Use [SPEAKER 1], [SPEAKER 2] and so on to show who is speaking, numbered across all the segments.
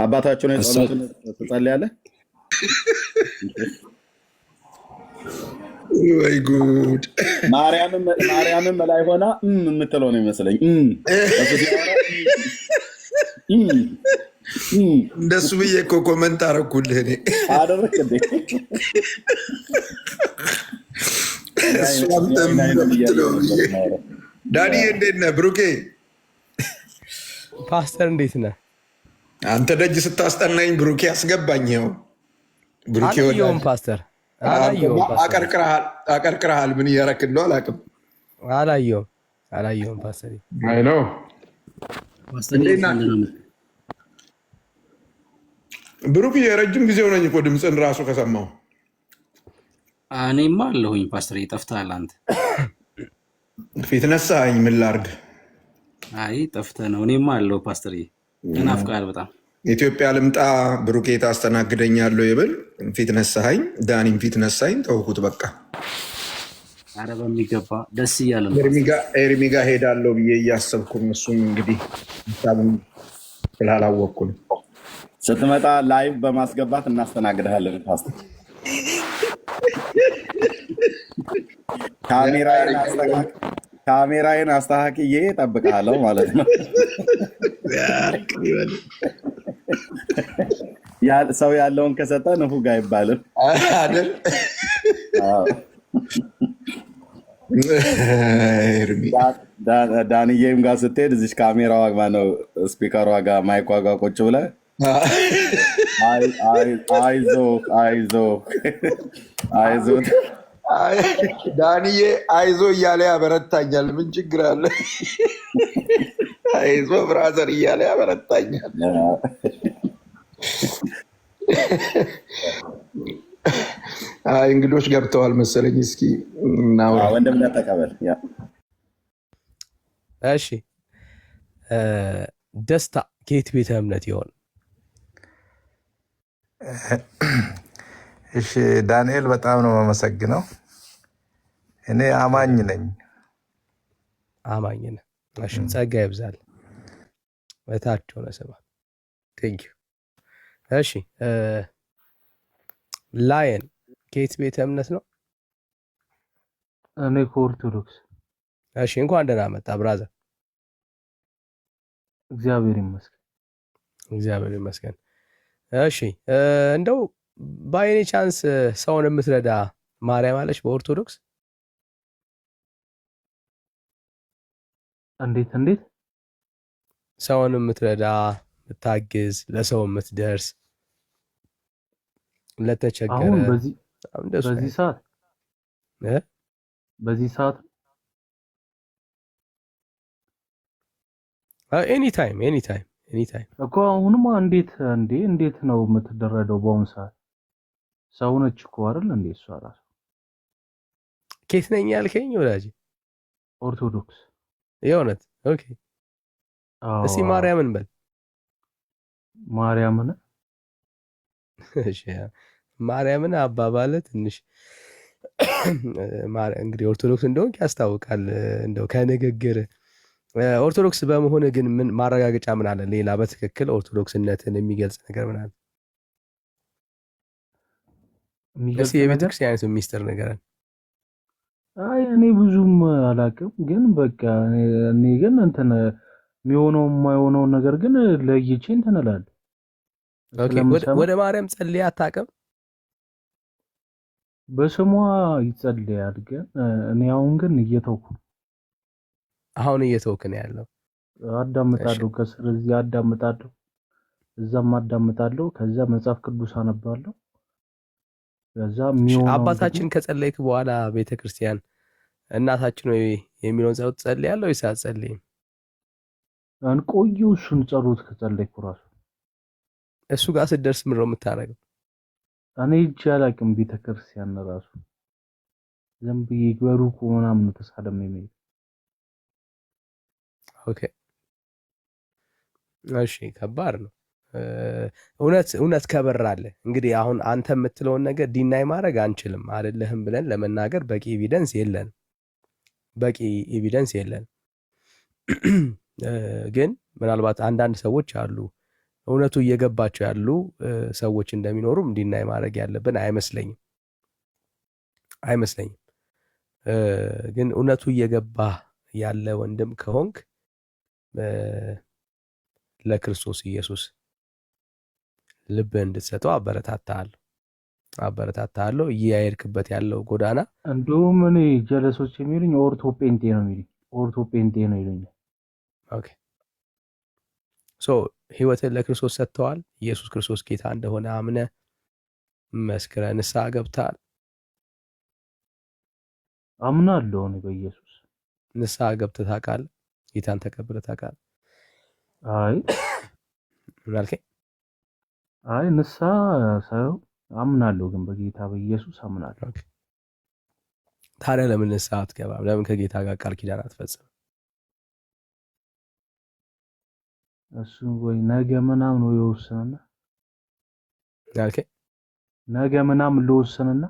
[SPEAKER 1] አባታችሁ ነው ጸሎቱን ትጸልያለህ?
[SPEAKER 2] ወይ ጉድ!
[SPEAKER 1] ማርያምን ላይ ሆና የምትለው ነው ይመስለኝ።
[SPEAKER 2] እንደሱ ብዬ እኮ ኮመንት አደረኩልህ እኔ።
[SPEAKER 1] አደረክ እንዴ?
[SPEAKER 2] ዳንኤ እንዴት ነህ? ብሩኬ
[SPEAKER 3] ፓስተር እንዴት ነህ?
[SPEAKER 2] አንተ ደጅ ስታስጠናኝ ብሩኬ አስገባኝ። ይኸው ብሩኬ
[SPEAKER 3] አላየሁም ፓስተር፣
[SPEAKER 2] አቀርቅረሃል። ምን እያረክ እንደው አላውቅም።
[SPEAKER 3] አላየሁም ፓስተር።
[SPEAKER 2] አይ ነው ብሩክ የረጅም ጊዜ ሆነኝ እኮ ድምፅን ራሱ ከሰማው።
[SPEAKER 4] እኔማ አለሁኝ ፓስተር። ጠፍተሃል አንተ።
[SPEAKER 2] ፊት ነሳኸኝ። ምን ላድርግ?
[SPEAKER 4] አይ ጠፍተህ ነው። እኔማ አለሁ ፓስተር። ተናፍቀሃል በጣም። ኢትዮጵያ
[SPEAKER 2] ልምጣ ብሩኬ ታስተናግደኛለሁ ይብል። ፊት ነሳኸኝ። ዳኒም ፊት ነሳኝ። ተውኩት በቃ።
[SPEAKER 4] አረ በሚገባ ደስ እያለ ነው።
[SPEAKER 2] ኤርሚ ጋ ሄዳለሁ ብዬ እያሰብኩ እሱም እንግዲህ ስላላወቅኩ ነው።
[SPEAKER 1] ስትመጣ ላይቭ በማስገባት እናስተናግድሃለን ፓስተር። ካሜራዬን አስተካክዬ እጠብቅሃለሁ ማለት ነው። ሰው ያለውን ከሰጠ ንፉግ አይባልም አይደል? ዳንዬም ጋር ስትሄድ እዚች ካሜራዋ ማነው ስፒከሯ ጋር ማይኳ ጋር ቁጭ ብለህ አይዞህ
[SPEAKER 2] ዳንዬ አይዞ እያለ ያበረታኛል። ምን ችግር አለ? አይዞ ብራዘር እያለ ያበረታኛል። እንግዶች ገብተዋል መሰለኝ። እስኪ
[SPEAKER 1] ወንድምነት ተቀበል።
[SPEAKER 3] እሺ ደስታ ከየት ቤተ እምነት ይሆን?
[SPEAKER 5] እሺ ዳንኤል በጣም ነው የማመሰግነው። እኔ አማኝ ነኝ።
[SPEAKER 3] አማኝ ነህ? እሺ ጸጋ ይብዛል። በታች ሆነ ስማ። ቴንክ ዩ። እሺ ላየን ከየት ቤተ እምነት ነው?
[SPEAKER 6] እኔ ከኦርቶዶክስ።
[SPEAKER 3] እሺ እንኳን ደህና መጣ ብራዘር።
[SPEAKER 6] እግዚአብሔር ይመስገን።
[SPEAKER 3] እግዚአብሔር ይመስገን። እሺ እንደው በአይኔ ቻንስ ሰውን የምትረዳ ማርያም አለች በኦርቶዶክስ?
[SPEAKER 6] እንዴት
[SPEAKER 3] ሰውን የምትረዳ የምታግዝ፣ ለሰው የምትደርስ፣ ለተቸገረ
[SPEAKER 6] አሁን በዚህ ሰዓት
[SPEAKER 3] ኤኒታይም
[SPEAKER 6] እኮ አሁንማ እንዴት ነው የምትደረደው? በአሁኑ ሰዓት ሰው ነች እኮ አይደል እንዴ? እሷ ራሱ
[SPEAKER 3] ኬት ነኝ ያልከኝ ወዳጅ?
[SPEAKER 6] ኦርቶዶክስ
[SPEAKER 3] የእውነት? ኦኬ እስኪ ማርያምን በል።
[SPEAKER 6] ማርያምን
[SPEAKER 3] እሺ ማርያምን አባባለ ትንሽ እንግዲህ ኦርቶዶክስ እንደሆንክ ያስታውቃል። እንደው ከንግግር ኦርቶዶክስ በመሆን ግን ምን ማረጋገጫ ምን አለ? ሌላ በትክክል ኦርቶዶክስነትን የሚገልጽ ነገር ምን አለ? እስኪ የቤተክርስቲያን ሚስጥር ንገረን።
[SPEAKER 6] አይ እኔ ብዙም አላውቅም፣ ግን በቃ እኔ ግን እንትን የሚሆነው የማይሆነውን ነገር ግን ለይቼ እንትን እላለሁ።
[SPEAKER 3] ወደ ማርያም ጸልዬ አታውቅም?
[SPEAKER 6] በስሟ ይጸልያል፣ ግን እኔ አሁን ግን እየተውኩ
[SPEAKER 3] ነው ያለው።
[SPEAKER 6] አዳምጣለሁ፣ ከስር እዚህ አዳምጣለሁ፣ እዛም አዳምጣለሁ፣ ከዛ መጽሐፍ ቅዱስ አነባለሁ። ከዛ
[SPEAKER 3] አባታችን ከጸለይክ በኋላ ቤተክርስቲያን እናታችን ወይ የሚለውን ጸሎት ጸልያለሁ ወይስ አትጸልይም?
[SPEAKER 6] አንቆየው እሱን ጸሎት ከጸለይኩ ራሱ
[SPEAKER 3] እሱ ጋር ስትደርስ ምን ነው የምታደርገው?
[SPEAKER 6] እኔ እጅ አላውቅም። ቤተክርስቲያን ራሱ ዝም ብዬ በሩቁ ምናምን ተሳለም የሚል።
[SPEAKER 3] ኦኬ እሺ፣ ከባድ ነው። እውነት ከበራለ እንግዲህ አሁን አንተ የምትለውን ነገር ዲናይ ማድረግ አንችልም አይደለህም ብለን ለመናገር በቂ ኤቪደንስ የለንም። ግን ምናልባት አንዳንድ ሰዎች አሉ እውነቱ እየገባቸው ያሉ ሰዎች እንደሚኖሩ እንዲናይ ማድረግ ያለብን አይመስለኝም። ግን እውነቱ እየገባ ያለ ወንድም ከሆንክ ለክርስቶስ ኢየሱስ ልብህ እንድትሰጠው አበረታታለሁ። እያሄድክበት ያለው ጎዳና
[SPEAKER 6] እንደውም እኔ ጀለሶች የሚሉኝ ኦርቶ ጴንጤ ነው የሚሉኝ። ኦርቶ ጴንጤ ነው ይሉኛል።
[SPEAKER 3] ኦኬ ሶ ህይወትን ለክርስቶስ ሰጥተዋል። ኢየሱስ ክርስቶስ ጌታ እንደሆነ አምነ መስክረ ንስሐ ገብተሃል።
[SPEAKER 6] አምናለሁ እኔ በኢየሱስ።
[SPEAKER 3] ንስሐ ገብተህ ታውቃለህ? ጌታን ተቀብለህ ታውቃለህ?
[SPEAKER 6] አይ
[SPEAKER 3] ምን አልከኝ?
[SPEAKER 6] አይ ንስሐ ሳይሆን አምናለሁ፣ ግን በጌታ በኢየሱስ አምናለሁ።
[SPEAKER 3] ኦኬ ታዲያ ለምን ንስሐ አትገባም? ለምን ከጌታ ጋር ቃል ኪዳን አትፈጽም?
[SPEAKER 6] እሱ ወይ ነገ ምናምን ነው የወሰነና
[SPEAKER 3] ኦኬ
[SPEAKER 6] ነገ ምናምን ልወስንና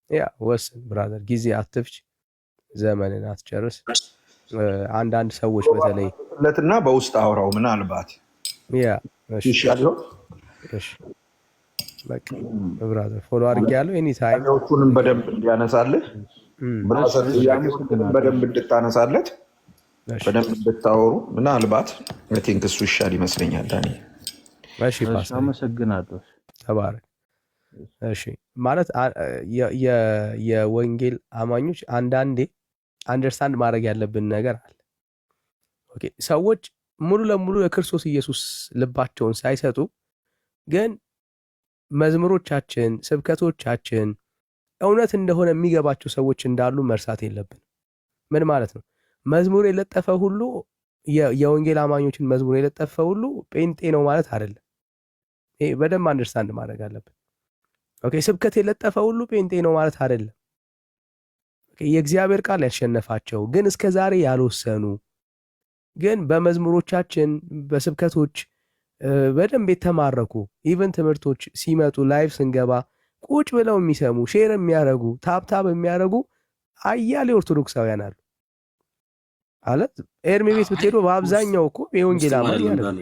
[SPEAKER 3] ያ ወስን ብራዘር፣ ጊዜ አትፍጅ፣ ዘመንን አትጨርስ። አንዳንድ ሰዎች በተለይ
[SPEAKER 2] ለትና በውስጥ አውራው ምናልባት
[SPEAKER 3] ያ እሺ
[SPEAKER 2] ይሻለው።
[SPEAKER 3] እሺ በቃ ብራዘር ፎሎ አድርጌያለሁ። ኤኒ ታይም
[SPEAKER 2] ሁሉንም በደንብ እንዲያነሳልህ ብራዘር፣ በደንብ እንድታነሳለት በደንብ እንድታወሩ ምናልባት አይ ቲንክ እሱ ይሻል ይመስለኛል። ዳኒ
[SPEAKER 3] እሺ ፓስተር
[SPEAKER 6] አመሰግናለሁ።
[SPEAKER 3] ተባረክ። እሺ ማለት የወንጌል አማኞች አንዳንዴ አንደርስታንድ ማድረግ ያለብን ነገር አለ። ኦኬ ሰዎች ሙሉ ለሙሉ ለክርስቶስ ኢየሱስ ልባቸውን ሳይሰጡ ግን መዝሙሮቻችን፣ ስብከቶቻችን እውነት እንደሆነ የሚገባቸው ሰዎች እንዳሉ መርሳት የለብን። ምን ማለት ነው? መዝሙር የለጠፈ ሁሉ የወንጌል አማኞችን መዝሙር የለጠፈ ሁሉ ጴንጤ ነው ማለት አይደለም። ይሄ በደንብ አንደርስታንድ ማድረግ አለብን። ኦኬ ስብከት የለጠፈ ሁሉ ጴንጤ ነው ማለት አይደለም። ኦኬ የእግዚአብሔር ቃል ያሸነፋቸው ግን እስከ ዛሬ ያልወሰኑ ግን በመዝሙሮቻችን በስብከቶች በደንብ የተማረኩ ኢቨን ትምህርቶች ሲመጡ ላይቭ ስንገባ ቁጭ ብለው የሚሰሙ ሼር የሚያደርጉ ታብታብ የሚያደርጉ አያሌ ኦርቶዶክሳውያን አሉ። ማለት ኤርሚ ቤት ብትሄዱ በአብዛኛው እኮ የወንጌል አማኝ አይደለም።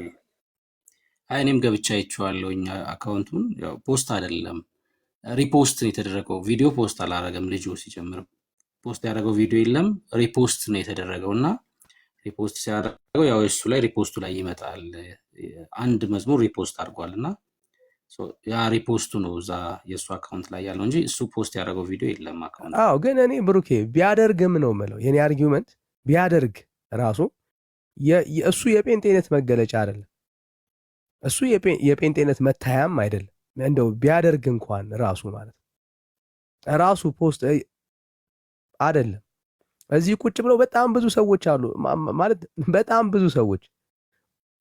[SPEAKER 4] እኔም ገብቻ አይቼዋለሁ። አካውንቱን ያው ፖስት አይደለም ሪፖስት ነው የተደረገው። ቪዲዮ ፖስት አላረገም ልጁ ሲጀምር ፖስት ያደረገው ቪዲዮ የለም፣ ሪፖስት ነው የተደረገው እና ሪፖስት ሲያደርገው ያው እሱ ላይ ሪፖስቱ ላይ ይመጣል። አንድ መዝሙር ሪፖስት አድርጓል እና ያ ሪፖስቱ ነው እዛ የእሱ አካውንት ላይ ያለው እንጂ እሱ ፖስት ያደረገው ቪዲዮ የለም አካውንት።
[SPEAKER 3] አዎ ግን እኔ ብሩኬ ቢያደርግም ነው የምለው የኔ አርጊውመንት ቢያደርግ ራሱ እሱ የጴንጤነት መገለጫ አይደለም። እሱ የጴንጤነት መታያም አይደለም። እንደው ቢያደርግ እንኳን ራሱ ማለት ራሱ ፖስት አይደለም። እዚህ ቁጭ ብለው በጣም ብዙ ሰዎች አሉ ማለት በጣም ብዙ ሰዎች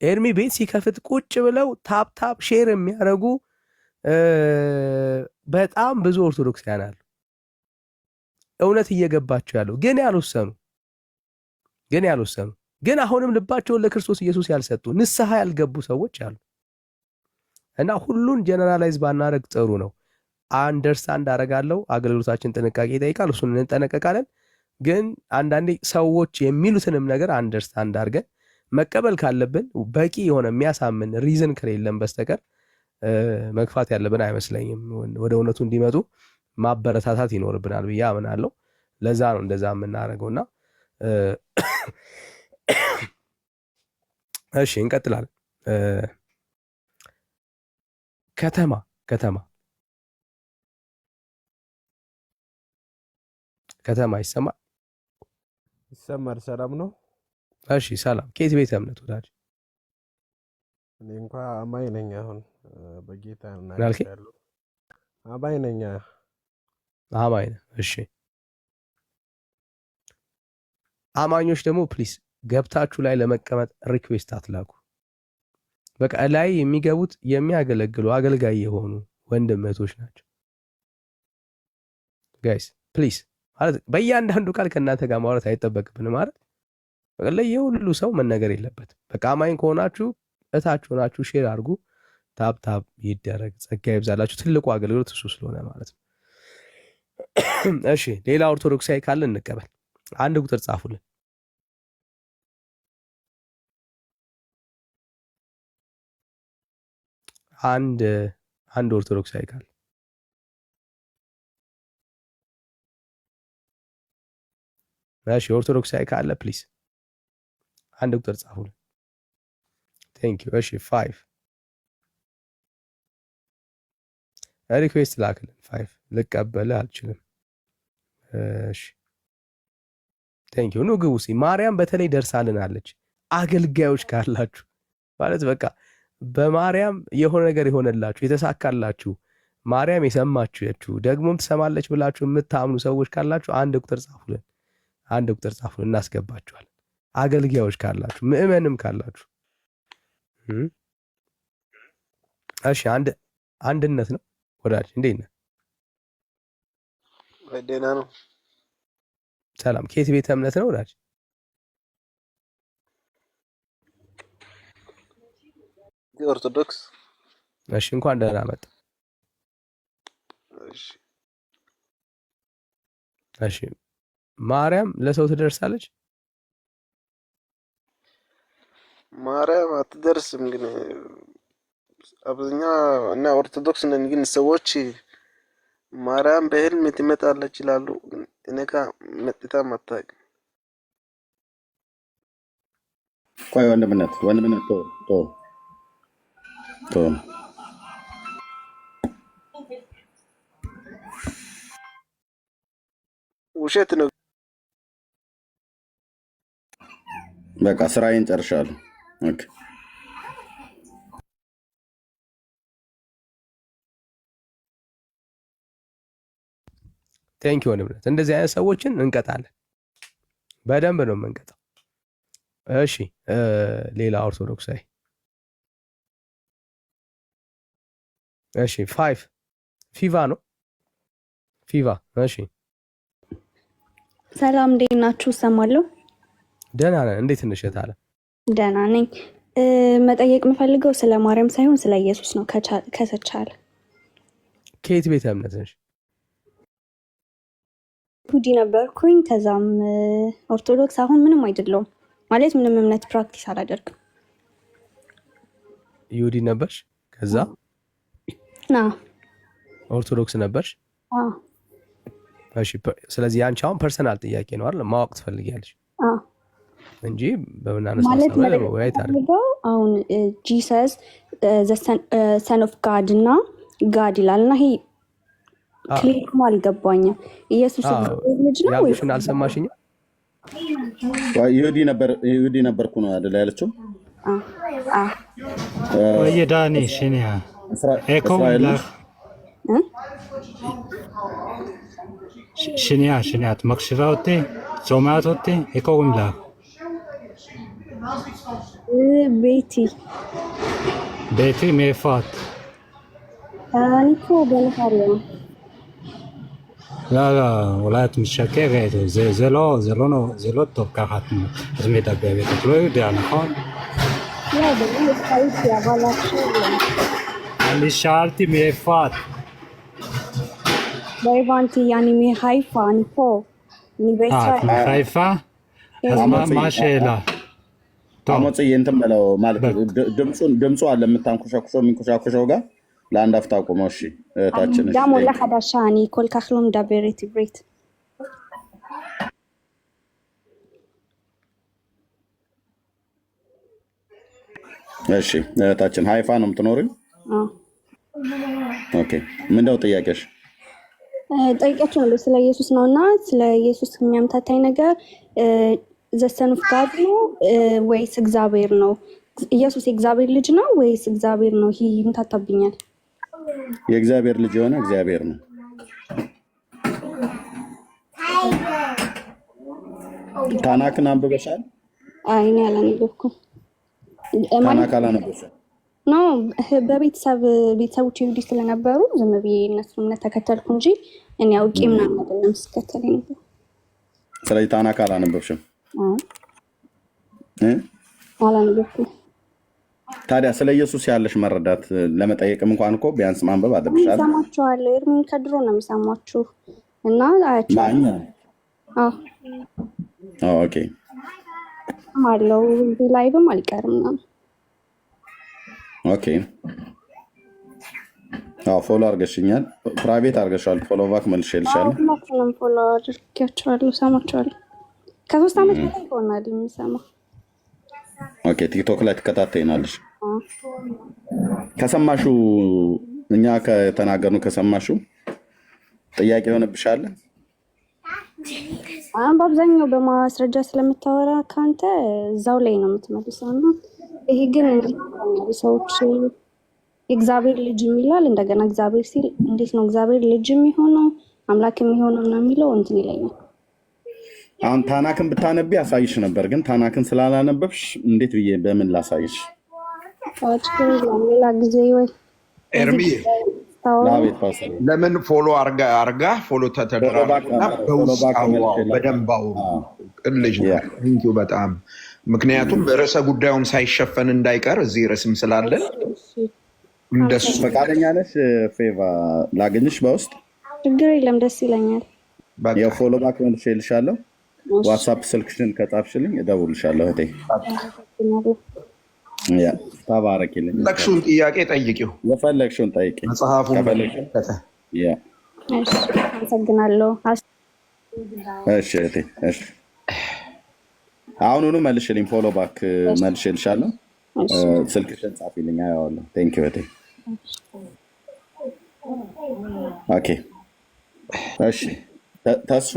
[SPEAKER 3] ኤርሚ ቤት ሲከፍት ቁጭ ብለው ታፕ ሼር የሚያደርጉ በጣም ብዙ ኦርቶዶክሳውያን አሉ። እውነት እየገባቸው ያለው ግን ያልወሰኑ ግን አሁንም ልባቸውን ለክርስቶስ ኢየሱስ ያልሰጡ ንስሐ ያልገቡ ሰዎች አሉ። እና ሁሉን ጀነራላይዝ ባናረግ ጥሩ ነው። አንደርስታንድ አደርጋለሁ። አገልግሎታችን ጥንቃቄ ይጠይቃል፣ እሱን እንጠነቀቃለን። ግን አንዳንዴ ሰዎች የሚሉትንም ነገር አንደርስታንድ አድርገን መቀበል ካለብን በቂ የሆነ የሚያሳምን ሪዝን ከሌለን በስተቀር መግፋት ያለብን አይመስለኝም። ወደ እውነቱ እንዲመጡ ማበረታታት ይኖርብናል ብዬ አምናለሁ። ለዛ ነው እንደዛ የምናደርገውና እሺ እንቀጥላለን። ከተማ ይሰማል?
[SPEAKER 7] ሰላም ነው።
[SPEAKER 3] እሺ ሰላም። ከየት ቤተ እምነት ወዳጅ?
[SPEAKER 7] እኔ እንኳ አማኝ ነኝ። አሁን በጌታ
[SPEAKER 3] እናገራለሁ።
[SPEAKER 7] አማኝ ነኝ።
[SPEAKER 3] አማኝ ነህ? እሺ አማኞች ደግሞ ፕሊስ ገብታችሁ ላይ ለመቀመጥ ሪኩዌስት አትላኩ። በቃ ላይ የሚገቡት የሚያገለግሉ አገልጋይ የሆኑ ወንድም እህቶች ናቸው። ጋይስ ፕሊስ ማለት በእያንዳንዱ ቃል ከእናንተ ጋር ማውራት አይጠበቅብንም ማለት በቃ ለየሁሉ ሰው መነገር የለበትም። በቃ አማኝ ከሆናችሁ እታችሁ ናችሁ ሼር አድርጉ፣ ታብ ይደረግ። ጸጋ ይብዛላችሁ። ትልቁ አገልግሎት እሱ ስለሆነ ማለት ነው። እሺ ሌላ ኦርቶዶክሳዊ ካለ እንቀበል። አንድ ቁጥር ጻፉልን። አንድ ኦርቶዶክሳዊ ካለ እሺ፣ ኦርቶዶክሳዊ ካለ ፕሊዝ አንድ ቁጥር ጻፉልን። ቴንክ ዩ። እሺ 5 ሪኩዌስት ላክልን። 5 ልቀበል አልችልም። እሺ ቴንክ ዩ። ኑ ግቡ። ማርያም በተለይ ደርሳልናለች። አገልጋዮች ካላችሁ ማለት በቃ በማርያም የሆነ ነገር የሆነላችሁ የተሳካላችሁ ማርያም የሰማችሁ ደግሞም ትሰማለች ብላችሁ የምታምኑ ሰዎች ካላችሁ አንድ ቁጥር ጻፉልን። አንድ ቁጥር ጻፉልን፣ እናስገባችኋለን። አገልጋዮች ካላችሁ ምእመንም ካላችሁ እሺ። አንድነት ነው ወዳጅ፣ እንዴት ነህ?
[SPEAKER 8] ደህና ነው።
[SPEAKER 3] ሰላም። ከየት ቤተ እምነት ነው ወዳጅ?
[SPEAKER 8] ኦርቶዶክስ።
[SPEAKER 3] እሺ እንኳን ደህና መጣ። እሺ ማርያም ለሰው ትደርሳለች?
[SPEAKER 8] ማርያም አትደርስም፣ ግን አብዛኛው እና ኦርቶዶክስ ነን፣ ግን ሰዎች ማርያም በህልም ትመጣለች ይላሉ። እኔ ጋ መጥታ አታውቅም።
[SPEAKER 1] ቆይ ወንድምነት ቶ
[SPEAKER 8] ውሸት ነው።
[SPEAKER 1] በቃ ስራዬን ጨርሻለሁ። ኦኬ
[SPEAKER 3] ቴንክ ዩ ወንድምነት። እንደዚህ አይነት ሰዎችን እንቀጣለን፣ በደንብ ነው የምንቀጣው። እሺ ሌላ ኦርቶዶክሳዊ እሺ 5 ፊቫ ነው ፊቫ። እሺ
[SPEAKER 9] ሰላም፣ እንዴት ናችሁ? እሰማለሁ።
[SPEAKER 3] ደህና ነን። እንዴት ነሽ እህት?
[SPEAKER 9] ደህና ነኝ። መጠየቅ የምፈልገው ስለ ማርያም ሳይሆን ስለ ኢየሱስ ነው ከተቻለ።
[SPEAKER 3] ከየት ቤተ እምነት ነሽ?
[SPEAKER 9] ይሁዲ ነበርኩኝ፣ ከዛም ኦርቶዶክስ። አሁን ምንም አይደለውም ማለት ምንም እምነት ፕራክቲስ አላደርግም።
[SPEAKER 3] ይሁዲ ነበርሽ፣ ከዛ ኦርቶዶክስ ነበርሽ? እሺ ስለዚህ አንቺ አሁን ፐርሰናል ጥያቄ ነው አይደል? ማወቅ ትፈልጊያለሽ እንጂ በምናነሳው ለመወያየት አይደል?
[SPEAKER 9] አሁን ጂሰስ ሰን ኦፍ ጋድ እና ጋድ ይላል እና ይሄ ክሊክም አልገባኝም። ኢየሱስ ልጅ ነው ወይ?
[SPEAKER 3] ያልኩሽን አልሰማሽኝም?
[SPEAKER 1] ይሁዲ ነበርኩ ነው አይደል ያለችው?
[SPEAKER 10] ወይ ዳኒ ሽኒያ ኤኮላ ሽኒያ ትመክሽራውቴ ሶማቶቴ ኤኮላ ቤቲ ሜፋት
[SPEAKER 9] አኒኮ በለሃሪያ
[SPEAKER 10] لا ولاية مشكلة زلو توقعات زميدا بيبي تقولي ده نخون
[SPEAKER 9] لا ده خايف يا بالا
[SPEAKER 10] اللي شالتي ميفات
[SPEAKER 9] بايفانتي يعني مي خايفة نيكو ني بيسا
[SPEAKER 10] خايفة ما شيلا
[SPEAKER 1] አሞጽ እንትን በለው ማለት ድምፁ አለ የምታንኮሻኩሸው የሚንኮሻኩሸው ጋር ለአንድ አፍታ ቆመው። እሺ እህታችን እሺ
[SPEAKER 9] ዳሞ ለሐዳሻኒ ኮል ካክሎም ዳቤሬት ብሬት
[SPEAKER 1] እሺ እህታችን ሃይፋ ነው የምትኖሪው? ኦኬ ምንድነው ጥያቄሽ?
[SPEAKER 9] ጠይቄያቸው ነው ስለ ኢየሱስ ነውና ስለ ኢየሱስ የሚያምታታኝ ነገር ዘሰን ኦፍ ጋድ ነው ወይስ እግዚአብሔር ነው? ኢየሱስ የእግዚአብሔር ልጅ ነው ወይስ እግዚአብሔር ነው? ይሄ ይምታታብኛል።
[SPEAKER 1] የእግዚአብሔር ልጅ የሆነ እግዚአብሔር ነው። ታናክን አንብበሻል?
[SPEAKER 9] አይ እኔ አላነበብኩም።
[SPEAKER 1] ታናክ አላነበብሽም?
[SPEAKER 9] ኖ ቤተሰቦች ይሁዲ ስለነበሩ ዝም ብዬ እነሱ እምነት ተከተልኩ እንጂ እኔ አውቄ ምናምን አይደለም ስከተል ነበር።
[SPEAKER 1] ስለዚህ ታናክ አላነበብሽም?
[SPEAKER 9] አላነበብኩም።
[SPEAKER 1] ታዲያ ስለ ኢየሱስ ያለሽ መረዳት ለመጠየቅም እንኳን እኮ ቢያንስ ማንበብ አለብሻል።
[SPEAKER 9] ሰማችኋለሁ። ኤርሚን ከድሮ ነው የሚሰማችሁ እና አያችኋለሁ።
[SPEAKER 1] ኦኬ
[SPEAKER 9] አለው ላይቭም አልቀርም ነው።
[SPEAKER 1] ኦኬ ፎሎ አድርገሽኛል። ፕራይቬት አድርገሻል። ፎሎ ባክ መልሼልሻለሁ።
[SPEAKER 9] ሁላችንም ፎሎ አድርጌያቸዋለሁ፣ ሰማቸዋለሁ። ከ3 ዓመት በላይ ይሆናል የሚሰማ።
[SPEAKER 1] ኦኬ ቲክቶክ ላይ ትከታተይናለሽ። ከሰማሹ እኛ ከተናገርነው ከሰማሹ ጥያቄ ሆነብሻል?
[SPEAKER 9] በአብዛኛው በማስረጃ ስለምታወራ ከአንተ እዛው ላይ ነው የምትመልሰው እና ይሄ ግን ሰዎች የእግዚአብሔር ልጅ የሚላል እንደገና እግዚአብሔር ሲል እንዴት ነው እግዚአብሔር ልጅ የሚሆነው አምላክ የሚሆነው እና የሚለው እንትን ይለኛል።
[SPEAKER 1] አሁን ታናክን ብታነቢ አሳይሽ ነበር፣ ግን ታናክን ስላላነበብሽ እንዴት ብዬ በምን ላሳይሽ?
[SPEAKER 9] ሌላ ጊዜ ወይ
[SPEAKER 2] ኤርሚ ለምን ፎሎ አርጋ ፎሎ ተተደራና በደንብ ልጅ ነው በጣም ምክንያቱም ርዕሰ ጉዳዩም ሳይሸፈን እንዳይቀር እዚህ ርዕስም ስላለን እንደሱ
[SPEAKER 1] ፈቃደኛ ነሽ? ፌቫ ላገኝሽ በውስጥ
[SPEAKER 9] ችግር የለም፣ ደስ ይለኛል።
[SPEAKER 1] የፎሎ ባክ መልሼልሻለሁ። ዋትስአፕ ስልክሽን ከጻፍሽልኝ እደውልልሻለሁ እህቴ። ተባረኪልኝ።
[SPEAKER 2] የፈለግሽውን ጥያቄ ጠይቂው።
[SPEAKER 1] የፈለግሽውን ጠይቂ።
[SPEAKER 2] መጽሐፉን
[SPEAKER 9] አመሰግናለሁ።
[SPEAKER 1] እሺ እህቴ፣ እሺ አሁኑኑ መልሽልኝ። ፎሎ ባክ መልሼልሻለሁ። ስልክሽን ጻፊልኝ፣ አየዋለሁ። ቴንክ ዩ እህቴ። ኦኬ እሺ። ተስፉ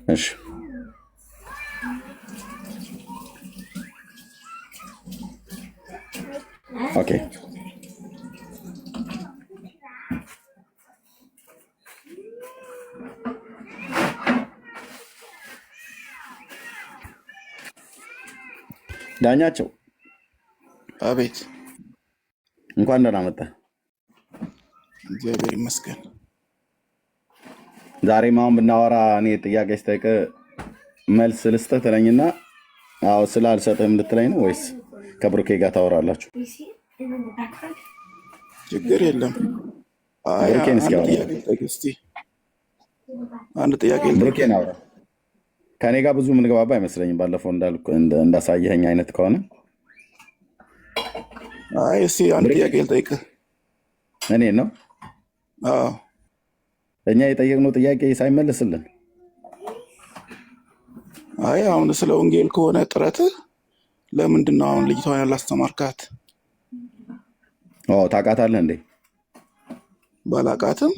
[SPEAKER 1] እሺ ኦኬ ዳኛቸው።
[SPEAKER 11] አቤት።
[SPEAKER 1] እንኳን ደህና መጣ።
[SPEAKER 11] እግዚአብሔር ይመስገን።
[SPEAKER 1] ዛሬም አሁን ብናወራ እኔ ጥያቄ ስጠይቅ መልስ ልስጥህ ትለኝና አዎ ስላልሰጥህም ልትለኝ ነው ወይስ ከብሩኬ ጋር ታወራላችሁ?
[SPEAKER 11] ችግር የለም።
[SPEAKER 1] ብሩኬን እስኪ
[SPEAKER 11] አንድ ጥያቄ
[SPEAKER 1] ብሩኬን አውራ። ከኔ ጋር ብዙ ምንገባባ አይመስለኝም። ባለፈው እንዳሳየኸኝ አይነት ከሆነ
[SPEAKER 11] እስኪ አንድ ጥያቄ ልጠይቅህ።
[SPEAKER 1] እኔን ነው? እኛ የጠየቅነው ጥያቄ ሳይመለስልን
[SPEAKER 11] አሁን ስለ ወንጌል ከሆነ ጥረትህ ለምንድን ነው አሁን ልጅቷን ያላስተማርካት?
[SPEAKER 1] ታውቃታለህ እንዴ?
[SPEAKER 11] ባላውቃትም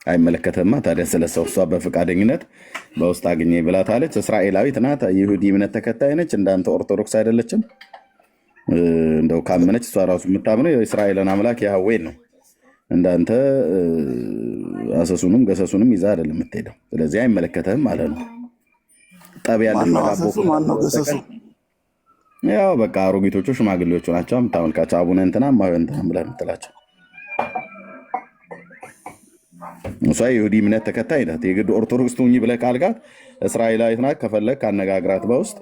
[SPEAKER 1] አይመለከተማ። ታዲያ ስለሰው እሷ በፈቃደኝነት በውስጥ አግኘ ብላታለች። እስራኤላዊት ናት፣ ይሁዲ እምነት ተከታይ ነች። እንዳንተ ኦርቶዶክስ አይደለችም። እንደው ካመነች እሷ ራሱ የምታምነው የእስራኤልን አምላክ ያህዌን ነው። እንዳንተ አሰሱንም ገሰሱንም ይዛ አይደለም የምትሄደው። ስለዚህ አይመለከተህም ማለት ነው። ጠብ ያው በቃ አሮጊቶቹ ሽማግሌዎቹ ናቸው የምታመልካቸው። አቡነ እንትና ማዊ እንትና ብለህ የምትላቸው እሷ የይሁዲ እምነት ተከታይ ናት። የግድ ኦርቶዶክስ ትሁኚ ብለህ ካልካት እስራኤላዊት ናት። ከፈለግ ካነጋግራት በውስጥ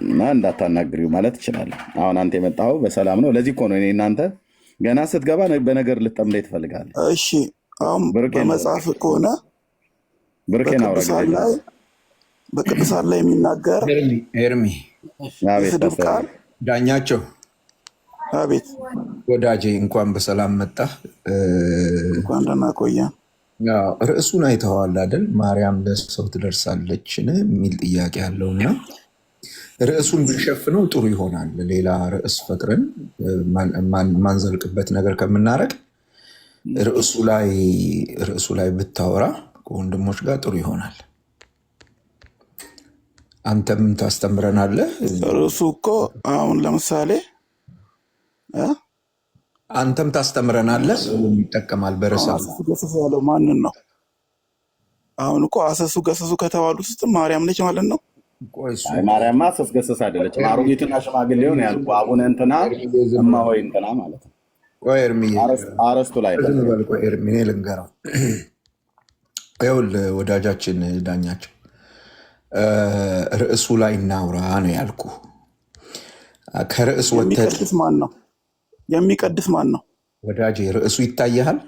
[SPEAKER 1] እና እንዳታናግሪው ማለት ትችላለህ። አሁን አንተ የመጣኸው በሰላም ነው። ለዚህ እኮ ነው እኔ እናንተ ገና ስትገባ በነገር ልጠምደኝ ትፈልጋለህ።
[SPEAKER 11] እሺ አሁን በመጽሐፍ ከሆነ በቅዱሳን ላይ የሚናገር
[SPEAKER 2] ኤርሚ
[SPEAKER 11] የስድብ ቃል
[SPEAKER 2] ዳኛቸው።
[SPEAKER 11] አቤት
[SPEAKER 2] ወዳጄ፣ እንኳን በሰላም መጣ።
[SPEAKER 11] እንኳን ደህና ቆየን።
[SPEAKER 2] ርዕሱን አይተኸዋል አይደል? ማርያም ለሰው ትደርሳለችን የሚል ጥያቄ አለውና ርዕሱን ብንሸፍነው ጥሩ ይሆናል። ሌላ ርዕስ ፈጥረን ማንዘልቅበት ነገር ከምናረግ ርዕሱ ላይ ብታወራ ከወንድሞች ጋር ጥሩ ይሆናል። አንተ ምን ታስተምረናለህ?
[SPEAKER 11] ርዕሱ እኮ አሁን ለምሳሌ
[SPEAKER 2] አንተም ታስተምረናለህ። ይጠቀማል በርዕስ
[SPEAKER 11] ገሰሱ ያለው ማንን ነው? አሁን እኮ አሰሱ ገሰሱ ከተባሉት ውስጥ ማርያም ነች ማለት ነው።
[SPEAKER 1] ማርያም አሰስ ገሰስ አይደለችም። አሮጊትና ሽማግሌውን ያልኩ አቡነ እንትና እማሆይ እንትና ማለት ነው። አረስቱ ላይ
[SPEAKER 2] ኤርሚ ልንገረው። ይኸውልህ ወዳጃችን ዳኛቸው፣ ርዕሱ ላይ እናውራ ነው ያልኩ። ከርዕስ ወተህ
[SPEAKER 11] የሚቀድስ ማን ነው?
[SPEAKER 2] ወዳጄ ርዕሱ ይታያል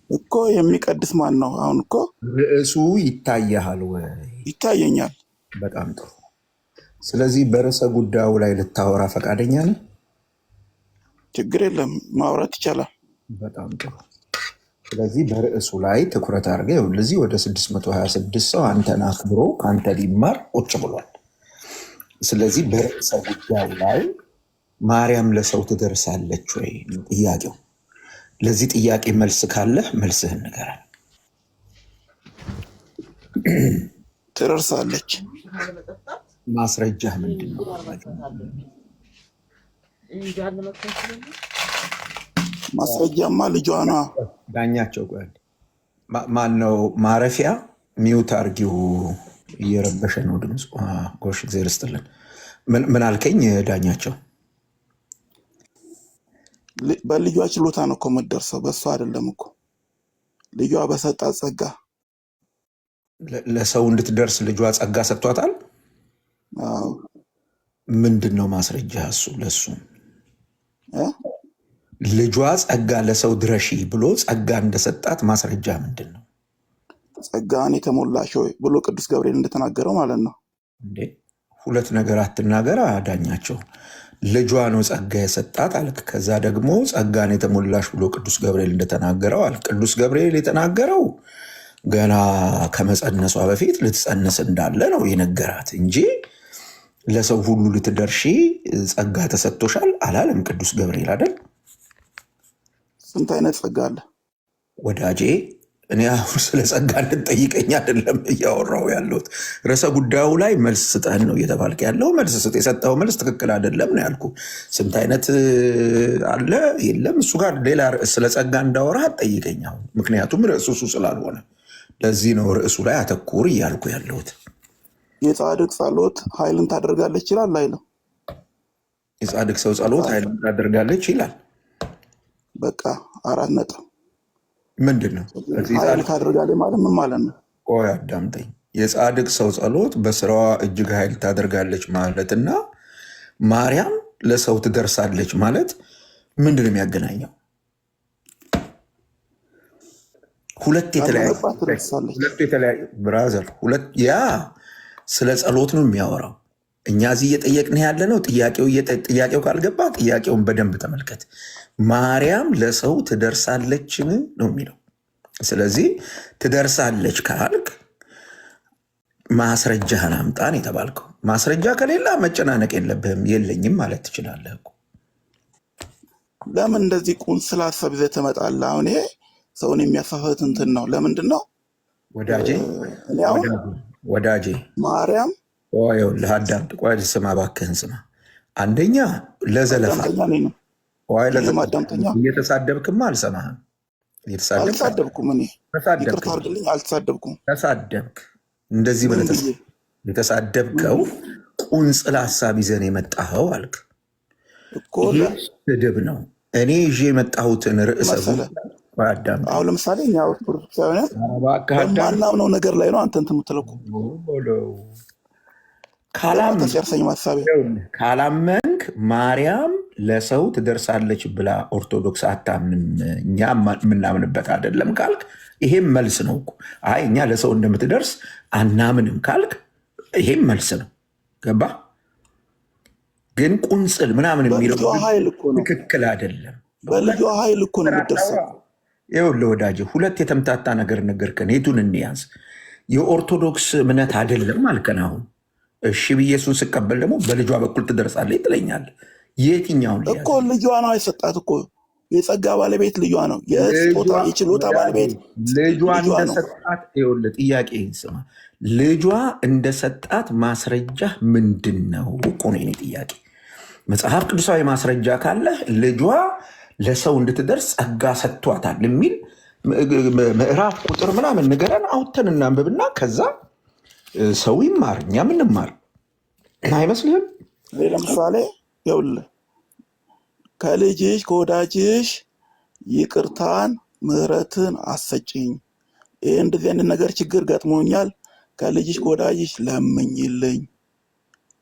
[SPEAKER 11] እኮ የሚቀድስ ማን ነው? አሁን እኮ
[SPEAKER 2] ርዕሱ ይታያል ወይ?
[SPEAKER 11] ይታየኛል።
[SPEAKER 2] በጣም ጥሩ። ስለዚህ በርዕሰ ጉዳዩ ላይ ልታወራ ፈቃደኛ ነህ?
[SPEAKER 11] ችግር የለም፣ ማውራት ይቻላል።
[SPEAKER 2] በጣም ጥሩ። ስለዚህ በርዕሱ ላይ ትኩረት አድርገህ ለዚህ ወደ 626 ሰው አንተን አክብሮ ከአንተ ሊማር ቁጭ ብሏል። ስለዚህ በርዕሰ ጉዳዩ ላይ ማርያም ለሰው ትደርሳለች ወይ ጥያቄው። ለዚህ ጥያቄ መልስ ካለህ መልስህን ንገረን።
[SPEAKER 11] ትደርሳለች።
[SPEAKER 2] ማስረጃህ ምንድን ነው?
[SPEAKER 11] ማስረጃማ ልጇ ነው።
[SPEAKER 2] ዳኛቸው ማነው? ማረፊያ ሚውት አርጊው፣ እየረበሸ ነው ድምፅ። ጎሽ እግዚአብሔር ይስጥልን። ምን አልከኝ ዳኛቸው?
[SPEAKER 11] በልጇ ችሎታ ነው እኮ የምትደርሰው፣ በእሷ አይደለም እኮ። ልጇ በሰጣት ጸጋ
[SPEAKER 2] ለሰው እንድትደርስ ልጇ ጸጋ ሰጥቷታል። ምንድን ነው ማስረጃ? እሱ ለሱ ልጇ ጸጋ ለሰው ድረሺ ብሎ ጸጋ እንደሰጣት ማስረጃ ምንድን ነው?
[SPEAKER 11] ጸጋን የተሞላሽ ሆይ ብሎ ቅዱስ ገብርኤል እንደተናገረው ማለት ነው።
[SPEAKER 2] እንዴ ሁለት ነገር አትናገር ዳኛቸው። ልጇ ነው ጸጋ የሰጣት አልክ። ከዛ ደግሞ ጸጋን የተሞላሽ ብሎ ቅዱስ ገብርኤል እንደተናገረው አልክ። ቅዱስ ገብርኤል የተናገረው ገና ከመጸነሷ በፊት ልትጸንስ እንዳለ ነው የነገራት እንጂ ለሰው ሁሉ ልትደርሺ ጸጋ ተሰጥቶሻል አላለም ቅዱስ ገብርኤል አይደል?
[SPEAKER 11] ስንት አይነት ጸጋ አለ
[SPEAKER 2] ወዳጄ? እኔ አሁን ስለ ጸጋ እንድትጠይቀኝ አይደለም እያወራሁ ያለሁት። ርዕሰ ጉዳዩ ላይ መልስ ስጠን ነው እየተባልክ ያለው። መልስ ስጥ። የሰጠው መልስ ትክክል አይደለም ነው ያልኩ። ስንት አይነት አለ የለም፣ እሱ ጋር ሌላ ርዕስ ስለ ጸጋ እንዳወራ አትጠይቀኝ አሁን። ምክንያቱም ርዕሱ እሱ ስላልሆነ ለዚህ ነው ርዕሱ ላይ አተኩር እያልኩ ያለሁት።
[SPEAKER 11] የጻድቅ ጸሎት ኃይልን ታደርጋለች ይላል አይልም?
[SPEAKER 2] የጻድቅ ሰው ጸሎት ኃይልን ታደርጋለች ይላል።
[SPEAKER 11] በቃ 4 ነጥብ።
[SPEAKER 2] ምንድን ነው
[SPEAKER 11] ኃይል ታደርጋለች ማለት ምን ማለት ነው?
[SPEAKER 2] ቆይ አዳምጠኝ። የጻድቅ ሰው ጸሎት በስራዋ እጅግ ኃይል ታደርጋለች ማለትና ማርያም ለሰው ትደርሳለች ማለት ምንድን ነው የሚያገናኘው? ሁለት የተለያዩ ብራዘር፣ ያ ስለ ጸሎት ነው የሚያወራው። እኛ እዚህ እየጠየቅን ያለ ነው። ጥያቄው ካልገባ ጥያቄውን በደንብ ተመልከት። ማርያም ለሰው ትደርሳለችን ነው የሚለው። ስለዚህ ትደርሳለች ካልክ ማስረጃህን አምጣን የተባልከው። ማስረጃ ከሌላ መጨናነቅ የለብህም። የለኝም ማለት ትችላለህ እኮ።
[SPEAKER 11] ለምን እንደዚህ ቁንስላ ሀሳብ ይዘህ ትመጣለህ? አሁን ይሄ ሰውን የሚያሳፍት እንትን ነው። ለምንድን ነው
[SPEAKER 2] ወዳጄ
[SPEAKER 11] ማርያም
[SPEAKER 2] ለአዳምጥ። ቆይ ስማ፣ እባክህን ስማ። አንደኛ ለዘለፋ እየተሳደብክማ አልሰማህም።
[SPEAKER 11] አልተሳደብኩም። እኔ ይቅርታ አድርግልኝ፣ አልተሳደብኩም።
[SPEAKER 2] ተሳደብክ። እንደዚህ ብለህ የተሳደብከው ቁንጽል ሀሳብ ይዘን የመጣኸው አልክ እኮ። ስድብ ነው። እኔ ይዤ የመጣሁትን ርዕሰ
[SPEAKER 11] አሁን ለምሳሌ እኛ ኦርቶዶክሳውያን በማናምነው ነገር ላይ ነው አንተ እንትን የምትለው።
[SPEAKER 2] ካላመንክ ማርያም ለሰው ትደርሳለች ብላ ኦርቶዶክስ አታምንም፣ እኛ የምናምንበት አይደለም ካልክ ይሄም መልስ ነው እኮ። አይ እኛ ለሰው እንደምትደርስ አናምንም ካልክ ይሄም መልስ ነው። ገባ? ግን ቁንጽል ምናምን የሚለው ትክክል አይደለም።
[SPEAKER 11] በልጇ ኃይል እኮ ነው የምትደርሰው።
[SPEAKER 2] ይኸውልህ ወዳጄ፣ ሁለት የተምታታ ነገር ነገርከን። የቱን እንያዝ? የኦርቶዶክስ እምነት አይደለም አልከን። አሁን እሺ ብዬ እሱን ስቀበል ደግሞ በልጇ በኩል ትደርሳለች ትለኛለህ። የትኛውን
[SPEAKER 11] እኮ ልጇ ነው የሰጣት እኮ። የጸጋ ባለቤት ልጇ ነው። የችሎታ ባለቤት
[SPEAKER 2] ልጇ እንደሰጣት። ይኸውልህ ጥያቄ ስማ፣ ልጇ እንደሰጣት ማስረጃ ምንድን ነው እኮ ነው የእኔ ጥያቄ። መጽሐፍ ቅዱሳዊ ማስረጃ ካለህ ልጇ ለሰው እንድትደርስ ጸጋ ሰጥቷታል የሚል ምዕራፍ ቁጥር ምናምን ንገረን፣ አውጥተን እናንብብና ከዛ ሰው ይማር፣ እኛ ምንማር አይመስልህም?
[SPEAKER 11] ለምሳሌ ይኸውልህ ከልጅሽ ከወዳጅሽ ይቅርታን ምሕረትን አሰጭኝ፣ ይህ እንደዚህ አይነት ነገር ችግር ገጥሞኛል፣ ከልጅሽ ከወዳጅሽ ለምኝልኝ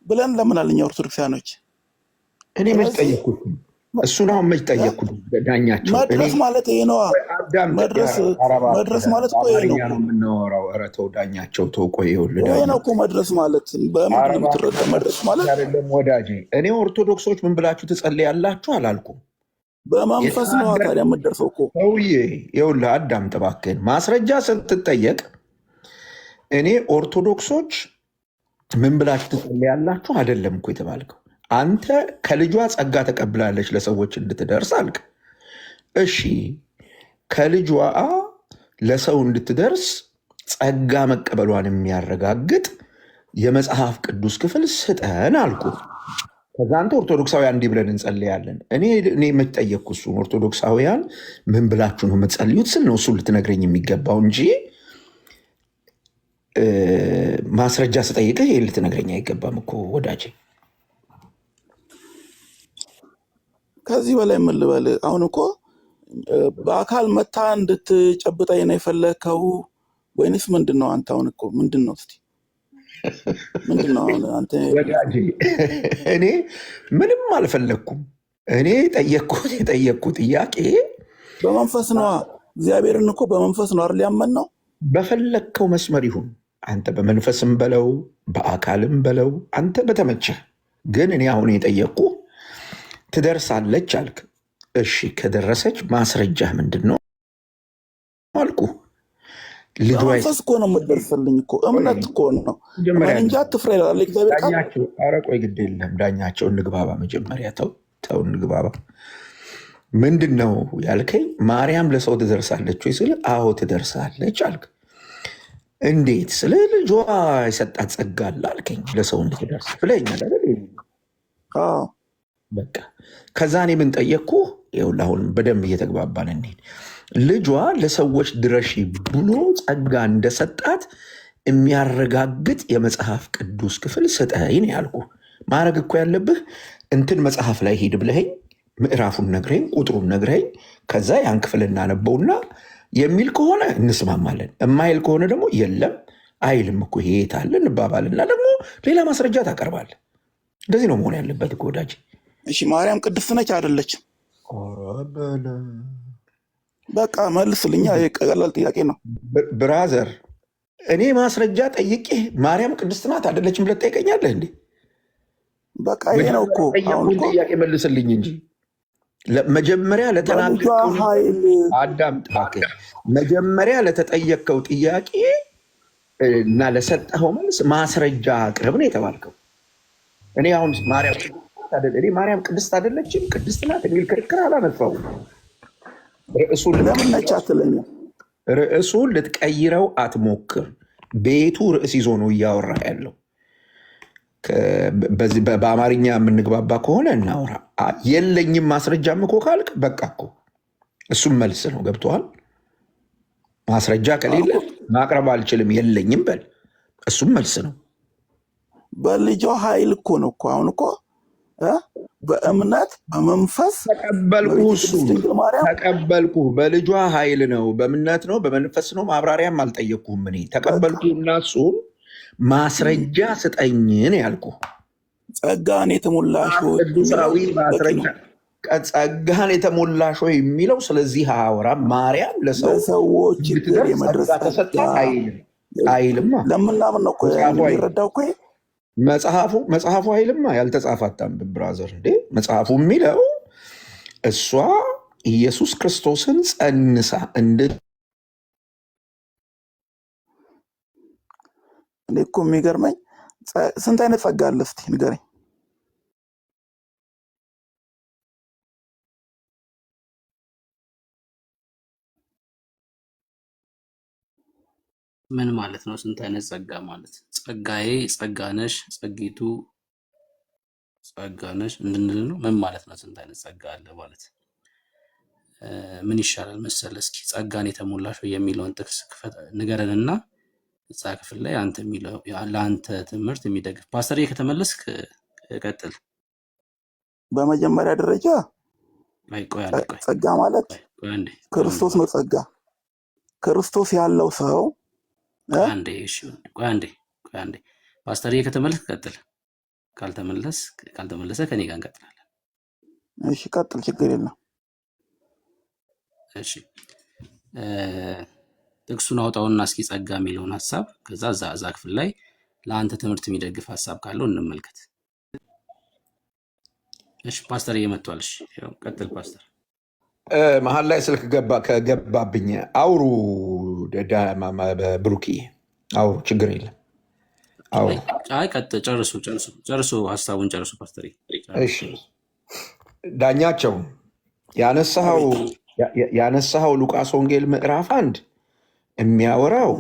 [SPEAKER 11] ብለን ለምናል እኛ ኦርቶዶክሳኖች።
[SPEAKER 2] እኔ መች ጠየቅኩት? እሱን አሁን መች ጠየቅኩ ዳኛቸው። እኔ
[SPEAKER 11] መድረስ ማለት ይሄ ነዋ።
[SPEAKER 2] አዳም
[SPEAKER 11] መድረስ ማለት እኮ ይሄ
[SPEAKER 2] አማርኛ
[SPEAKER 11] ነው
[SPEAKER 2] ነው የምናወራው። ኧረ ተው ዳኛቸው ተው። ቆይ ይኸውልህ
[SPEAKER 11] ይሄ ነው
[SPEAKER 2] ዳኛቸው
[SPEAKER 11] እኮ መድረስ ማለት። በምንድን ነው የምትረዳው መድረስ ማለት?
[SPEAKER 2] አይደለም ወዳጄ። እኔ ኦርቶዶክሶች ምን ብላችሁ ትጸልያላችሁ አላልኩም።
[SPEAKER 11] በመንፈስ ነው ታዲያ የምትደርሰው እኮ
[SPEAKER 2] ሰውዬ። ይኸውልህ አዳምጥ እባክህን። ማስረጃ ስትጠየቅ እኔ ኦርቶዶክሶች ምን ብላችሁ ትጸልያላችሁ አይደለም እኮ የተባልከው። አንተ ከልጇ ጸጋ ተቀብላለች ለሰዎች እንድትደርስ አልክ። እሺ ከልጇ ለሰው እንድትደርስ ጸጋ መቀበሏን የሚያረጋግጥ የመጽሐፍ ቅዱስ ክፍል ስጠን አልኩ። ከዛ አንተ ኦርቶዶክሳውያን እንዲህ ብለን እንጸልያለን። እኔ የምትጠየቅኩ እሱን ኦርቶዶክሳውያን ምን ብላችሁ ነው የምትጸልዩት ስል ነው እሱን ልትነግረኝ የሚገባው እንጂ ማስረጃ ስጠይቅህ ይህን ልትነግረኝ አይገባም እኮ ወዳጄ።
[SPEAKER 11] ከዚህ በላይ ምን ልበል? አሁን እኮ በአካል መታ እንድትጨብጠኝ ነው የፈለግከው ወይንስ ምንድን ነው? አንተ አሁን እኮ ምንድን ነው እስኪ ምንድን ነው አሁን አንተ?
[SPEAKER 2] ወዳጄ እኔ ምንም አልፈለግኩም። እኔ የጠየቅኩ ጥያቄ
[SPEAKER 11] በመንፈስ ነዋ። እግዚአብሔርን እኮ በመንፈስ ነው አይደል ያመን ነው።
[SPEAKER 2] በፈለግከው መስመር ይሁን አንተ በመንፈስም በለው በአካልም በለው አንተ በተመቸህ። ግን እኔ አሁን የጠየቅኩ ትደርሳለች አልክ። እሺ ከደረሰች ማስረጃህ ምንድን ነው አልኩ።
[SPEAKER 11] በመንፈስ እኮ ነው የምትደርስልኝ እኮ እምነት እኮ ነው። እንጂ አትፍራ ይላል እግዚአብሔር ቃል።
[SPEAKER 2] ዳኛቸው ኧረ ቆይ ግድ የለም ዳኛቸው እንግባባ። መጀመሪያ ተው እንግባባ። ምንድን ነው ያልከኝ? ማርያም ለሰው ትደርሳለች ወይ ስል አዎ ትደርሳለች አልክ። እንዴት? ስለ ልጇ የሰጣት ጸጋ አለ አልከኝ። ለሰው እንድትደርስ ብለኸኛል አይደል? በቃ ከዛ እኔ ምን ጠየቅኩ? ይኸውልህ አሁን በደንብ እየተግባባን እንሂድ። ልጇ ለሰዎች ድረሺ ብሎ ጸጋ እንደሰጣት የሚያረጋግጥ የመጽሐፍ ቅዱስ ክፍል ስጠኝ ያልኩ። ማድረግ እኮ ያለብህ እንትን መጽሐፍ ላይ ሂድ ብለኸኝ ምዕራፉን ነግረኝ ቁጥሩን ነግረኝ ከዛ ያን ክፍል እናነበውና የሚል ከሆነ እንስማማለን። የማይል ከሆነ ደግሞ የለም አይልም እኮ ይሄ የት አለ እንባባልና ደግሞ ሌላ ማስረጃ ታቀርባለህ። እንደዚህ ነው መሆን ያለበት እኮ ወዳጅ።
[SPEAKER 11] እሺ ማርያም ቅድስት ነች አይደለችም? በቃ መልስልኛ። ቀላል ጥያቄ ነው
[SPEAKER 2] ብራዘር። እኔ ማስረጃ ጠይቄ ማርያም ቅድስት ናት አይደለችም ብለህ ትጠይቀኛለህ እንዴ? በቃ ይሄ ነው እኮ አሁን ጥያቄ መልስልኝ እንጂ መጀመሪያ ለተናገርከው አዳምጥ እባክህ። መጀመሪያ ለተጠየቅከው ጥያቄ እና ለሰጠኸው መልስ ማስረጃ አቅርብ ነው የተባልከው። እኔ አሁን ማርያም ቅድስት አይደለችም ቅድስት ናት የሚል ክርክር አላነሳውም። ርዕሱን ልትቀይረው አትሞክር። ቤቱ ርዕስ ይዞ ነው እያወራ ያለው። በአማርኛ የምንግባባ ከሆነ እናውራ። የለኝም ማስረጃም እኮ ካልክ በቃ እኮ እሱም መልስ ነው። ገብቶሃል? ማስረጃ ከሌለ ማቅረብ አልችልም የለኝም በል፣ እሱም መልስ ነው።
[SPEAKER 11] በልጇ ኃይል እኮ ነው እኮ አሁን እኮ በእምነት በመንፈስ
[SPEAKER 2] ተቀበልኩ። እሱን ተቀበልኩ። በልጇ ኃይል ነው፣ በእምነት ነው፣ በመንፈስ ነው። ማብራሪያም አልጠየቅኩም እኔ ተቀበልኩ። እና እሱን ማስረጃ ስጠኝን ያልኩ።
[SPEAKER 11] ጸጋን የተሞላሽ
[SPEAKER 2] ቅዱሳዊ ማስረጃ ጸጋን የተሞላሽ የሚለው ስለዚህ አወራ። ማርያም ለሰዎች ጸጋ ተሰጣት አይልማ።
[SPEAKER 11] ለምናምን ነው የሚረዳው እኮ
[SPEAKER 2] መጽሐፉ አይልማ። ያልተጻፈ አታንብብ ብራዘር እንዴ። መጽሐፉ የሚለው እሷ ኢየሱስ ክርስቶስን ጸንሳ
[SPEAKER 11] እኔ እኮ የሚገርመኝ ስንት አይነት ጸጋ አለ እስኪ ንገረኝ።
[SPEAKER 4] ምን ማለት ነው? ስንት አይነት ጸጋ ማለት? ጸጋዬ፣ ጸጋነሽ፣ ጸጊቱ፣ ጸጋነሽ እንድንል ነው? ምን ማለት ነው? ስንት አይነት ጸጋ አለ ማለት ምን ይሻላል መሰለ? እስኪ ጸጋን የተሞላሽ የሚለውን ጥቅስ ንገረንና እዛ ክፍል ላይ አንተ የሚለው ለአንተ ትምህርት የሚደግፍ ፓስተር ከተመለስክ ቀጥል።
[SPEAKER 11] በመጀመሪያ ደረጃ ጸጋ ማለት ክርስቶስ ነው። ጸጋ ክርስቶስ ያለው ሰው
[SPEAKER 4] አንዴ ፓስተር ከተመለስክ ቀጥል። ካልተመለሰ ከኔ ጋር እንቀጥላለን።
[SPEAKER 11] እሺ ቀጥል፣ ችግር የለም።
[SPEAKER 4] እሺ ጥቅሱን አውጣውና እስኪ ጸጋ የሚለውን ሐሳብ ከዛ እዛ ክፍል ላይ ለአንተ ትምህርት የሚደግፍ ሐሳብ ካለው እንመልከት። እሺ ፓስተር እየመጥቷል። እሺ ያው ቀጥል ፓስተር።
[SPEAKER 2] መሀል ላይ ስልክ ከገባብኝ አውሩ። ብሩኪ አውሩ፣ ችግር የለም አውሩ።
[SPEAKER 4] አይ ቀጥል፣ ጨርሱ ሐሳቡን ጨርሱ ፓስተር።
[SPEAKER 2] እሺ ዳኛቸው ያነሳኸው ሉቃስ ወንጌል ምዕራፍ 1 የሚያወራው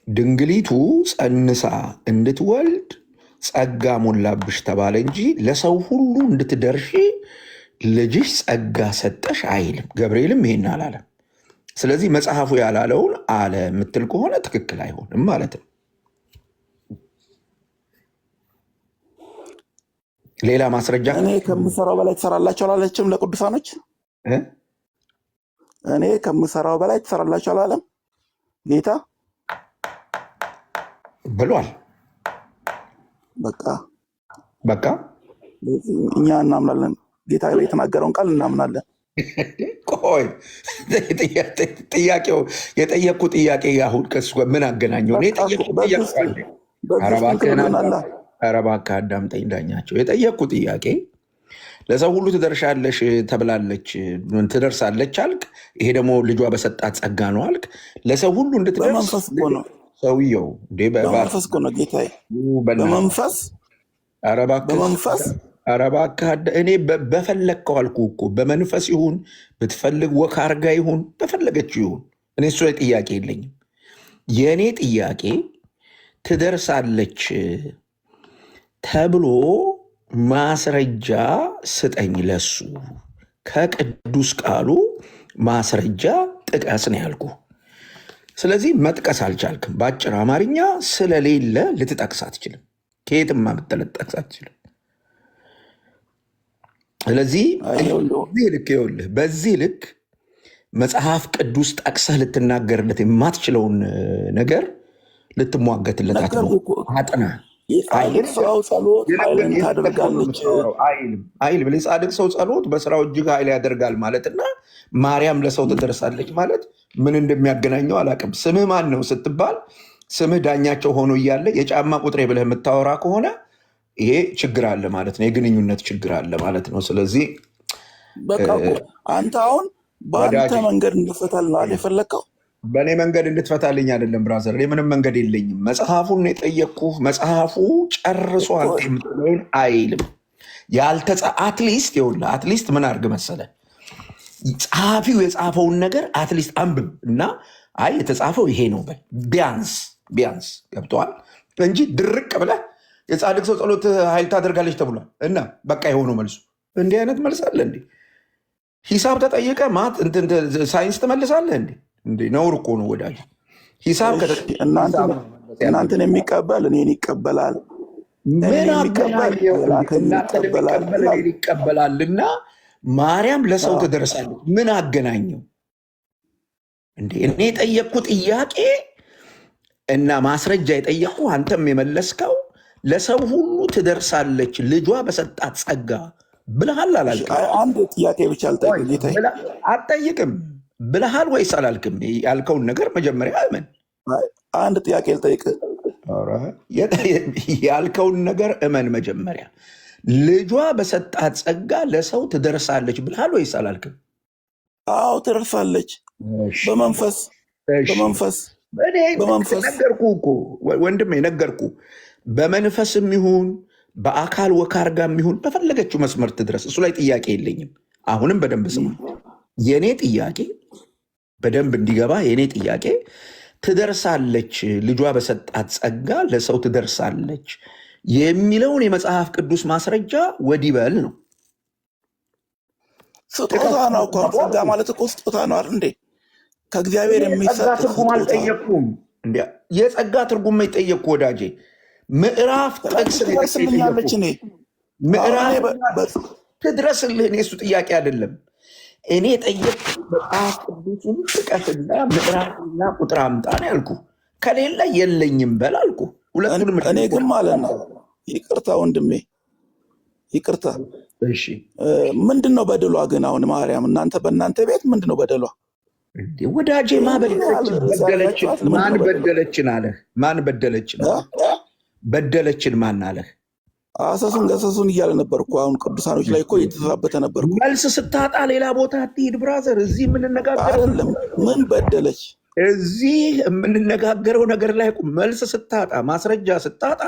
[SPEAKER 2] ድንግሊቱ ጸንሳ እንድትወልድ ጸጋ ሞላብሽ ተባለ እንጂ ለሰው ሁሉ እንድትደርሺ ልጅሽ ጸጋ ሰጠሽ አይልም። ገብርኤልም ይሄን አላለም። ስለዚህ መጽሐፉ ያላለውን አለ የምትል ከሆነ ትክክል አይሆንም ማለት ነው። ሌላ ማስረጃ
[SPEAKER 11] እኔ ከምሰራው በላይ ትሰራላችሁ አላለችም ለቅዱሳኖች? እኔ ከምሰራው በላይ ትሰራላችሁ አላለም ጌታ?
[SPEAKER 2] ብሏል። በቃ
[SPEAKER 11] እኛ እናምናለን። ጌታ የተናገረውን ቃል እናምናለን።
[SPEAKER 2] ቆይ ጥያቄው የጠየቅኩ ጥያቄ አሁን ከሱ ምን አገናኘው? ኧረ እባክህ አዳምጠኝ ዳኛቸው። የጠየቅኩ ጥያቄ ለሰው ሁሉ ትደርሻለሽ ተብላለች፣ ትደርሳለች አልክ። ይሄ ደግሞ ልጇ በሰጣት ጸጋ ነው አልክ። ለሰው ሁሉ እንድትደርስ ሰውየው
[SPEAKER 11] በመንፈስ እኮ ነው ጌታዬ፣ በመንፈስ
[SPEAKER 2] ኧረ እባክህ እኔ በፈለግከው አልኩህ እኮ። በመንፈስ ይሁን ብትፈልግ ወክ አርጋ ይሁን በፈለገችው ይሁን፣ እኔ እሱ ላይ ጥያቄ የለኝም። የእኔ ጥያቄ ትደርሳለች ተብሎ ማስረጃ ስጠኝ፣ ለሱ ከቅዱስ ቃሉ ማስረጃ ጥቀስ ነው ያልኩህ። ስለዚህ መጥቀስ አልቻልክም። በአጭር አማርኛ ስለሌለ ልትጠቅስ አትችልም። ከየትም ልትጠቅስ አትችልም። ስለዚህ በዚህ ልክ መጽሐፍ ቅዱስ ጠቅሰህ ልትናገርለት የማትችለውን ነገር ልትሟገትለት አጥና አይልም። የጻድቅ ሰው ጸሎት በስራው እጅግ ኃይል ያደርጋል ማለትና ማርያም ለሰው ትደርሳለች ማለት ምን እንደሚያገናኘው አላውቅም። ስምህ ማን ነው ስትባል ስምህ ዳኛቸው ሆኖ እያለ የጫማ ቁጥሬ ብለህ የምታወራ ከሆነ ይሄ ችግር አለ ማለት ነው። የግንኙነት ችግር አለ ማለት ነው። ስለዚህ
[SPEAKER 11] በቃ አንተ አሁን በአንተ መንገድ እንድፈታል ነው የፈለግከው።
[SPEAKER 2] በእኔ መንገድ እንድትፈታልኝ አይደለም ብራዘር። እኔ ምንም መንገድ የለኝም። መጽሐፉን የጠየቅኩህ መጽሐፉ ጨርሶ አንተ የምትለውን አይልም። አትሊስት ይኸውልህ፣ አትሊስት ምን አድርግ መሰለህ፣ ጸሐፊው የጻፈውን ነገር አትሊስት አንብብ እና አይ የተጻፈው ይሄ ነው በል። ቢያንስ ገብቶሃል እንጂ ድርቅ ብለህ የጻድቅ ሰው ጸሎት ኃይል ታደርጋለች ተብሏል እና በቃ የሆነው መልሱ እንዲህ አይነት መልስ አለ እንዴ? ሂሳብ ተጠይቀ ሳይንስ ትመልሳለህ እንዴ? ነውር እኮ ነው ወዳጅ። ሂሳብ
[SPEAKER 11] እናንተን የሚቀበል እኔን ይቀበላል፣
[SPEAKER 2] ይቀበላልና ማርያም ለሰው ትደርሳለች። ምን አገናኘው እንዴ? እኔ የጠየቅኩ ጥያቄ እና ማስረጃ የጠየቅኩ አንተም የመለስከው ለሰው ሁሉ ትደርሳለች ልጇ በሰጣት ጸጋ ብልሃል አላልክም?
[SPEAKER 11] አንድ ጥያቄ ብቻ
[SPEAKER 2] አትጠይቅም ብልሃል ወይስ አላልክም? ያልከውን ነገር መጀመሪያ እመን።
[SPEAKER 11] አንድ ጥያቄ ልጠይቅ።
[SPEAKER 2] ያልከውን ነገር እመን መጀመሪያ። ልጇ በሰጣት ጸጋ ለሰው ትደርሳለች ብልሃል ወይስ አላልክም?
[SPEAKER 11] አዎ ትደርሳለች። በመንፈስ
[SPEAKER 2] ነገርኩ እኮ ወንድሜ፣ ነገርኩ። በመንፈስም ይሁን በአካል ወካርጋም ይሁን በፈለገችው መስመር ትድረስ። እሱ ላይ ጥያቄ የለኝም። አሁንም በደንብ ስማ። የኔ ጥያቄ በደንብ እንዲገባ የኔ ጥያቄ ትደርሳለች፣ ልጇ በሰጣት ጸጋ ለሰው ትደርሳለች የሚለውን የመጽሐፍ ቅዱስ ማስረጃ ወዲህ በል ነው።
[SPEAKER 11] ስጦታ ነው እኮ ጸጋ ማለት እኮ ስጦታ ነው አይደል እንዴ? ከእግዚአብሔር የሚሰጥ
[SPEAKER 2] ትርጉም አልጠየቅኩም። የጸጋ ትርጉም የጠየቅኩ ወዳጄ ምዕራፍ ጥቅስ
[SPEAKER 11] ትደርስልኛለች። እኔ
[SPEAKER 2] ትድረስልህ። እኔ እሱ ጥያቄ አይደለም። እኔ ጠየቅ መጽሐፍ ቅዱስን ጥቀስና ምዕራፍና ቁጥር አምጣ ነው ያልኩ። ከሌለ የለኝም በል አልኩ። ሁለቱንም
[SPEAKER 11] እኔ ግን ማለት ነው ይቅርታ ወንድሜ፣ ይቅርታ።
[SPEAKER 2] እሺ
[SPEAKER 11] ምንድን ነው በደሏ ግን? አሁን ማርያም በእናንተ ቤት ምንድን ነው በደሏ?
[SPEAKER 2] ወዳጄ ማን በደለችን አለህ? ማን በደለችን? በደለችን ማን አለህ?
[SPEAKER 11] አሰሱን ገሰሱን እያለ ነበር እኮ። አሁን ቅዱሳኖች ላይ እኮ እየተዛበተ ነበር እኮ።
[SPEAKER 2] መልስ ስታጣ ሌላ ቦታ አትሂድ ብራዘር። እዚህ የምንነጋገረው
[SPEAKER 11] አይደለም ምን በደለች፣
[SPEAKER 2] እዚህ የምንነጋገረው ነገር ላይ መልስ ስታጣ፣ ማስረጃ ስታጣ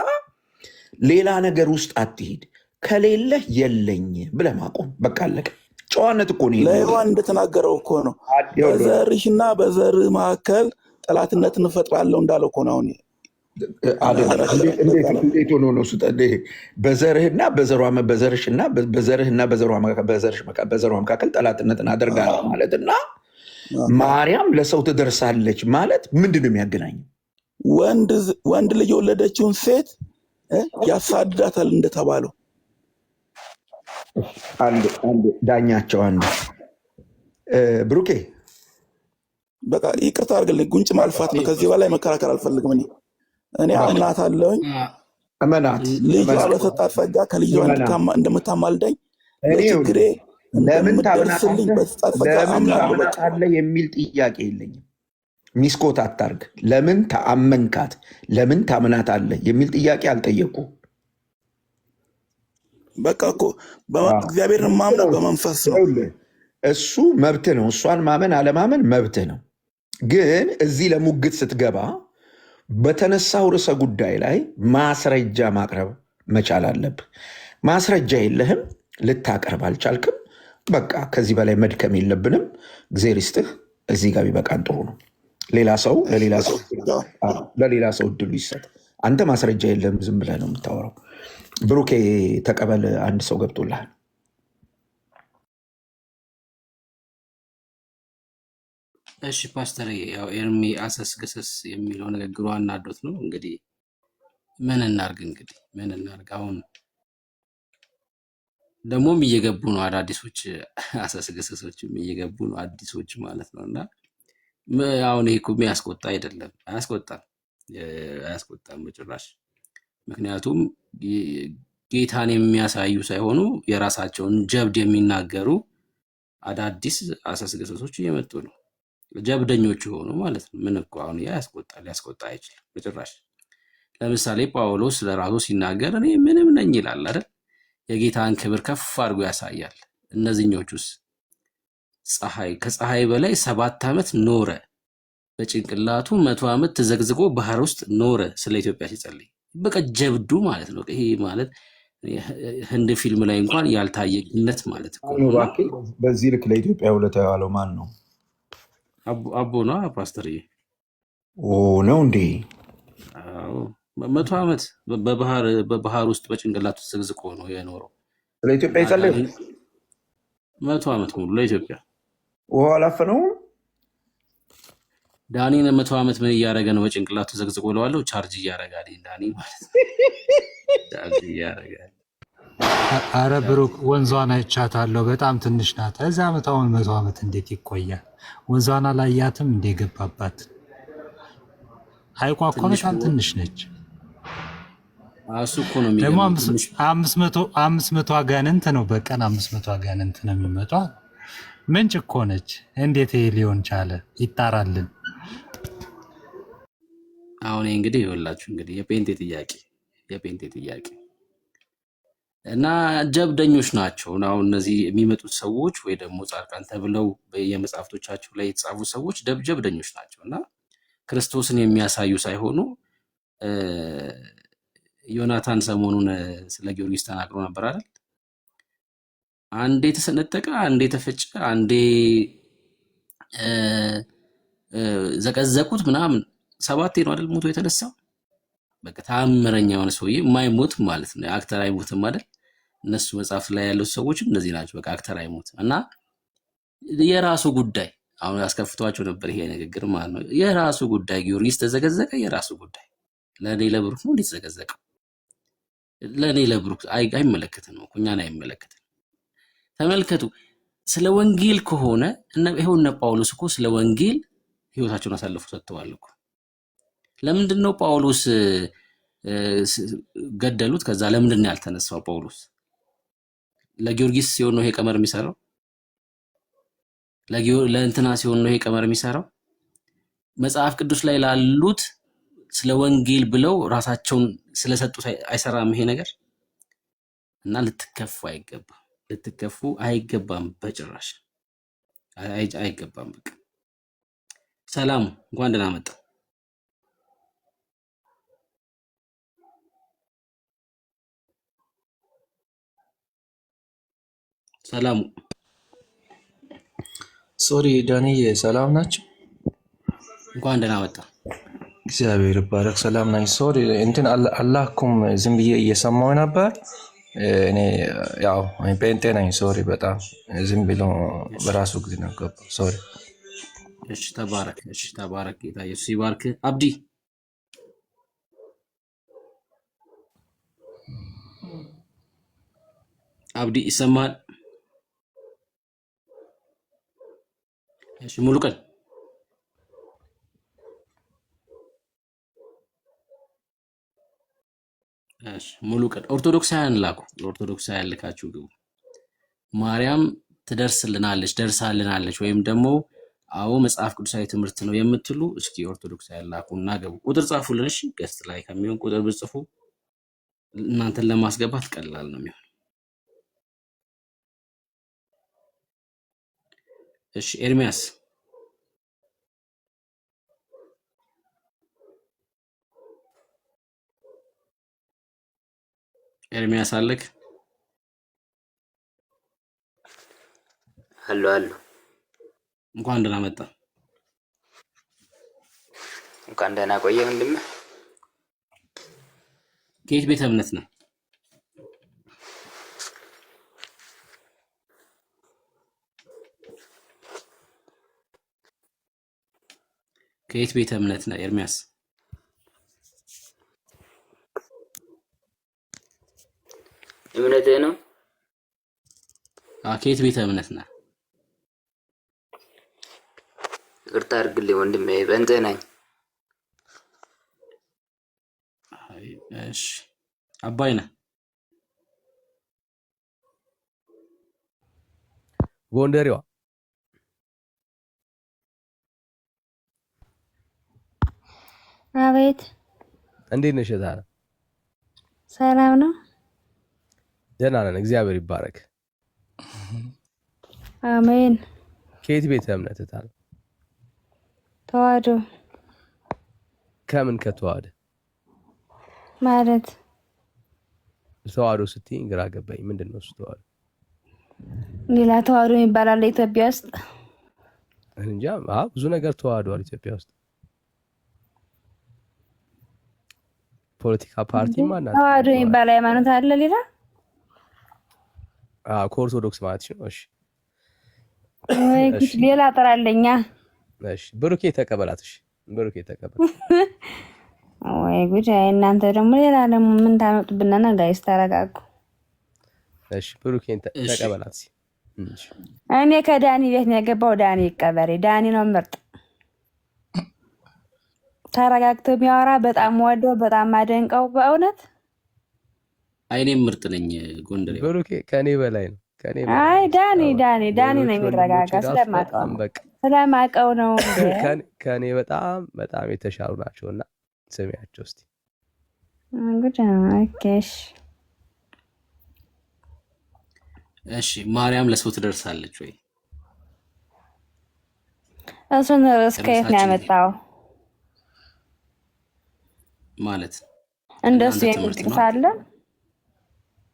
[SPEAKER 2] ሌላ ነገር ውስጥ አትሂድ። ከሌለህ የለኝ ብለህ ማቆም በቃ አለቀ። ጨዋነት እኮ ነው።
[SPEAKER 11] ለሔዋን እንደተናገረው እኮ ነው። በዘርሽና በዘር መካከል ጠላትነትን እፈጥራለሁ እንዳለው እኮ ነው። አሁን
[SPEAKER 2] እንዴት ሆኖ ነው በዘርህና በዘርሽና በዘርህና በዘሯ መካከል ጠላትነትን አደርጋለሁ ማለትና ማርያም ለሰው ትደርሳለች ማለት ምንድን ነው የሚያገናኘው? ወንድ ልጅ የወለደችውን ሴት ያሳድዳታል እንደተባለው። ዳኛቸው አንዱ ብሩኬ በቃ ይቅርታ አድርግልኝ። ጉንጭ ማልፋት ነው። ከዚህ በላይ መከራከር አልፈልግም። እኔ አምናት አለውኝ እመናት
[SPEAKER 11] ልጇ በሰጣት ጸጋ ከልጇ እንደምታማልደኝ በችግሬ
[SPEAKER 2] ለምን ታምናታለህ የሚል ጥያቄ የለኝም። ሚስኮት አታርግ። ለምን ተአመንካት፣ ለምን ታምናታለህ የሚል ጥያቄ አልጠየቁ። በቃ እኮ እግዚአብሔርን ማምነው በመንፈስ ነው። እሱ መብትህ ነው። እሷን ማመን አለማመን መብትህ ነው። ግን እዚህ ለሙግት ስትገባ በተነሳው ርዕሰ ጉዳይ ላይ ማስረጃ ማቅረብ መቻል አለብህ። ማስረጃ የለህም፣ ልታቀርብ አልቻልክም። በቃ ከዚህ በላይ መድከም የለብንም። እግዜር ይስጥህ። እዚህ ጋር ቢበቃን ጥሩ ነው። ለሌላ ሰው እድሉ ይሰጥ። አንተ ማስረጃ የለህም፣ ዝም ብለህ ነው የምታወራው። ብሩኬ ተቀበል። አንድ ሰው ገብቶልሃል።
[SPEAKER 4] እሺ ፓስተር፣ ያው ኤርሚ አሰስገሰስ የሚለው ንግግሩ አናዶት ነው። እንግዲህ ምን እናርግ? አሁን ደግሞም እየገቡ ነው አዳዲሶች አሰስገሰሶችም እየገቡ ነው፣ አዲሶች ማለት ነው። እና አሁን ይሄ እኮ የሚያስቆጣ አይደለም፣ አያስቆጣም በጭራሽ። ምክንያቱም ጌታን የሚያሳዩ ሳይሆኑ የራሳቸውን ጀብድ የሚናገሩ አዳዲስ አሰስገሰሶች እየመጡ ነው። ጀብደኞች ሆኑ ማለት ነው። ምን እኮ አሁን ሊያስቆጣ አይችልም በጭራሽ። ለምሳሌ ጳውሎስ ለራሱ ሲናገር እኔ ምንም ነኝ ይላል አይደል? የጌታን ክብር ከፍ አድርጎ ያሳያል። እነዚህኞቹስ ከፀሐይ በላይ 7 ዓመት ኖረ፣ በጭንቅላቱ 100 ዓመት ተዘግዝቆ ባህር ውስጥ ኖረ ስለ ኢትዮጵያ ሲጸልይ። በቃ ጀብዱ ማለት ነው። ይሄ ማለት ህንድ ፊልም ላይ እንኳን ያልታየነት ማለት እኮ ነው።
[SPEAKER 2] በዚህ ልክ ለኢትዮጵያ ውለታ የዋለው ማን ነው?
[SPEAKER 4] አቦ ነው ፓስተርዬ።
[SPEAKER 2] ነው እንዴ?
[SPEAKER 4] 100 ዓመት በባህር ውስጥ በጭንቅላቱ ተዘግዝቆ ነው የኖረው።
[SPEAKER 2] ለኢትዮጵያ ይጸልይ
[SPEAKER 4] 100 ዓመት ሙሉ ለኢትዮጵያ።
[SPEAKER 2] ውሃ አላፈነውም።
[SPEAKER 4] ዳኒን 100 ዓመት ምን እያደረገ ነው? በጭንቅላቱ ዘግዝቆ ለዋለው ቻርጅ እያደረገ ዳኒ ማለት ነው። ቻርጅ እያደረገ።
[SPEAKER 10] አረ ብሩክ ወንዟን አይቻታለሁ። በጣም ትንሽ ናት። እዛ ዓመታውን 100 ዓመት እንዴት ይቆያል? ወንዟን አላያትም እንደ ገባባት ሐይቋ እኮ በጣም ትንሽ ነች።
[SPEAKER 4] እሱ እኮ ነው
[SPEAKER 10] ደግሞ 500 አጋንንት ነው በቀን 500 አጋንንት ነው የሚመጣው። ምንጭ እኮ ነች። እንዴት ይሄ ሊሆን ቻለ? ይጣራልን።
[SPEAKER 4] አሁን እንግዲህ ይኸውላችሁ እንግዲህ የጴንጤ ጥያቄ እና ጀብደኞች ናቸው። አሁን እነዚህ የሚመጡት ሰዎች ወይ ደግሞ ጻድቃን ተብለው የመጽሐፍቶቻቸው ላይ የተጻፉ ሰዎች ጀብደኞች ናቸው እና ክርስቶስን የሚያሳዩ ሳይሆኑ ዮናታን ሰሞኑን ስለ ጊዮርጊስ ተናግሮ ነበር አይደል? አንዴ ተሰነጠቀ፣ አንዴ ተፈጨ፣ አንዴ ዘቀዘቁት ምናምን 7 ነው አይደል ሞቶ የተነሳው። በቃ ታምረኛ የሆነ ሰውዬ የማይሞት ማለት ነው። አክተር አይሞትም አይደል? እነሱ መጽሐፍ ላይ ያሉት ሰዎችም እንደዚህ ናቸው። በቃ አክተር አይሞትም እና የራሱ ጉዳይ አሁን ያስከፍቷቸው ነበር ይሄ ንግግር ማለት ነው። የራሱ ጉዳይ ጊዮርጊስ ተዘገዘቀ፣ የራሱ ጉዳይ። ለኔ ለብሩክ ነው እንዲዘገዘቀው። ለኔ ለብሩክ አይመለከትም ነው፣ እኛን አይመለከትም። ተመልከቱ። ስለ ወንጌል ከሆነ ይሄው እነ ጳውሎስ እኮ ስለ ወንጌል ህይወታቸውን አሳልፈው ሰጥተዋል እኮ። ለምንድን ነው ጳውሎስ ገደሉት? ከዛ ለምንድን ነው ያልተነሳው ጳውሎስ? ለጊዮርጊስ ሲሆን ነው ይሄ ቀመር የሚሰራው? ለእንትና ሲሆን ነው ይሄ ቀመር የሚሰራው? መጽሐፍ ቅዱስ ላይ ላሉት ስለ ወንጌል ብለው ራሳቸውን ስለሰጡት አይሰራም ይሄ ነገር። እና ልትከፉ አይገባም፣ በጭራሽ አይገባም። በቃ ሰላም፣ እንኳን ደህና መጣ። ሰላሙ
[SPEAKER 12] ሶሪ ዳንዬ፣ ሰላም ናቸው?
[SPEAKER 4] እንኳን ደህና መጣ።
[SPEAKER 12] እግዚአብሔር ይባረክ። ሰላም ናኝ። ሶሪ እንትን አላኩም ዝም ብዬ እየሰማሁ ነበር። እኔ ያው ጴንጤ ነኝ። ሶሪ በጣም ዝም ብሎ በራሱ ጊዜ ነው ገባው። ሶሪ።
[SPEAKER 4] እሺ ተባረክ። እሺ ተባረክ። ጌታ ኢየሱስ ይባርክ። አብዲ አብዲ ይሰማል? እሺ ሙሉ ቀን እሺ ሙሉ ቀን ኦርቶዶክሳውያን ላኩ። ኦርቶዶክሳውያን ልካችሁ ግቡ። ማርያም ትደርስልናለች ደርሳልናለች ወይም ደግሞ አዎ መጽሐፍ ቅዱሳዊ ትምህርት ነው የምትሉ እስኪ ኦርቶዶክሳውያን ላኩና ገቡ። ቁጥር ጻፉልን። እሺ ገስት ላይ ከሚሆን ቁጥር ብጽፉ እናንተን ለማስገባት ቀላል ነው የሚሆነው። እሺ ኤርሚያስ ኤርሚያስ አለክ?
[SPEAKER 13] አሎ አሎ፣
[SPEAKER 4] እንኳን ደህና መጣ።
[SPEAKER 13] እንኳን ደህና ቆየ ወንድም።
[SPEAKER 4] ከየት ቤተ እምነት ነው? ከየት ቤተ እምነት ነው ኤርሚያስ?
[SPEAKER 13] እምነቴ ነው።
[SPEAKER 4] ከየት ቤተ እምነት ነው?
[SPEAKER 13] ይቅርታ አድርግልኝ ወንድሜ፣ ጴንጤ ነኝ።
[SPEAKER 4] እሺ አባይ ነህ?
[SPEAKER 3] ጎንደሬዋ
[SPEAKER 14] አቤት።
[SPEAKER 3] እንዴት ነሽ? ታዲያ
[SPEAKER 14] ሰላም ነው?
[SPEAKER 3] ደህና ነን፣ እግዚአብሔር ይባረክ።
[SPEAKER 14] አሜን።
[SPEAKER 3] ከየት ቤተ እምነት ታዲያ?
[SPEAKER 14] ተዋህዶ።
[SPEAKER 3] ከምን ከተዋህደ
[SPEAKER 14] ማለት?
[SPEAKER 3] ተዋህዶ ስትይኝ ግራ ገባኝ። ምንድን ነው እሱ ተዋህዶ?
[SPEAKER 14] ሌላ ተዋህዶ ይባላል ኢትዮጵያ ውስጥ?
[SPEAKER 3] እንጃ። ብዙ ነገር ተዋህዷል ኢትዮጵያ ውስጥ። ፖለቲካ ፓርቲ ማናት?
[SPEAKER 14] ተዋህዶ የሚባል ሃይማኖት አለ ሌላ?
[SPEAKER 3] ከኦርቶዶክስ ማለት ነው። እሺ
[SPEAKER 14] ወይ ሌላ ጥራለኛ።
[SPEAKER 3] እሺ ብሩኬ ተቀበላት። እሺ ብሩኬ ተቀበላት።
[SPEAKER 14] ወይ ጉድ! እናንተ ደግሞ ሌላ ደግሞ ምን ታመጡብናና? ጋይስ ተረጋጉ።
[SPEAKER 3] እሺ ብሩኬን ተቀበላት። እሺ
[SPEAKER 14] እኔ ከዳኒ ቤት ነው የገባው። ዳኒ ይቀበሬ። ዳኒ ነው ምርጥ። ተረጋግቶ የሚያወራ በጣም ወደው በጣም ማደንቀው በእውነት።
[SPEAKER 3] አይኔም ምርጥ ነኝ ጎንደሬ። ብሩኬ ከኔ በላይ ነው።
[SPEAKER 14] አይ ዳኒ ነው የሚረጋጋ። ስለማቀው ነው።
[SPEAKER 3] ከኔ በጣም የተሻሉ ናቸውና ስሚያቸው እስቲ። እሺ ማርያም ለሰው ትደርሳለች ወይ?
[SPEAKER 14] እሱን እስከ የት ነው ያመጣው?
[SPEAKER 4] ማለት
[SPEAKER 14] እንደሱ የሚጥቅስ አለ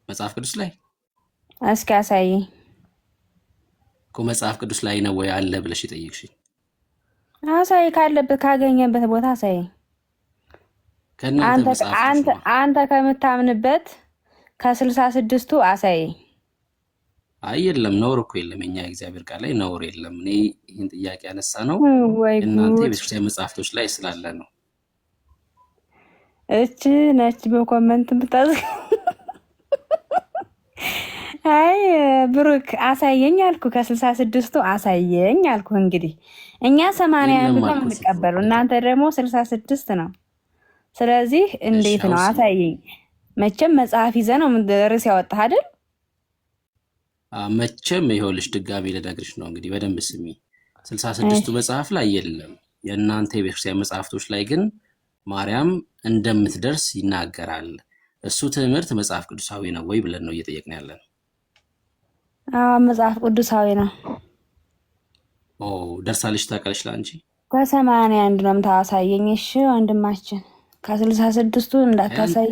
[SPEAKER 4] መጽሐፍ ቅዱስ ላይ?
[SPEAKER 14] እስኪ አሳይ
[SPEAKER 4] እኮ መጽሐፍ ቅዱስ ላይ ነው ወይ አለ ብለሽ የጠየቅሽኝ?
[SPEAKER 14] አሳይ፣ ካለበት ካገኘበት ቦታ አሳይ። አንተ ከምታምንበት ከ66ቱ አሳይ።
[SPEAKER 4] አይ የለም፣ ነውር እኮ የለም። እኛ እግዚአብሔር ቃል ላይ ነውር የለም። እኔ ይህን ጥያቄ ያነሳ ነው እናንተ የቤተክርስቲያን መጽሐፍቶች ላይ ስላለ ነው።
[SPEAKER 14] እቺ ነች በኮመንት ምታዝ። አይ ብሩክ አሳየኝ አልኩ፣ ከ66ቱ አሳየኝ አልኩ። እንግዲህ እኛ 81 ነው የምንቀበለው፣ እናንተ ደግሞ 66 ነው። ስለዚህ እንዴት ነው? አሳየኝ። መቼም መጽሐፍ ይዘህ ነው ርዕስ ያወጣህ አይደል?
[SPEAKER 4] መቼም ይኸውልሽ ድጋሚ ልነግርሽ ነው እንግዲህ በደንብ ስሚ። 66ቱ መጽሐፍ ላይ የለም። የእናንተ የቤተክርስቲያን መጽሐፍቶች ላይ ግን ማርያም እንደምትደርስ ይናገራል። እሱ ትምህርት መጽሐፍ ቅዱሳዊ ነው ወይ ብለን ነው እየጠየቅን ያለን።
[SPEAKER 14] መጽሐፍ ቅዱሳዊ ነው።
[SPEAKER 4] ደርሳለች ታውቃለች ለአንቺ?
[SPEAKER 14] ከ81 ነው የምታሳየኝ። እሺ ወንድማችን ከ66ቱ እንዳታሳይ።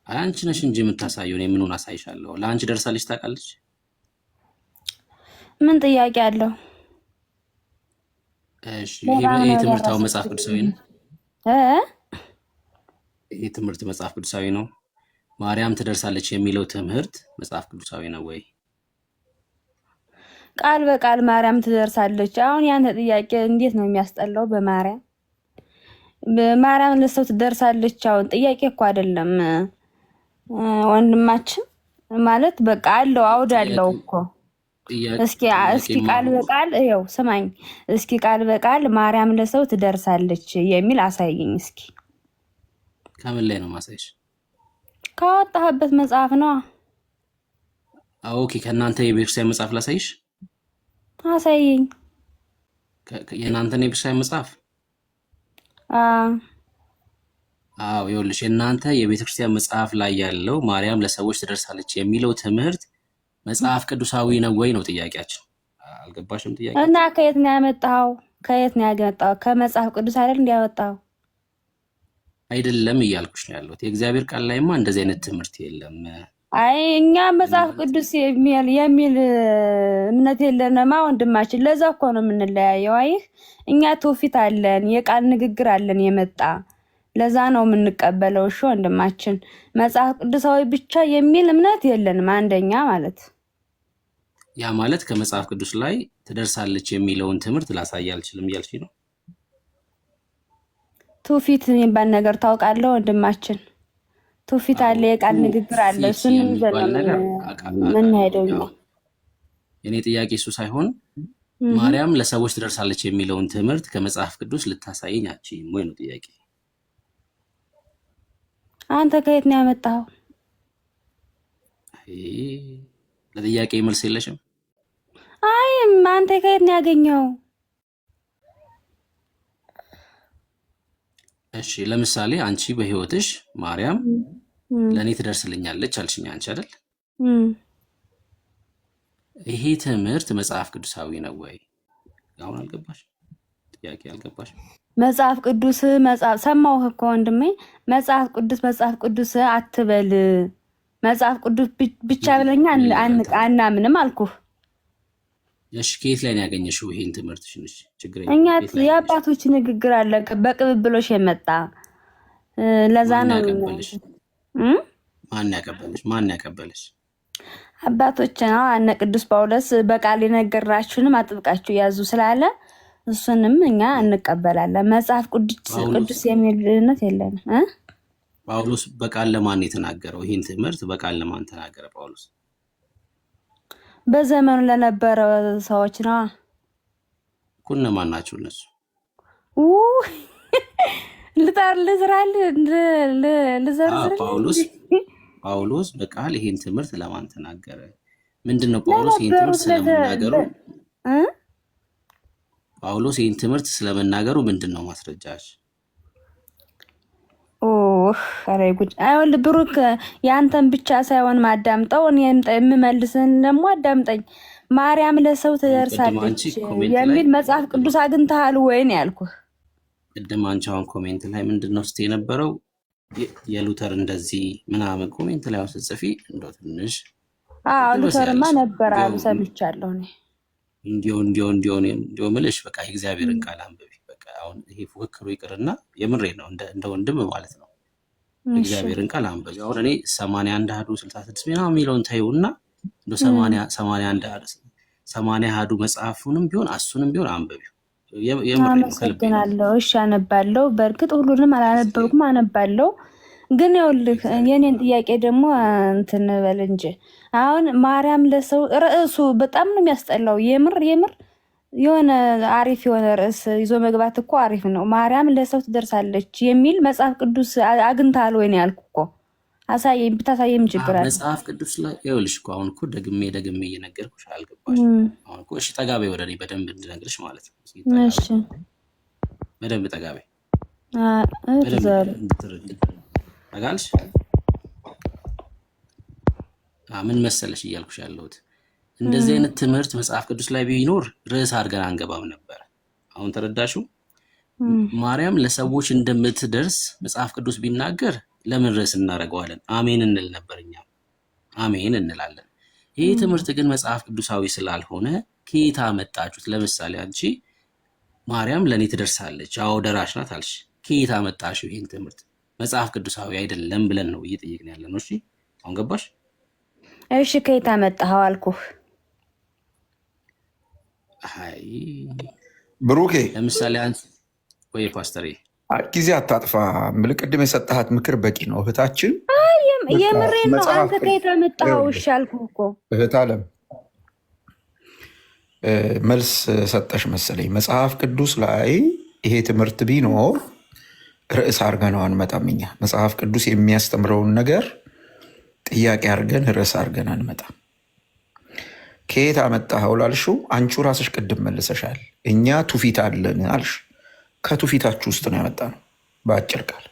[SPEAKER 4] አንቺ ነሽ እንጂ የምታሳየው፣ እኔ ምኑን አሳይሻለሁ? ለአንቺ ደርሳለች ታውቃለች?
[SPEAKER 14] ምን ጥያቄ አለው?
[SPEAKER 4] እሺ ይሄ ትምህርታው መጽሐፍ ቅዱሳዊ ነው? ይሄ ትምህርት መጽሐፍ ቅዱሳዊ ነው? ማርያም ትደርሳለች የሚለው ትምህርት መጽሐፍ ቅዱሳዊ ነው ወይ?
[SPEAKER 14] ቃል በቃል ማርያም ትደርሳለች። አሁን ያንተ ጥያቄ እንዴት ነው የሚያስጠላው? በማርያም ለሰው ትደርሳለች። አሁን ጥያቄ እኮ አይደለም ወንድማችን፣ ማለት በቃ አለው አውድ አለው እኮ። እስኪ ቃል በቃል ይኸው ስማኝ፣ እስኪ ቃል በቃል ማርያም ለሰው ትደርሳለች የሚል አሳየኝ እስኪ።
[SPEAKER 4] ከምን ላይ ነው ማሳይሽ?
[SPEAKER 14] ካወጣህበት መጽሐፍ ነው።
[SPEAKER 4] ኦኬ፣ ከእናንተ የቤተክርስቲያን መጽሐፍ ላሳይሽ?
[SPEAKER 14] አሳየኝ።
[SPEAKER 4] የእናንተን የቤተክርስቲያን መጽሐፍ? ይኸውልሽ የእናንተ የቤተክርስቲያን መጽሐፍ ላይ ያለው ማርያም ለሰዎች ትደርሳለች የሚለው ትምህርት መጽሐፍ ቅዱሳዊ ነው ወይ ነው ጥያቄያችን። አልገባሽም? ጥያቄ
[SPEAKER 14] እና ከየት ነው ያመጣው? ከየት ነው ያመጣው? ከመጽሐፍ ቅዱስ አይደል እንዲያወጣው?
[SPEAKER 4] አይደለም እያልኩሽ ነው ያለሁት። የእግዚአብሔር ቃል ላይማ እንደዚህ አይነት ትምህርት የለም።
[SPEAKER 14] አይ እኛ መጽሐፍ ቅዱስ የሚል እምነት የለንማ ወንድማችን። ለዛ እኮ ነው የምንለያየው። አይህ እኛ ትውፊት አለን፣ የቃል ንግግር አለን የመጣ ለዛ ነው የምንቀበለው። እሺ ወንድማችን፣ መጽሐፍ ቅዱሳዊ ብቻ የሚል እምነት የለንም። አንደኛ ማለት
[SPEAKER 4] ያ ማለት ከመጽሐፍ ቅዱስ ላይ ትደርሳለች የሚለውን ትምህርት ላሳይ አልችልም እያልሽ ነው?
[SPEAKER 14] ትውፊት የሚባል ነገር ታውቃለህ ወንድማችን? ትውፊት አለ፣ የቃል ንግግር አለ። እሱን ምን ሄደው
[SPEAKER 4] የኔ ጥያቄ እሱ ሳይሆን ማርያም ለሰዎች ትደርሳለች የሚለውን ትምህርት ከመጽሐፍ ቅዱስ ልታሳየኝ አትችይም ወይ ነው ጥያቄ።
[SPEAKER 14] አንተ ከየት ነው ያመጣው?
[SPEAKER 4] ለጥያቄ መልስ የለሽም?
[SPEAKER 14] አይ አንተ ከየት ነው ያገኘው?
[SPEAKER 4] እሺ ለምሳሌ አንቺ በህይወትሽ ማርያም ለኔ ትደርስልኛለች አልሽኝ አንቺ አይደል? ይሄ ትምህርት መጽሐፍ ቅዱሳዊ ነው ወይ? አሁን አልገባሽ? ጥያቄ አልገባሽ?
[SPEAKER 14] መጽሐፍ ቅዱስ ሰማሁህ እኮ ወንድሜ። መጽሐፍ ቅዱስ አትበል፣ መጽሐፍ ቅዱስ ብቻ ብለኛ አናምንም አልኩህ።
[SPEAKER 4] እሺ ከየት ላይ ነው ያገኘሽው ይሄን ትምህርትሽን? እሺ ችግር የለም።
[SPEAKER 14] እኛ የአባቶች ንግግር አለ በቅብብሎሽ የመጣ ለዛ ነው።
[SPEAKER 4] ማን ያቀበለሽ?
[SPEAKER 14] አባቶች ነው። እነ ቅዱስ ጳውሎስ በቃል የነገራችሁንም አጥብቃችሁ ያዙ ስላለ እሱንም እኛ እንቀበላለን። መጽሐፍ ቅዱስ የሚል እምነት የለንም።
[SPEAKER 4] ጳውሎስ በቃል ለማን የተናገረው? ይህን ትምህርት በቃል ለማን ተናገረ ጳውሎስ?
[SPEAKER 14] በዘመኑ ለነበረ ሰዎች ነው።
[SPEAKER 4] እነማን ናቸው እነሱ? ጳውሎስ በቃል ይህን ትምህርት ለማን ተናገረ? ምንድነው ጳውሎስ ይህን ትምህርት ስለመናገሩ ጳውሎስ ይህን ትምህርት ስለመናገሩ ምንድነው ማስረጃሽ?
[SPEAKER 14] ኧረ ጉድ! አይወል ብሩክ፣ ያንተን ብቻ ሳይሆን ማዳምጠው እኔ የምመልስን ደግሞ አዳምጠኝ። ማርያም ለሰው ትደርሳለች የሚል መጽሐፍ ቅዱስ አግኝተሃል ወይ ነው ያልኩህ።
[SPEAKER 4] ቅድም አንቺ አሁን ኮሜንት ላይ ምንድነው ስትይ የነበረው? የሉተር እንደዚህ ምናምን ኮሜንት ላይ ስትጽፊ እንደው ትንሽ
[SPEAKER 14] ሉተርማ ነበር አሉ ሰምቻለሁ እኔ።
[SPEAKER 4] እንዲሁ ምልሽ በቃ የእግዚአብሔርን ቃል አንብቢ። በቃ አሁን ይሄ ፉክክሩ ይቅርና የምሬ ነው እንደ ወንድም ማለት ነው። የእግዚአብሔርን ቃል አንብቢ። አሁን እኔ 81 አሐዱ 66 ምናምን የሚለውን ተይውና እንደ 80 አሐዱ መጽሐፉንም ቢሆን እሱንም ቢሆን አንብቢ።
[SPEAKER 14] አመሰግናለሁ። እሺ አነባለሁ። በእርግጥ ሁሉንም አላነበብኩም፣ አነባለሁ። ግን ይኸውልህ የኔን ጥያቄ ደግሞ እንትን በል እንጂ አሁን ማርያም ለሰው ርዕሱ በጣም ነው የሚያስጠላው። የምር የሆነ አሪፍ የሆነ ርዕስ ይዞ መግባት እኮ አሪፍ ነው። ማርያም ለሰው ትደርሳለች የሚል መጽሐፍ ቅዱስ አግኝተሃል ወይ ነው ያልኩህ እኮ። አሳየኝ፣ ብታሳየኝ ችግር አለ?
[SPEAKER 4] መጽሐፍ ቅዱስ ላይ ይኸውልሽ እኮ አሁን እኮ ደግሜ እየነገርኩሽ አልገባሽ። አሁን እኮ እሺ፣ ጠጋቤ ወደ እኔ በደንብ እንድነግርሽ ማለት ነው።
[SPEAKER 14] እሺ፣
[SPEAKER 4] በደንብ ጠጋቤ ጠጋልሽ። ምን መሰለሽ እያልኩሽ ያለሁት እንደዚህ አይነት ትምህርት መጽሐፍ ቅዱስ ላይ ቢኖር ርዕስ አድርገን አንገባም ነበር። አሁን ተረዳሽው? ማርያም ለሰዎች እንደምትደርስ መጽሐፍ ቅዱስ ቢናገር ለምን ርዕስ እናደርገዋለን? አሜን እንል ነበር። እኛም አሜን እንላለን። ይሄ ትምህርት ግን መጽሐፍ ቅዱሳዊ ስላልሆነ ከየት አመጣችሁት? ለምሳሌ አንቺ ማርያም ለእኔ ትደርሳለች፣ አዎ ደራሽ ናት አልሽ። ከየት አመጣሽው? ይሄን ትምህርት መጽሐፍ ቅዱሳዊ አይደለም ብለን ነው እየጠየቅን ያለ ነው። እሺ አሁን ገባሽ?
[SPEAKER 14] እሺ ከየት አመጣኸው አልኩህ።
[SPEAKER 4] አይ
[SPEAKER 2] ብሩኬ
[SPEAKER 4] ለምሳሌ አንቺ ወይ ፓስተር
[SPEAKER 2] ጊዜ አታጥፋ። ቅድም የሰጠሃት ምክር በቂ ነው እህታችን።
[SPEAKER 14] የምሬን ነው። አንተ ከየት አመጣኸው? እሺ አልኩህ እኮ
[SPEAKER 2] እህት አለም መልስ ሰጠሽ መሰለኝ። መጽሐፍ ቅዱስ ላይ ይሄ ትምህርት ቢኖር ርዕስ አድርገን ነው አንመጣም። እኛ መጽሐፍ ቅዱስ የሚያስተምረውን ነገር ጥያቄ አድርገን ርዕስ አድርገን አንመጣም። ከየት አመጣኸው ላልሽው አንቺ ራስሽ ቅድም መልሰሻል። እኛ ትውፊት አለን አልሽ። ከትውፊታችሁ ውስጥ ነው ያመጣ ነው በአጭር ቃል።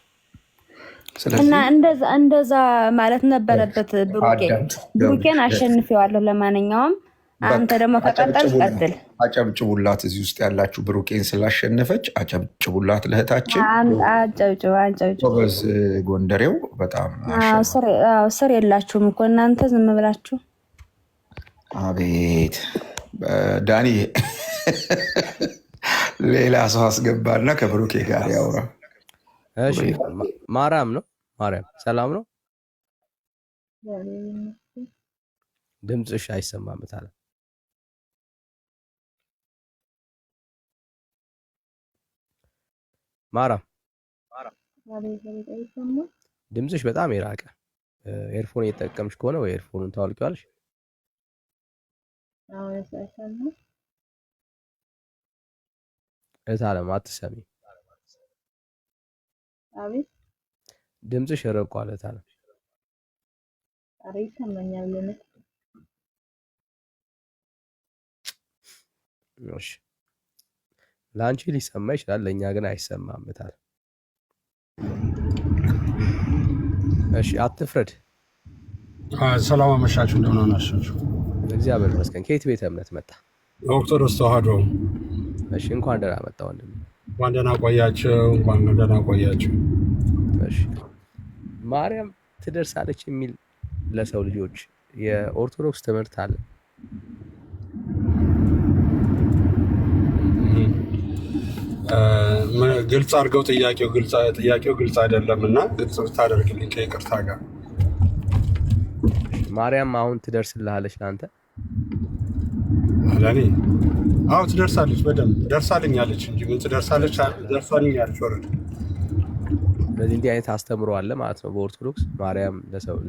[SPEAKER 14] እና እንደዛ ማለት ነበረበት። ብሩኬን አሸንፌዋለሁ። ለማንኛውም አንተ ደግሞ ከቀጠል ቀጥል።
[SPEAKER 2] አጨብጭቡላት። እዚህ ውስጥ ያላችሁ ብሩኬን ስላሸነፈች አጨብጭቡላት ለእህታችን። ጎበዝ ጎንደሬው በጣም
[SPEAKER 14] ስር የላችሁም እኮ እናንተ ዝም ብላችሁ።
[SPEAKER 2] አቤት ዳኒ ሌላ ሰው አስገባና ከብሩኬ ጋር ያውራ።
[SPEAKER 3] እሺ ማርያም ነው። ማርያም ሰላም ነው። ድምፅሽ አይሰማም ታለ ማርያም ድምፅሽ በጣም የራቀ። ኤርፎን እየተጠቀምሽ ከሆነ ወይ ኤርፎኑን ታወልቂዋለሽ። እታለም አትሰሚ። ድምፅሽ ርቋል። እታለም እሺ ለአንቺ ሊሰማ ይችላል፣ ለእኛ ግን አይሰማም። እታለም እሺ አትፍረድ።
[SPEAKER 15] ሰላም አመሻችሁ። እንደምን አመሻችሁ?
[SPEAKER 3] እግዚአብሔር ይመስገን። ከየት ቤተ እምነት መጣ?
[SPEAKER 15] ኦርቶዶክስ ተዋህዶ።
[SPEAKER 3] እሺ እንኳን ደህና መጣ ወንድም።
[SPEAKER 15] እንኳን ደህና ቆያችሁ። እንኳን ደህና ቆያችሁ።
[SPEAKER 3] እሺ ማርያም ትደርሳለች የሚል ለሰው ልጆች የኦርቶዶክስ ትምህርት አለ።
[SPEAKER 15] ግልጽ አድርገው ጥያቄው ግልጽ አይደለም እና ግልጽ ብታደርግልኝ ከይቅርታ ጋር።
[SPEAKER 3] ማርያም አሁን ትደርስልሃለች ለአንተ?
[SPEAKER 15] ለእኔ አዎ ትደርሳለች፣ በደንብ ደርሳልኛለች እንጂ ምን ትደርሳለች? ደርሳልኛለች ወረድ።
[SPEAKER 3] ስለዚህ እንዲህ አይነት አስተምሮ አለ ማለት ነው በኦርቶዶክስ። ማርያም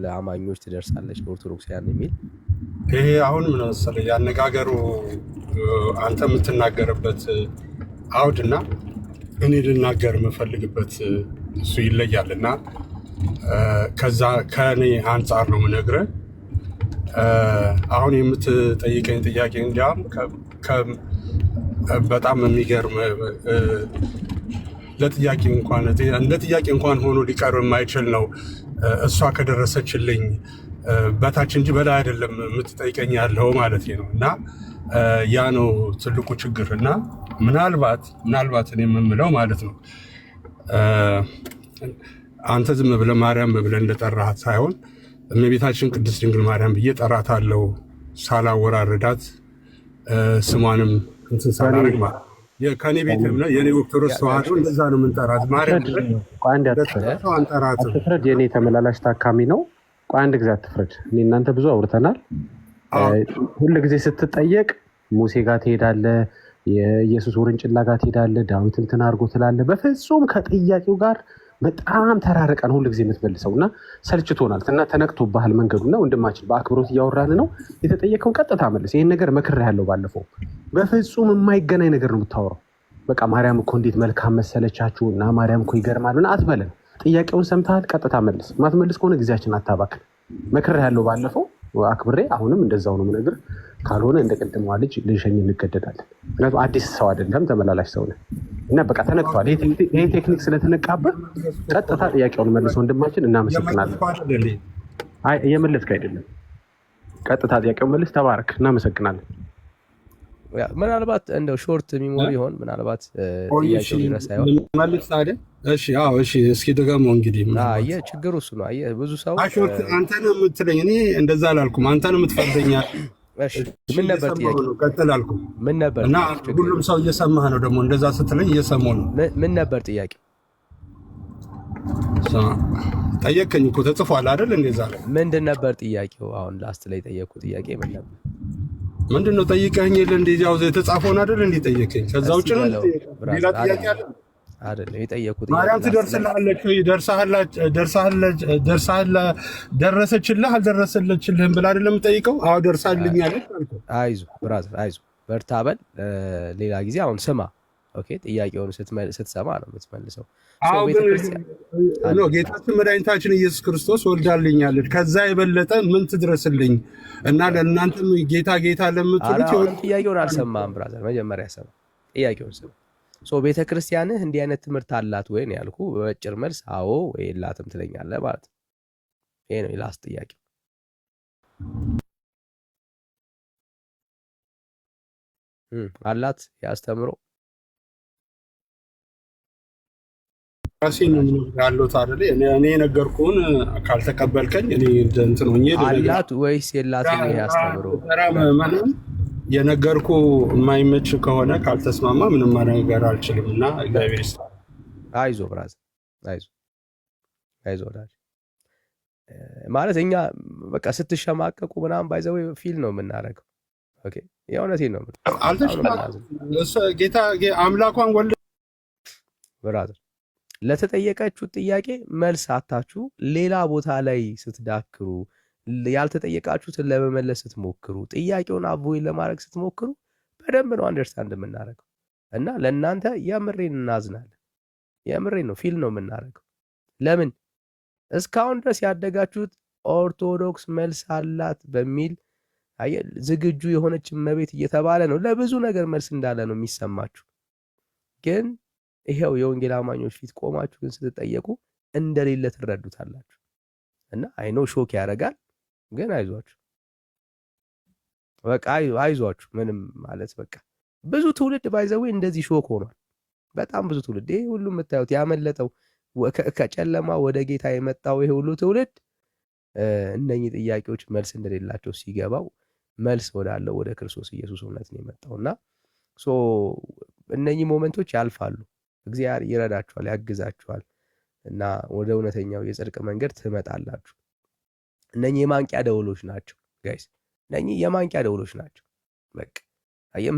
[SPEAKER 3] ለአማኞች ትደርሳለች በኦርቶዶክሳውያን የሚል
[SPEAKER 15] ይሄ አሁን ምን መሰለህ ያነጋገሩ አንተ የምትናገርበት አውድና እኔ ልናገር የምፈልግበት እሱ ይለያል እና ከዛ ከእኔ አንጻር ነው የምነግርህ። አሁን የምትጠይቀኝ ጥያቄ እንዲያውም በጣም የሚገርም ለጥያቄ እንኳን እንደ ጥያቄ እንኳን ሆኖ ሊቀርብ የማይችል ነው። እሷ ከደረሰችልኝ በታች እንጂ በላይ አይደለም የምትጠይቀኝ ያለው ማለት ነው። እና ያ ነው ትልቁ ችግር። እና ምናልባት እኔ የምምለው ማለት ነው አንተ ዝም ብለህ ማርያም ብለህ እንደጠራሃት ሳይሆን እመቤታችን ቅድስት ድንግል ማርያም ብዬ ጠራታለሁ፣ ሳላወራረዳት ስሟንም እንትን ሳላደርግ ማለት ከኔ ቤት እምነት የኔ ኦርቶዶክስ ተዋህዶ እንደዛ ነው የምንጠራት። ማርያም አንጠራትም።
[SPEAKER 7] አትፍረድ፣ የኔ ተመላላሽ ታካሚ ነው። ቆይ አንድ ጊዜ አትፍረድ። እኔ እናንተ ብዙ አውርተናል። ሁል ጊዜ ስትጠየቅ ሙሴ ጋር ትሄዳለህ፣ የኢየሱስ ውርንጭላ ጋር ትሄዳለህ፣ ዳዊት እንትን አድርጎ ትላለህ። በፍጹም ከጥያቄው ጋር በጣም ተራርቀን ሁል ጊዜ የምትመልሰው እና ሰልችቶናል እና ተነቅቶብሃል መንገዱና ወንድማችን በአክብሮት እያወራን ነው። የተጠየቀውን ቀጥታ መልስ። ይህን ነገር መክሬሃለሁ ባለፈው። በፍጹም የማይገናኝ ነገር ነው የምታወራው። በቃ ማርያም እኮ እንዴት መልካም መሰለቻችሁ እና ማርያም እኮ ይገርማል እና አትበለን። ጥያቄውን ሰምተሃል፣ ቀጥታ መልስ። ማትመልስ ከሆነ ጊዜያችን አታባክን። መክሬህ ያለው ባለፈው አክብሬ፣ አሁንም እንደዛው ነው የምነግርህ። ካልሆነ እንደ ቀደመዋ ልጅ ልንሸኝ እንገደዳለን። ምክንያቱም አዲስ ሰው አይደለም፣ ተመላላሽ ሰው ነህ እና በቃ ተነቅቷል። ይሄ ቴክኒክ ስለተነቃብህ ቀጥታ ጥያቄውን መልስ ወንድማችን። እናመሰግናለን። አይ እየመለስክ አይደለም፣ ቀጥታ ጥያቄውን መልስ። ተባረክ። እናመሰግናለን።
[SPEAKER 3] ምናልባት እንደው ሾርት ሚሞሪ ይሆን ምናልባት ጥያቄው ሊረሳ ይሆን
[SPEAKER 15] መልስ አይደል? እሺ አዎ፣ እሺ እስኪ ደጋግሞ እንግዲህ
[SPEAKER 3] አየህ፣ ችግሩ እሱ ነው። አየህ ብዙ ሰው
[SPEAKER 15] ሾርት አንተ ነው የምትለኝ፣ እኔ እንደዛ አላልኩም። አንተ ነው የምትፈርደኛ።
[SPEAKER 3] እሺ ምን ነበር ጥያቄው?
[SPEAKER 15] ቀጥል አልኩ።
[SPEAKER 3] ምን ነበር?
[SPEAKER 15] እና ሁሉም ሰው እየሰማህ ነው ደግሞ እንደዛ ስትለኝ እየሰማሁ ነው።
[SPEAKER 3] ምን ነበር ጥያቄው?
[SPEAKER 15] ጠየቀኝ እኮ ተጽፏል አይደል? እንደዛ ላይ
[SPEAKER 3] ምንድን ነበር ጥያቄው? አሁን ላስት ላይ ጠየቅኩ ጥያቄ ምን ነበር?
[SPEAKER 15] ምንድን ነው ጠይቀኝ? እንደዚህ ያው የተጻፈውን አይደል እንዴ ጠየቀኝ? ከዛ ውጭ ነው ሌላ ጥያቄ አለ
[SPEAKER 3] አይደል? የጠየቅኩት
[SPEAKER 15] ማርያም ትደርስልሃለች ወይ ደረሰችልህ አልደረሰችልህም ብላ አይደለም የምጠይቀው? አዎ ደርሳልኛለች አልኩ።
[SPEAKER 3] አይዞህ ብራዘር አይዞህ፣ በርታ በል። ሌላ ጊዜ አሁን ስማ። ኦኬ፣ ጥያቄውን ስትሰማ ነው የምትመልሰው።
[SPEAKER 15] አዎ ግን ጌታችን መድኃኒታችን ኢየሱስ ክርስቶስ ወልዳልኛለች፣ ከዛ የበለጠ ምን ትድረስልኝ? እና ለእናንተም ጌታ ጌታ ለምትሉት
[SPEAKER 3] ጥያቄውን አልሰማህም ብራዘር። መጀመሪያ ሰማ፣ ጥያቄውን ስማ። ቤተ ክርስቲያንህ እንዲህ አይነት ትምህርት አላት ወይ ነው ያልኩ። በአጭር መልስ አዎ ወይ የላትም ትለኛለህ ማለት ነው። ይሄ ነው የላስት ጥያቄ። አላት ያስተምሮ
[SPEAKER 15] ራሴን ነው ያለሁት አይደል? እኔ የነገርኩህን ካልተቀበልከኝ እኔ እንትን ሆኜ
[SPEAKER 3] አላት ወይስ የላትም? ይሄ አስተምሮ
[SPEAKER 15] የነገርኩ የማይመች ከሆነ ካልተስማማ ምንም ነገር አልችልም። እና እግዚአብሔር ይስጥልኝ።
[SPEAKER 3] አይዞህ ብራዘር፣ አይዞህ ወዳጅ። ማለት እኛ በቃ ስትሸማቀቁ ምናምን ባይዘው ፊል ነው የምናደርገው። ኦኬ የእውነቴን ነው።
[SPEAKER 15] ጌታ አምላኳን ወልድ
[SPEAKER 3] ብራዘር ለተጠየቀችሁ ጥያቄ መልስ አታችሁ ሌላ ቦታ ላይ ስትዳክሩ፣ ያልተጠየቃችሁትን ለመመለስ ስትሞክሩ፣ ጥያቄውን አቮይድ ለማድረግ ስትሞክሩ በደንብ ነው አንደርስታንድ የምናደርገው። እና ለእናንተ የምሬን እናዝናለን። የምሬን ነው ፊል ነው የምናደርገው። ለምን እስካሁን ድረስ ያደጋችሁት ኦርቶዶክስ መልስ አላት በሚል ዝግጁ የሆነች እመቤት እየተባለ ነው። ለብዙ ነገር መልስ እንዳለ ነው የሚሰማችሁ። ግን ይሄው የወንጌል አማኞች ፊት ቆማችሁ ግን ስትጠየቁ እንደሌለ ትረዱታላችሁ። እና አይኖ ሾክ ያደርጋል። ግን አይዟችሁ፣ በቃ አይዟችሁ። ምንም ማለት በቃ ብዙ ትውልድ ባይዘው እንደዚህ ሾክ ሆኗል። በጣም ብዙ ትውልድ ይሄ ሁሉ የምታዩት ያመለጠው ከጨለማ ወደ ጌታ የመጣው ይሄ ሁሉ ትውልድ እነኚህ ጥያቄዎች መልስ እንደሌላቸው ሲገባው መልስ ወዳለው ወደ ክርስቶስ ኢየሱስ እውነት ነው የመጣውና እነኚህ ሞመንቶች ያልፋሉ። እግዚአብሔር ይረዳችኋል፣ ያግዛችኋል እና ወደ እውነተኛው የጽድቅ መንገድ ትመጣላችሁ። እነኚህ የማንቂያ ደውሎች ናቸው ጋይስ፣ እነኚህ የማንቂያ ደውሎች ናቸው። በቃ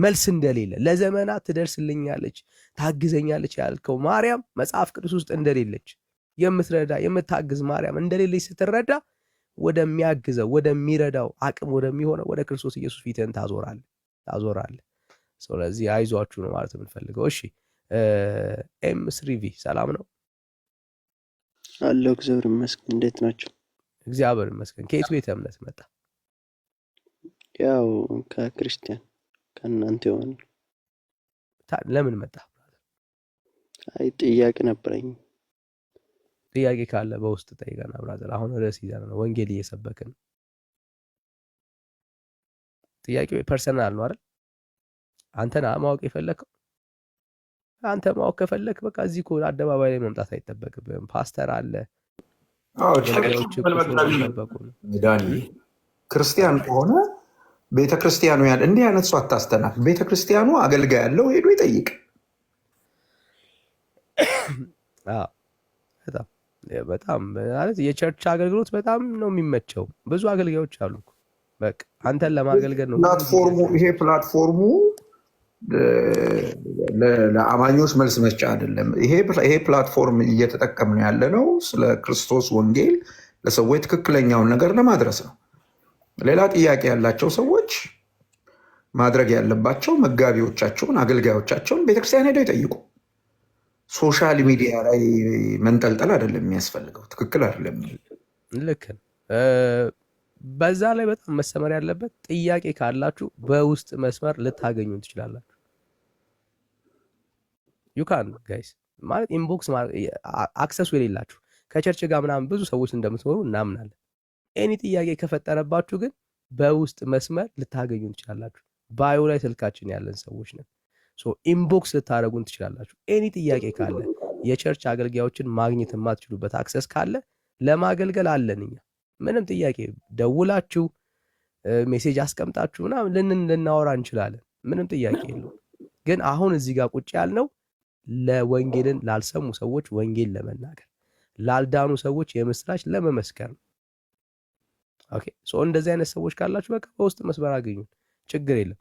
[SPEAKER 3] መልስ እንደሌለ ለዘመናት ትደርስልኛለች ታግዘኛለች ያልከው ማርያም መጽሐፍ ቅዱስ ውስጥ እንደሌለች የምትረዳ የምታግዝ ማርያም እንደሌለች ስትረዳ ወደሚያግዘው ወደሚረዳው አቅም ወደሚሆነው ወደ ክርስቶስ ኢየሱስ ፊትህን ታዞራለህ። ስለዚህ አይዟችሁ ነው ማለት የምንፈልገው። እሺ ኤም3ቪ ሰላም ነው
[SPEAKER 16] አለው። እግዚአብሔር ይመስገን። እንዴት ናቸው?
[SPEAKER 3] እግዚአብሔር ይመስገን። ከየት ቤተ እምነት መጣ?
[SPEAKER 16] ያው ከክርስቲያን ከእናንተ የሆነ።
[SPEAKER 3] ለምን መጣ?
[SPEAKER 16] አይ ጥያቄ ነበረኝ።
[SPEAKER 3] ጥያቄ ካለ በውስጥ ጠይቀና ብራዘር። አሁን ርዕስ ይዘን ነው ወንጌል እየሰበክን ነው። ጥያቄው ፐርሰናል ነው አይደል? አንተና ማወቅ የፈለከው አንተ ማወቅ ከፈለክ በቃ እዚህ እኮ አደባባይ ላይ መምጣት አይጠበቅብህም። ፓስተር አለ።
[SPEAKER 2] ዳኒ ክርስቲያን ከሆነ ቤተክርስቲያኑ ያለ እንዲህ አይነት ሰው አታስተናል። ቤተክርስቲያኑ አገልጋይ ያለው ሄዶ ይጠይቅ።
[SPEAKER 3] በጣም ማለት የቸርች አገልግሎት በጣም ነው የሚመቸው። ብዙ አገልጋዮች አሉ። በቃ አንተን ለማገልገል ነው
[SPEAKER 2] ይሄ ፕላትፎርሙ። ለአማኞች መልስ መስጫ አይደለም። ይሄ ፕላትፎርም እየተጠቀምን ያለ ነው ስለ ክርስቶስ ወንጌል ለሰዎች ትክክለኛውን ነገር ለማድረስ ነው። ሌላ ጥያቄ ያላቸው ሰዎች ማድረግ ያለባቸው መጋቢዎቻቸውን፣ አገልጋዮቻቸውን ቤተክርስቲያን ሄደው ይጠይቁ። ሶሻል ሚዲያ ላይ መንጠልጠል አይደለም የሚያስፈልገው። ትክክል አይደለም።
[SPEAKER 3] ልክ ነው። በዛ ላይ በጣም መሰመር ያለበት ጥያቄ ካላችሁ በውስጥ መስመር ልታገኙ ትችላላችሁ። ዩካን ጋይስ ማለት ኢንቦክስ አክሰሱ የሌላችሁ ከቸርች ጋር ምናምን ብዙ ሰዎች እንደምትኖሩ እናምናለን። ኤኒ ጥያቄ ከፈጠረባችሁ ግን በውስጥ መስመር ልታገኙ ትችላላችሁ። ባዮ ላይ ስልካችን ያለን ሰዎች ነን። ኢንቦክስ ልታደረጉን ትችላላችሁ። ኤኒ ጥያቄ ካለ የቸርች አገልጋዮችን ማግኘት የማትችሉበት አክሰስ ካለ ለማገልገል አለን እኛ። ምንም ጥያቄ ደውላችሁ ሜሴጅ አስቀምጣችሁ ምናምን ልናወራ እንችላለን። ምንም ጥያቄ የለውም። ግን አሁን እዚህ ጋር ቁጭ ያልነው ለወንጌልን ላልሰሙ ሰዎች ወንጌል ለመናገር ላልዳኑ ሰዎች የምስራች ለመመስከር ነው። ኦኬ እንደዚህ አይነት ሰዎች ካላችሁ በቃ በውስጥ መስመር አገኙን፣ ችግር የለም።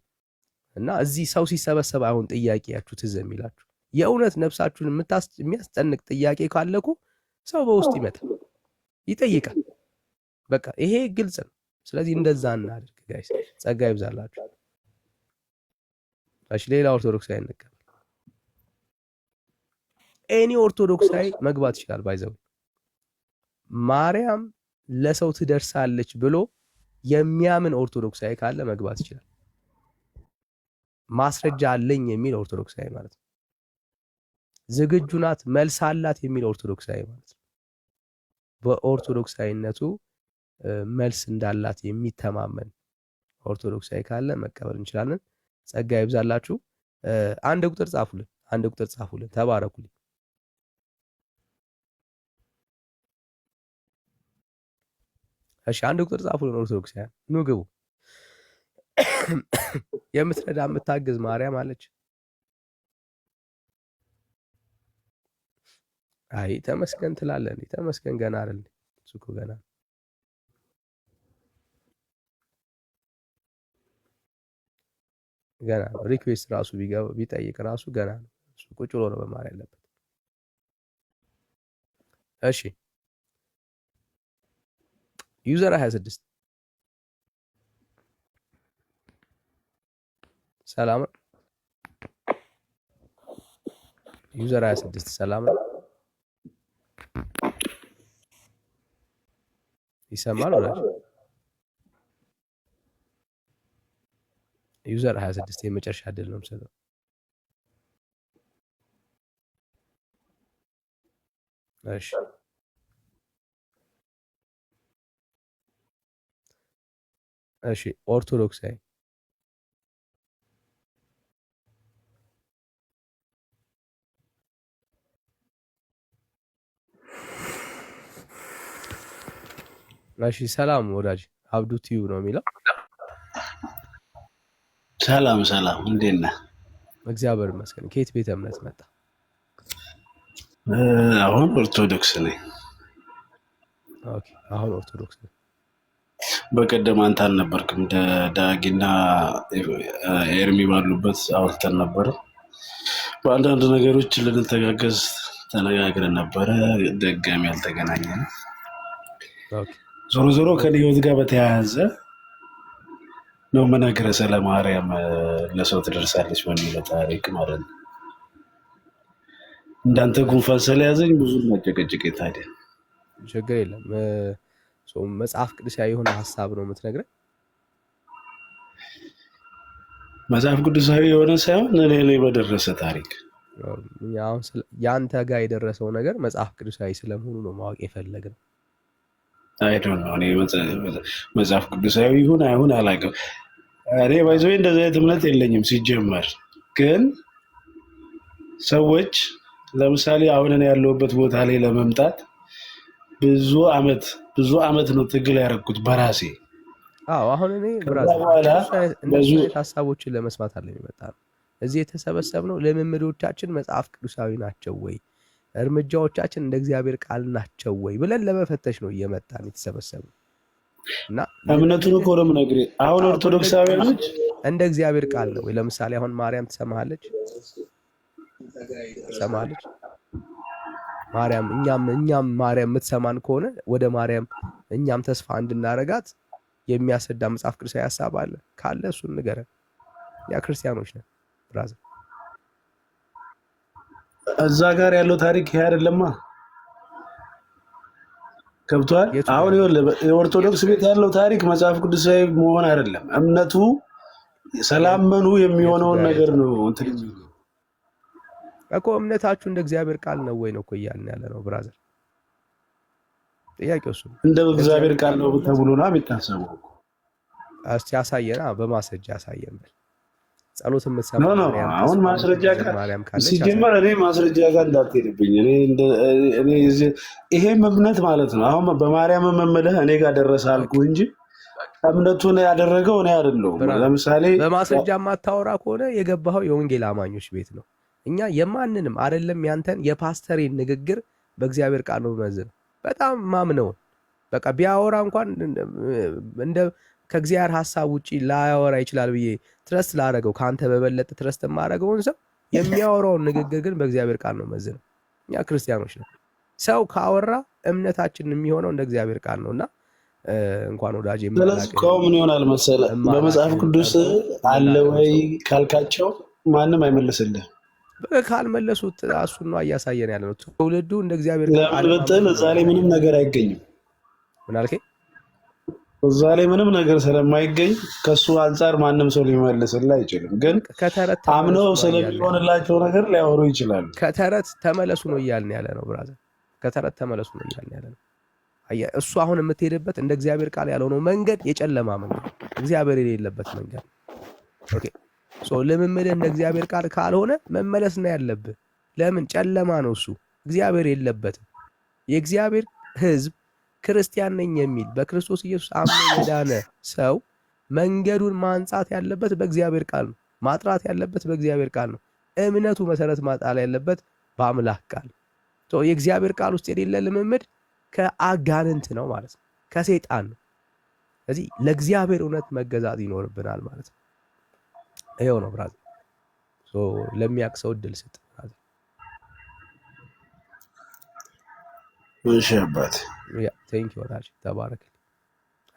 [SPEAKER 3] እና እዚህ ሰው ሲሰበሰብ አሁን ጥያቄያችሁ ትዝ የሚላችሁ የእውነት ነፍሳችሁን የሚያስጨንቅ ጥያቄ ካለኩ ሰው በውስጥ ይመጣል ይጠይቃል። በቃ ይሄ ግልጽ ነው። ስለዚህ እንደዛ እናድርግ ጋይስ። ጸጋ ይብዛላችሁ። እሺ ሌላ ኦርቶዶክሳዊ እንቀበል። ኤኒ ኦርቶዶክሳዊ መግባት ይችላል። ባይዘው ማርያም ለሰው ትደርሳለች ብሎ የሚያምን ኦርቶዶክሳዊ ካለ መግባት ይችላል። ማስረጃ አለኝ የሚል ኦርቶዶክሳዊ ማለት ነው። ዝግጁ ናት መልስ አላት የሚል ኦርቶዶክሳዊ ማለት ነው። በኦርቶዶክሳዊነቱ መልስ እንዳላት የሚተማመን ኦርቶዶክሳዊ ካለ መቀበል እንችላለን። ጸጋ ይብዛላችሁ። አንድ ቁጥር ጻፉልን። ተባረኩልኝ። እሺ አንድ ቁጥር ጻፉልን ኦርቶዶክሳውያን ኑ ግቡ። የምትረዳ የምታግዝ ማርያም አለች። አይ ተመስገን ትላለን። ተመስገን ገና አይደል? እሱ እኮ ገና ነው። ሪኩዌስት ራሱ ቢጠይቅ ራሱ ገና ነው። እሱ ቁጭ ብሎ ነው መማር ያለበት። እሺ ዩዘር 26 ሰላም ነው። ዩዘር 26 ሰላም ነው። ይሰማል ወላጅ? ዩዘር 26 የመጨረሻ አይደል ነው የምሰጠው። እሺ ኦርቶዶክሳዊ እሺ ሰላም ወዳጅ አብዱ ቲዩ ነው የሚለው።
[SPEAKER 17] ሰላም እንዴት ነህ?
[SPEAKER 3] እግዚአብሔር ይመስገን። ከየት ቤተ እምነት መጣ?
[SPEAKER 17] አሁን ኦርቶዶክስ ነኝ።
[SPEAKER 3] ኦኬ አሁን ኦርቶዶክስ ነኝ።
[SPEAKER 17] በቀደም አንተ አልነበርክም? ዳጊና ኤርሚ ባሉበት አውርተን ነበረ። በአንዳንድ ነገሮች ልንተጋገዝ ተነጋግረን ነበረ። ደጋሚ አልተገናኘንም። ዞሮ ከኔ ህይወት ጋር በተያያዘ ነው የምነግርህ ስለ ማርያም ለሰው ትደርሳለች በሚለው ታሪክ ማለት ነው። እንዳንተ ጉንፋን ስለያዘኝ ብዙ መጨቀጭቅ ታዲያ
[SPEAKER 3] ችግር የለም። መጽሐፍ ቅዱሳዊ የሆነ ሀሳብ ነው የምትነግረን?
[SPEAKER 17] መጽሐፍ ቅዱሳዊ የሆነ ሳይሆን እኔ በደረሰ ታሪክ
[SPEAKER 3] አሁን ያንተ ጋር የደረሰው ነገር መጽሐፍ ቅዱሳዊ ስለመሆኑ ነው ማወቅ የፈለግነው።
[SPEAKER 17] አይዶን ነው እኔ መጽሐፍ ቅዱሳዊ ይሁን አይሁን አላውቅም። እኔ ባይዘው እንደዚህ አይነት እምነት የለኝም ሲጀመር። ግን ሰዎች ለምሳሌ አሁን እኔ ያለሁበት ቦታ ላይ ለመምጣት ብዙ አመት ነው ትግል ያደረኩት በራሴ።
[SPEAKER 3] አሁን እኔ ብራዘር ሀሳቦችን ለመስማት አለ የሚመጣ ነው። እዚህ የተሰበሰብነው ልምምዶቻችን መጽሐፍ ቅዱሳዊ ናቸው ወይ፣ እርምጃዎቻችን እንደ እግዚአብሔር ቃል ናቸው ወይ ብለን ለመፈተሽ ነው እየመጣን የተሰበሰብነው። እና
[SPEAKER 17] እምነቱን እኮ ነው የምነግርህ። አሁን ኦርቶዶክሳውያኖች
[SPEAKER 3] እንደ እግዚአብሔር ቃል ነው ወይ? ለምሳሌ አሁን ማርያም ትሰማሃለች? ማርያም እኛም ማርያም የምትሰማን ከሆነ ወደ ማርያም እኛም ተስፋ እንድናረጋት የሚያስረዳ መጽሐፍ ቅዱሳዊ ሀሳብ አለ ካለ እሱን ንገረን። ያ ክርስቲያኖች ነን ብራዘር።
[SPEAKER 17] እዛ ጋር ያለው ታሪክ ይሄ አይደለማ። ገብቷል። አሁን የኦርቶዶክስ ቤት ያለው ታሪክ መጽሐፍ ቅዱሳዊ መሆን አይደለም። እምነቱ ሰላመኑ የሚሆነውን ነገር ነው እንትን
[SPEAKER 3] እኮ እምነታችሁ እንደ እግዚአብሔር ቃል ነው ወይ ነው እኮ እያልን ያለ ነው ብራዘር። ጥያቄው እሱ
[SPEAKER 17] እንደ እግዚአብሔር ቃል ነው ተብሎ ነው የሚታሰበው።
[SPEAKER 3] እስቲ ያሳየና በማስረጃ ያሳየን በል። ጸሎት የምትሰማ
[SPEAKER 17] አሁን ማስረጃ ጋር ሲጀመር እኔ ማስረጃ ጋር እንዳትሄድብኝ። እኔ ይሄም እምነት ማለት ነው። አሁን በማርያም መመለህ እኔ ጋር ደረሰ አልኩ እንጂ እምነቱን ያደረገው እኔ አይደለሁም። ለምሳሌ
[SPEAKER 3] በማስረጃ የማታወራ ከሆነ የገባኸው የወንጌል አማኞች ቤት ነው። እኛ የማንንም አይደለም ያንተን የፓስተሬን ንግግር በእግዚአብሔር ቃል ነው መዝነው በጣም ማምነው በቃ ቢያወራ እንኳን እንደ ከእግዚአብሔር ሐሳብ ውጪ ላያወራ ይችላል ብዬ ትረስት ላደረገው ካንተ በበለጠ ትረስት ማደረገውን ሰው የሚያወራውን ንግግር ግን በእግዚአብሔር ቃል ነው መዝነው። እኛ ክርስቲያኖች ነን። ሰው ካወራ እምነታችን የሚሆነው እንደ እግዚአብሔር ቃል ነውና እንኳን ወዳጅ
[SPEAKER 17] ስለዚህ ምን ይሆናል መሰለህ በመጽሐፍ ቅዱስ አለ ወይ ካልካቸው ማንም አይመልስልህ።
[SPEAKER 3] ካልመለሱት እሱን ነው እያሳየን ያለ ነው። ትውልዱ እንደ እግዚአብሔር
[SPEAKER 17] ቃል ለምን እዛ ላይ ምንም ነገር አይገኝም።
[SPEAKER 3] ምን አልከኝ?
[SPEAKER 17] እዛ ላይ ምንም ነገር ስለማይገኝ ከሱ አንፃር ማንም ሰው ሊመልስልህ አይችልም። ግን አምነው ስለሚሆንላቸው ነገር ሊያወሩ ይችላሉ።
[SPEAKER 3] ከተረት ተመለሱ ነው እያልን ያለ ነው ብራዘር። ከተረት ተመለሱ ነው እያልን ያለ ነው። እሱ አሁን የምትሄድበት እንደ እግዚአብሔር ቃል ያልሆነው መንገድ የጨለማ መንገድ፣ እግዚአብሔር የሌለበት መንገድ። ኦኬ ልምምድህ እንደ እግዚአብሔር ቃል ካልሆነ መመለስ ነው ያለብህ። ለምን? ጨለማ ነው እሱ፣ እግዚአብሔር የለበትም። የእግዚአብሔር ሕዝብ ክርስቲያን ነኝ የሚል በክርስቶስ ኢየሱስ አምኖ የዳነ ሰው መንገዱን ማንጻት ያለበት በእግዚአብሔር ቃል ነው። ማጥራት ያለበት በእግዚአብሔር ቃል ነው። እምነቱ መሰረት ማጣል ያለበት በአምላክ ቃል። የእግዚአብሔር ቃል ውስጥ የሌለ ልምምድ ከአጋንንት ነው ማለት ነው፣ ከሰይጣን ነው። ስለዚህ ለእግዚአብሔር እውነት መገዛት ይኖርብናል ማለት ነው። ይሄው ነው ብራዘር። ለሚያውቅ ሰው እድል ስጥ ብራዘር።
[SPEAKER 17] እሺ አባት
[SPEAKER 3] ያ ቴንክ ዩ ወዳጅ ተባረክ።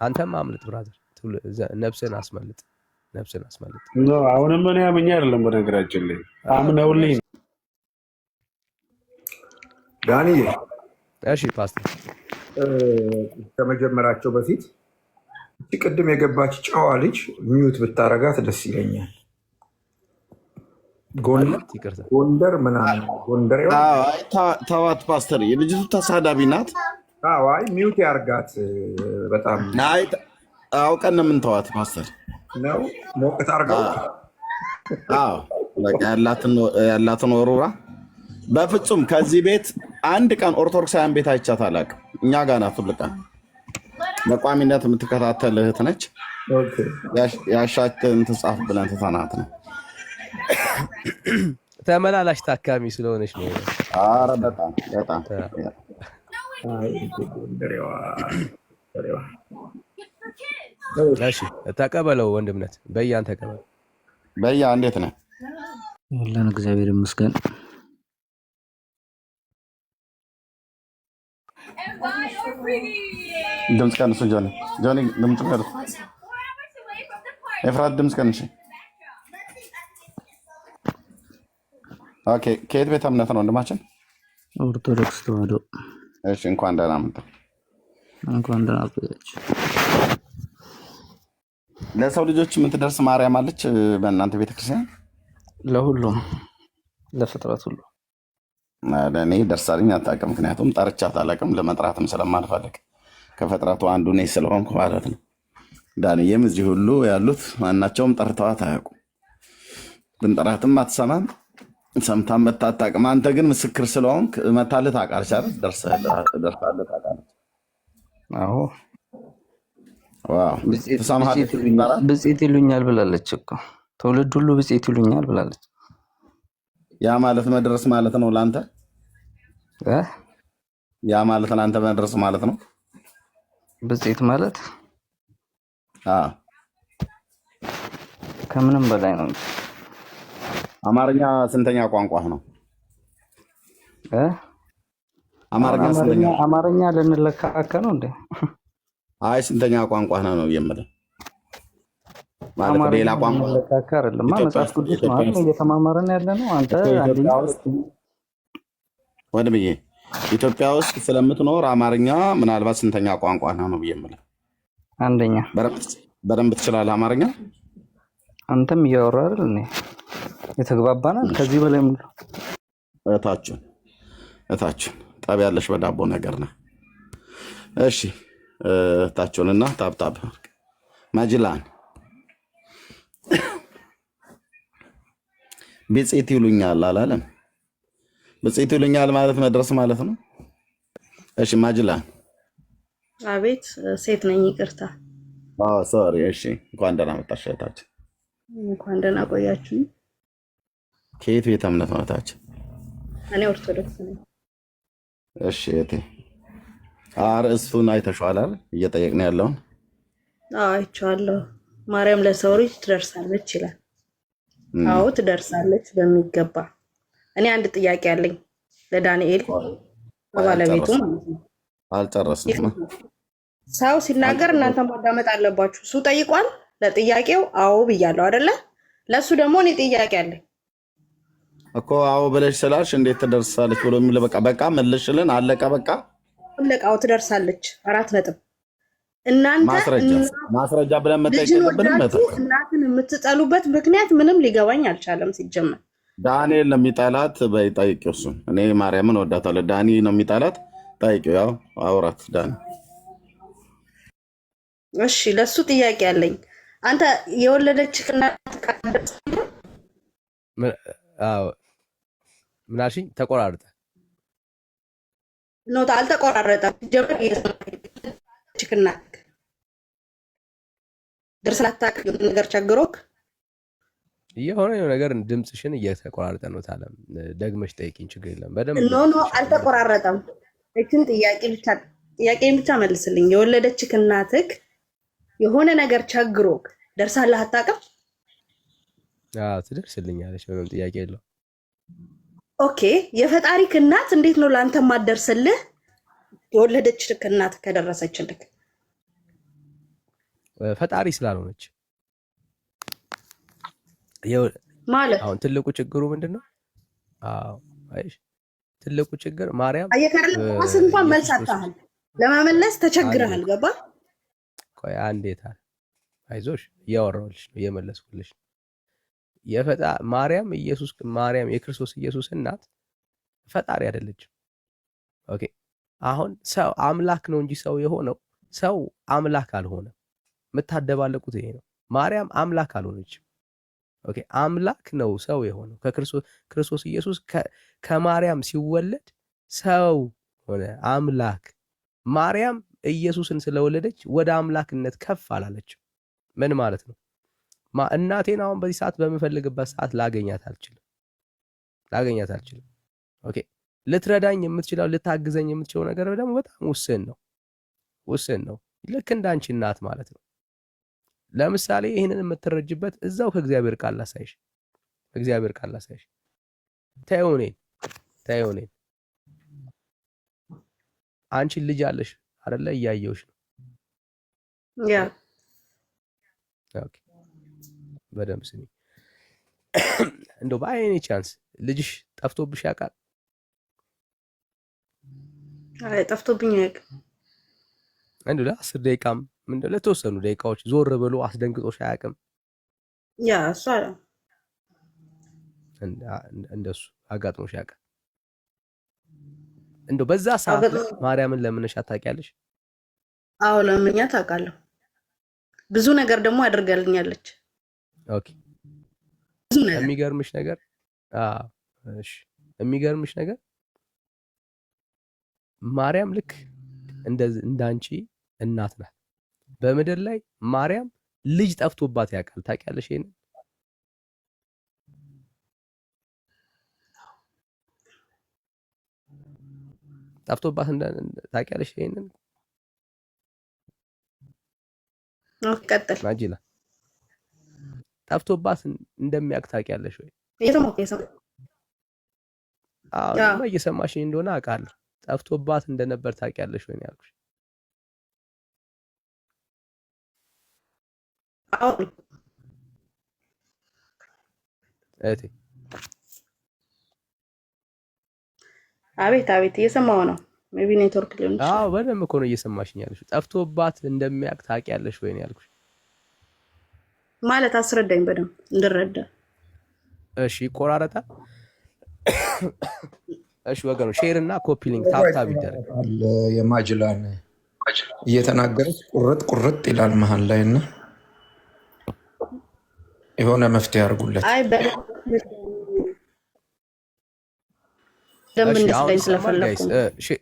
[SPEAKER 3] አንተም አምልጥ ብራዘር፣ ነፍስን አስመልጥ፣ ነፍስን አስመልጥ።
[SPEAKER 17] አሁንም እኔ አምኜ አይደለም በነገራችን ላይ አምነውልኝ
[SPEAKER 2] ዳንኤል።
[SPEAKER 3] እሺ ፓስተር፣
[SPEAKER 2] ከመጀመራቸው በፊት ቅድም የገባች ጨዋ ልጅ ሚዩት ብታረጋት ደስ ይለኛል። ጎንደር ምናምን ጎንደር
[SPEAKER 1] ተዋት ፓስተር፣ የልጅቱ ተሳዳቢ ናት።
[SPEAKER 2] አይ ሚዩት ያርጋት። በጣም
[SPEAKER 1] አውቀን ነው የምንተዋት ፓስተር
[SPEAKER 2] ነው ሞቅት አርጋው።
[SPEAKER 1] ያላትን ወሩራ በፍጹም ከዚህ ቤት አንድ ቀን ኦርቶዶክሳውያን ቤት አይቻት አላውቅም። እኛ ጋር ናት ሁል ቀን በቋሚነት የምትከታተል እህት ነች። ያሻትን ትጻፍ ብለን ትተናት ነው።
[SPEAKER 3] ተመላላሽ ታካሚ ስለሆነች ነው።
[SPEAKER 1] ኧረ በጣም በጣም
[SPEAKER 3] እሺ ተቀበለው ወንድምነት። በያን ተቀበለው።
[SPEAKER 1] በያ እንዴት ነህ?
[SPEAKER 18] ሁሉን እግዚአብሔር ይመስገን።
[SPEAKER 1] ድምፅ ቀንሱ። ጆኒ ድምፅ ቀንሱ። ኤፍራት ድምፅ ቀንሽ። ኦኬ ከየት ቤተ እምነት ነው ወንድማችን?
[SPEAKER 18] ኦርቶዶክስ ተዋህዶ።
[SPEAKER 1] እሺ እንኳን ደህና መጣ።
[SPEAKER 18] እንኳን ደህና ቆያችሁ።
[SPEAKER 1] ለሰው ልጆች የምትደርስ ማርያም አለች በእናንተ ቤተክርስቲያን?
[SPEAKER 18] ለሁሉም ለፍጥረት ሁሉ
[SPEAKER 1] ለእኔ ደርሳልኝ አታውቅም። ምክንያቱም ጠርቻት አላውቅም፣ ለመጥራትም ስለማልፈልግ ከፍጥረቱ አንዱ እኔ ስለሆንኩ ማለት ነው። ዳንኤም እዚህ ሁሉ ያሉት ማናቸውም ጠርተዋት አያውቁም። ብንጠራትም አትሰማም፣ ሰምታም መታ አታውቅም። አንተ ግን ምስክር ስለሆንክ መታልህ ታውቃለች አይደል? ደርሳልህ ታውቃለች።
[SPEAKER 18] አዎ
[SPEAKER 1] ዋው
[SPEAKER 18] ብፅዕት ይሉኛል ብላለች እኮ። ትውልድ ሁሉ ብፅዕት ይሉኛል ብላለች።
[SPEAKER 1] ያ ማለት መድረስ ማለት ነው ለአንተ። ያ ማለት ለአንተ መድረስ ማለት ነው።
[SPEAKER 18] ብፅዕት ማለት ከምንም በላይ ነው።
[SPEAKER 1] አማርኛ ስንተኛ ቋንቋህ ነው?
[SPEAKER 18] አማርኛ ልንለካከ ነው እንዴ?
[SPEAKER 1] አይ ስንተኛ ቋንቋህ ነው የምልህ። ማለት ሌላ ቋንቋ
[SPEAKER 18] ልንለካከ አይደለም። መጽሐፍ ቅዱስ ማለት እየተማማረን ያለ ነው። አንተ
[SPEAKER 1] ወንድምዬ ኢትዮጵያ ውስጥ ስለምትኖር አማርኛ ምናልባት ስንተኛ ቋንቋ ነው ብዬ የምልህ?
[SPEAKER 18] አንደኛ።
[SPEAKER 1] በደንብ ትችላለህ አማርኛ?
[SPEAKER 18] አንተም እያወራህ አይደል? እኔ የተግባባናል። ከዚህ በላይ ምን ነው?
[SPEAKER 1] እታችን ጠብ ያለሽ በዳቦ ነገር ነህ። እሺ እታችሁንና ታብታብ ማጅላን ብፅዕት ይሉኛል አላለም? ብፅዕት ይሉኛል ማለት መድረስ ማለት ነው። እሺ ማጅላን።
[SPEAKER 19] አቤት። ሴት ነኝ፣ ይቅርታ።
[SPEAKER 1] ሶሪ። እሺ እንኳን ደህና መጣሽ እህታችን።
[SPEAKER 19] እንኳን ደህና ቆያችሁ።
[SPEAKER 1] ከየት ቤተ እምነት ነው እህታችን?
[SPEAKER 19] እኔ ኦርቶዶክስ ነኝ።
[SPEAKER 1] እሺ እህቴ አርእስቱን አይተሽዋል አይደል? እየጠየቅን ያለውን
[SPEAKER 19] አይቼዋለሁ። ማርያም ለሰው ልጅ ትደርሳለች ይላል። አዎ ትደርሳለች በሚገባ። እኔ አንድ ጥያቄ አለኝ ለዳንኤል ባለቤቱ ማለት ነው።
[SPEAKER 1] አልጨረስንም።
[SPEAKER 19] ሰው ሲናገር እናንተ ማዳመጥ አለባችሁ። እሱ ጠይቋል። ለጥያቄው አዎ ብያለሁ አይደለ? ለሱ ደግሞ እኔ ጥያቄ አለኝ
[SPEAKER 1] እኮ። አዎ ብለሽ ስላልሽ እንዴት ትደርሳለች ብሎ የሚል በቃ መልሽልን። አለቀ በቃ
[SPEAKER 19] አለቃው። ትደርሳለች 4 ነጥብ። እናንተ
[SPEAKER 1] ማስረጃ ብለን መጠየቅ የለብንም።
[SPEAKER 19] እናትን የምትጠሉበት ምክንያት ምንም ሊገባኝ አልቻለም። ሲጀመር
[SPEAKER 1] ዳንኤል ነው የሚጠላት። በይ ጠይቂው እሱን። እኔ ማርያምን ወዳታለሁ። ዳኒ ነው የሚጠላት። ጠይቂው። ያው አውራት ዳኒ።
[SPEAKER 19] እሺ ለሱ ጥያቄ አለኝ። አንተ የወለደች
[SPEAKER 3] ምን አልሽኝ? ተቆራርጠ
[SPEAKER 19] ነው? አልተቆራረጠም። ጀምር ችክና ደርሰላታክ ነገር ቸግሮክ
[SPEAKER 3] የሆነ ነገር ድምፅሽን እየተቆራረጠ ነው። ታለም ደግመሽ ጠይቂኝ፣ ችግር የለም። በደንብ
[SPEAKER 19] ኖ አልተቆራረጠም። እችን ጥያቄን ብቻ መልስልኝ። የወለደችክ እናትክ የሆነ ነገር ቸግሮክ ደርሳለህ አታውቅም?
[SPEAKER 3] ትደርስልኛለች፣ ምንም ጥያቄ የለው።
[SPEAKER 19] ኦኬ የፈጣሪክ እናት እንዴት ነው ለአንተ ማደርስልህ? የወለደችክ እናት ከደረሰችልክ
[SPEAKER 3] ፈጣሪ ስላልሆነች
[SPEAKER 19] ማለት።
[SPEAKER 3] አሁን ትልቁ ችግሩ ምንድነው? አይሽ ትልቁ ችግር ማርያም
[SPEAKER 19] አየከረለ እንኳን መልስ አጣሃል፣ ለማመለስ ተቸግረሃል። ገባ?
[SPEAKER 3] ቆይ አንዴታ አይዞሽ፣ እያወራሁልሽ ነው፣ እየመለስኩልሽ ነው። ማርያም የክርስቶስ ኢየሱስ እናት ፈጣሪ አይደለችም። ኦኬ አሁን ሰው አምላክ ነው እንጂ ሰው የሆነው ሰው አምላክ አልሆነም። የምታደባለቁት ይሄ ነው። ማርያም አምላክ አልሆነችም። ኦኬ አምላክ ነው ሰው የሆነው ክርስቶስ ኢየሱስ ከማርያም ሲወለድ ሰው ሆነ አምላክ። ማርያም ኢየሱስን ስለወለደች ወደ አምላክነት ከፍ አላለችም። ምን ማለት ነው? እናቴን አሁን በዚህ ሰዓት በምፈልግበት ሰዓት ላገኛት አልችልም። ኦኬ ልትረዳኝ የምትችለው ልታግዘኝ የምትችለው ነገር ደግሞ በጣም ውስን ነው። ልክ እንዳንቺ እናት ማለት ነው። ለምሳሌ ይህንን የምትረጅበት እዛው ከእግዚአብሔር ቃል ላሳይሽ። ተይው እኔን አንቺ ልጅ አለሽ አይደለ? እያየሁሽ ነው።
[SPEAKER 19] ያ
[SPEAKER 3] ኦኬ በደምብ ስሚ። እንደው በአይኔ ቻንስ ልጅሽ ጠፍቶብሽ ያውቃል?
[SPEAKER 19] አይ ጠፍቶብኝ አያውቅም።
[SPEAKER 3] እንደው ለ10 ደቂቃም ምንድነው ለተወሰኑ ደቂቃዎች ዞር ብሎ አስደንግጦሽ አያውቅም?
[SPEAKER 19] ያ እሷ
[SPEAKER 3] እንደሱ አጋጥሞሽ ያውቃል? እንደው በዛ ሰዓት ማርያምን ለምንሽ አታውቂያለሽ?
[SPEAKER 19] አዎ ለምኛት አውቃለሁ። ብዙ ነገር ደግሞ አድርጋልኛለች።
[SPEAKER 3] ኦኬ የሚገርምሽ ነገር እሺ የሚገርምሽ ነገር ማርያም ልክ እንዳንቺ እናት ናት። በምድር ላይ ማርያም ልጅ ጠፍቶባት ያውቃል። ታውቂያለሽ? ይሄን ጠፍቶባት ታውቂያለሽ? ይሄንን
[SPEAKER 19] ቀጥል
[SPEAKER 3] ማጂላ ጠፍቶባት እንደሚያውቅ ታውቂያለሽ ወይ? አዎ እየሰማሽኝ እንደሆነ አውቃለሁ። ጠፍቶባት እንደነበር ታውቂያለሽ ወይ ነው ያልኩሽ።
[SPEAKER 19] አዎ
[SPEAKER 3] እቴ
[SPEAKER 19] አቤት አቤት፣ እየሰማሁ ነው። ሜቢ ኔትወርክ ሊሆን ይችላል።
[SPEAKER 3] አዎ በደንብ እኮ ነው እየሰማሽኝ ያለሽ። ጠፍቶባት እንደሚያውቅ ታውቂያለሽ ወይ ነው ያልኩሽ።
[SPEAKER 19] ማለት አስረዳኝ በደንብ እንድረዳ።
[SPEAKER 3] እሺ ይቆራረጣል። እሺ ወገኑ ሼር እና ኮፒ ሊንክ ታብታብ ይደረግ።
[SPEAKER 2] የማጅላን እየተናገረች ቁርጥ ቁርጥ ይላል መሀል ላይ እና የሆነ መፍትሄ አድርጉለት።
[SPEAKER 19] አይ በደንብ እንድትለኝ ስለፈለኩ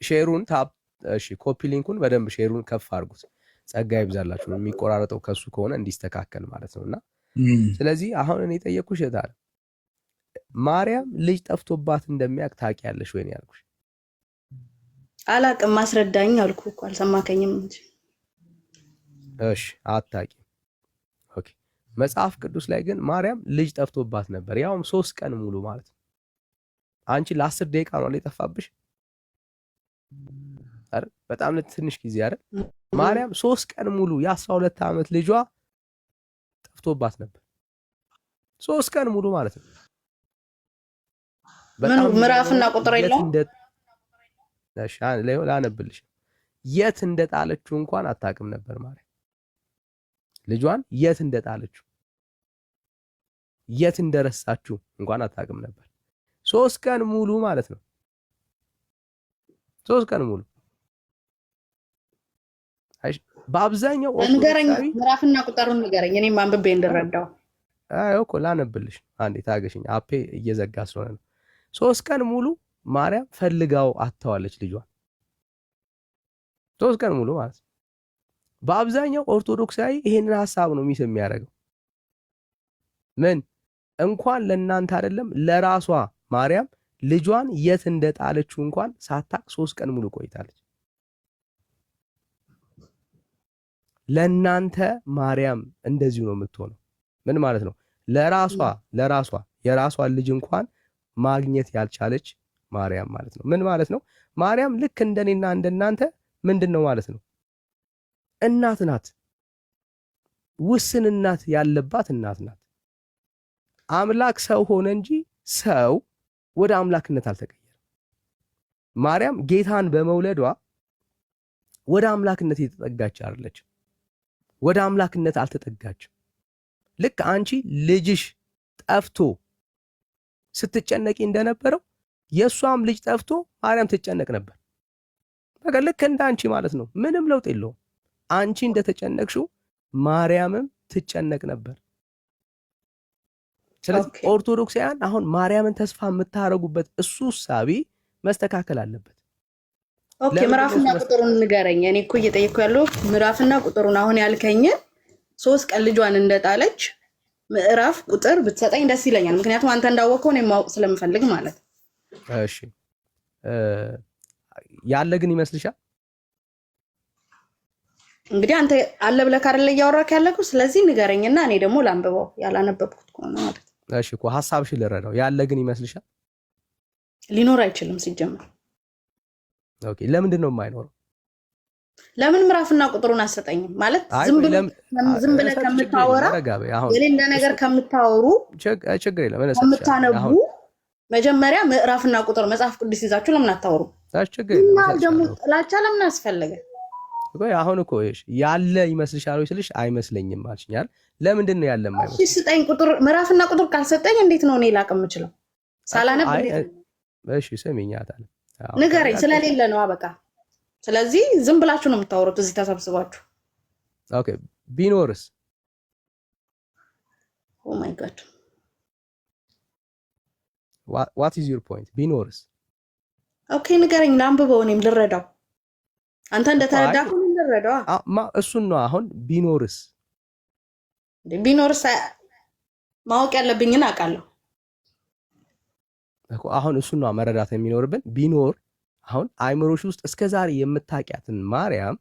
[SPEAKER 3] ሼሩን ታብ እሺ ኮፒ ሊንኩን በደንብ ሼሩን ከፍ አድርጉት። ጸጋ ይብዛላችሁ። የሚቆራረጠው ከሱ ከሆነ እንዲስተካከል ማለት ነውና ስለዚህ አሁን እኔ ጠየቅኩሽ እታለ ማርያም ልጅ ጠፍቶባት እንደሚያውቅ ታውቂያለሽ ወይ ነው ያልኩሽ።
[SPEAKER 19] አላቅም ማስረዳኝ አልኩ እኮ አልሰማከኝም እንጂ።
[SPEAKER 3] እሺ አታውቂም። ኦኬ መጽሐፍ ቅዱስ ላይ ግን ማርያም ልጅ ጠፍቶባት ነበር፣ ያውም 3 ቀን ሙሉ ማለት ነው። አንቺ ለ10 ደቂቃ ነው የጠፋብሽ አይደል? በጣም ትንሽ ጊዜ አይደል? ማርያም 3 ቀን ሙሉ የ12 ዓመት ልጇ ጠፍቶባት ነበር። 3 ቀን ሙሉ ማለት ነው።
[SPEAKER 19] ምን ምዕራፍና ቁጥር የለውም።
[SPEAKER 3] እሺ ላነብልሽ። የት እንደጣለችው እንኳን አታውቅም ነበር ማርያም። ልጇን የት እንደጣለችው የት እንደረሳችው እንኳን አታውቅም ነበር። 3 ቀን ሙሉ ማለት ነው። 3 ቀን ሙሉ በአብዛኛው
[SPEAKER 19] ንገረኝ፣ ምዕራፍና ቁጥሩን ንገረኝ፣ እኔም አንብቤ እንድረዳው።
[SPEAKER 3] አይ እኮ ላነብልሽ። አንዴ ታገሽኝ፣ አፔ እየዘጋ ስለሆነ ነው። 3 ቀን ሙሉ ማርያም ፈልጋው አጥተዋለች ልጇን። 3 ቀን ሙሉ ማለት ነው። በአብዛኛው ኦርቶዶክሳዊ ይሄንን ሐሳብ ነው ሚስ የሚያደርገው። ምን እንኳን ለእናንተ አይደለም ለራሷ ማርያም ልጇን የት እንደጣለችው እንኳን ሳታቅ 3 ቀን ሙሉ ቆይታለች። ለእናንተ ማርያም እንደዚሁ ነው የምትሆነው። ምን ማለት ነው? ለራሷ የራሷን ልጅ እንኳን ማግኘት ያልቻለች ማርያም ማለት ነው። ምን ማለት ነው? ማርያም ልክ እንደኔና እንደናንተ ምንድነው ማለት ነው? እናት ናት። ውስን እናት ያለባት እናት ናት። አምላክ ሰው ሆነ እንጂ ሰው ወደ አምላክነት አልተቀየረም። ማርያም ጌታን በመውለዷ ወደ አምላክነት የተጠጋች አይደለች። ወደ አምላክነት አልተጠጋችም። ልክ አንቺ ልጅሽ ጠፍቶ ስትጨነቂ እንደነበረው የሷም ልጅ ጠፍቶ ማርያም ትጨነቅ ነበር። በቃ ልክ እንደ አንቺ ማለት ነው። ምንም ለውጥ የለውም። አንቺ እንደተጨነቅሽው ማርያምም ትጨነቅ ነበር። ስለዚህ ኦርቶዶክሳውያን አሁን ማርያምን ተስፋ የምታረጉበት እሱ ሳቢ መስተካከል አለበት።
[SPEAKER 19] ኦኬ ምዕራፍና ቁጥሩን ንገረኝ። እኔ እኮ እየጠየቅኩ ያለው ምዕራፍና ቁጥሩን አሁን ያልከኝ 3 ቀን ልጇን እንደጣለች ምዕራፍ ቁጥር ብትሰጠኝ ደስ ይለኛል። ምክንያቱም አንተ እንዳወቀው እኔ ማወቅ ስለምፈልግ ማለት ነው።
[SPEAKER 3] እሺ ያለ ግን ይመስልሻል?
[SPEAKER 19] እንግዲህ አንተ አለ ብለህ አይደል እያወራክ ያለከው። ስለዚህ ንገረኝና እኔ ደግሞ ላንብበው ያላነበብኩት ከሆነ ማለት ነው።
[SPEAKER 3] እሺ እኮ ሐሳብሽን ልረዳው። ያለ ግን ይመስልሻል?
[SPEAKER 19] ሊኖር አይችልም ሲጀመር።
[SPEAKER 3] ኦኬ ለምንድን ነው የማይኖረው?
[SPEAKER 19] ለምን ምዕራፍና ቁጥሩን አሰጠኝም? ማለት ዝም ብለህ ከምታወራ የሌለ ነገር ከምታወሩ
[SPEAKER 3] ችግር የለም
[SPEAKER 19] ከምታነቡ መጀመሪያ ምዕራፍና ቁጥር መጽሐፍ ቅዱስ ይዛችሁ ለምን አታወሩ?
[SPEAKER 3] ችግር የለም።
[SPEAKER 19] እና ደግሞ ጥላቻ ለምን አስፈለገ?
[SPEAKER 3] አሁን እኮ ያለ ይመስልሻል ወይ ስልሽ አይመስለኝም አልሽኛል። ለምንድን ነው ያለ የማይመስል?
[SPEAKER 19] እሺ ስጠኝ ቁጥር ምዕራፍና ቁጥር ካልሰጠኝ እንዴት ነው እኔ ላቅ የምችለው? ሳላነብ
[SPEAKER 3] እሺ ስሚኛታል
[SPEAKER 19] ንገረኝ። ስለሌለ ነው በቃ። ስለዚህ ዝም ብላችሁ ነው የምታወሩት እዚህ ተሰብስባችሁ።
[SPEAKER 3] ኦኬ ቢኖርስ?
[SPEAKER 19] ኦ ማይ ጋድ
[SPEAKER 3] what is your point? ቢኖርስ?
[SPEAKER 19] ኦኬ ንገረኝ ላንብበው እኔም ልረዳው። አንተ እንደተረዳኩ ልረዳው።
[SPEAKER 3] እሱን ነው አሁን ቢኖርስ?
[SPEAKER 19] ቢኖርስ ማወቅ ያለብኝን አውቃለሁ
[SPEAKER 3] እኮ። አሁን እሱን ነው መረዳት የሚኖርብን። ቢኖር አሁን አይምሮሽ ውስጥ እስከዛሬ የምታውቂያትን ማርያም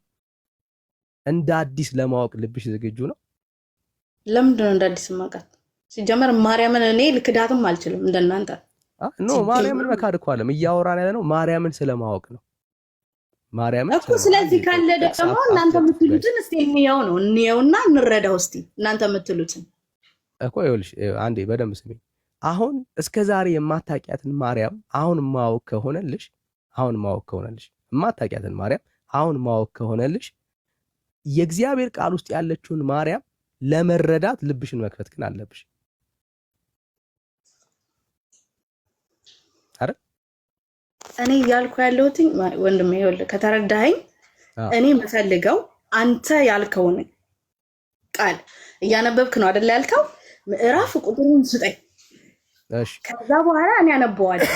[SPEAKER 3] እንደ አዲስ ለማወቅ ልብሽ ዝግጁ ነው?
[SPEAKER 19] ለምንድን ነው እንደ አዲስ ማውቃት? ሲጀመር ማርያምን እኔ ልክዳትም አልችልም እንደናንተ።
[SPEAKER 3] ኖ ማርያምን መካድ እኮ አለም እያወራን ያለ ነው ማርያምን ስለማወቅ ነው። ማርያምን
[SPEAKER 19] እኮ ስለዚህ ካለ ደግሞ እናንተ የምትሉትን እስቲ እንየው ነው እንየውና እንረዳው እስቲ እናንተ የምትሉትን
[SPEAKER 3] እኮ። ይኸውልሽ አንዴ በደንብ ስሚ። አሁን እስከዛሬ የማታውቂያትን ማርያም አሁን ማወቅ ከሆነልሽ አሁን ማወቅ ከሆነልሽ የማታውቂያትን ማርያም አሁን ማወቅ ከሆነልሽ የእግዚአብሔር ቃል ውስጥ ያለችውን ማርያም ለመረዳት ልብሽን መክፈት ግን አለብሽ አይደል?
[SPEAKER 19] እኔ እያልኩ ያለሁት ወንድሜ ይኸውልህ ከተረዳኸኝ እኔ የምፈልገው አንተ ያልከውን ቃል እያነበብክ ነው አይደል ያልከው ምዕራፍ ቁጥሩን ስጠኝ
[SPEAKER 3] እሺ
[SPEAKER 19] ከዛ በኋላ እኔ አነበዋለሁ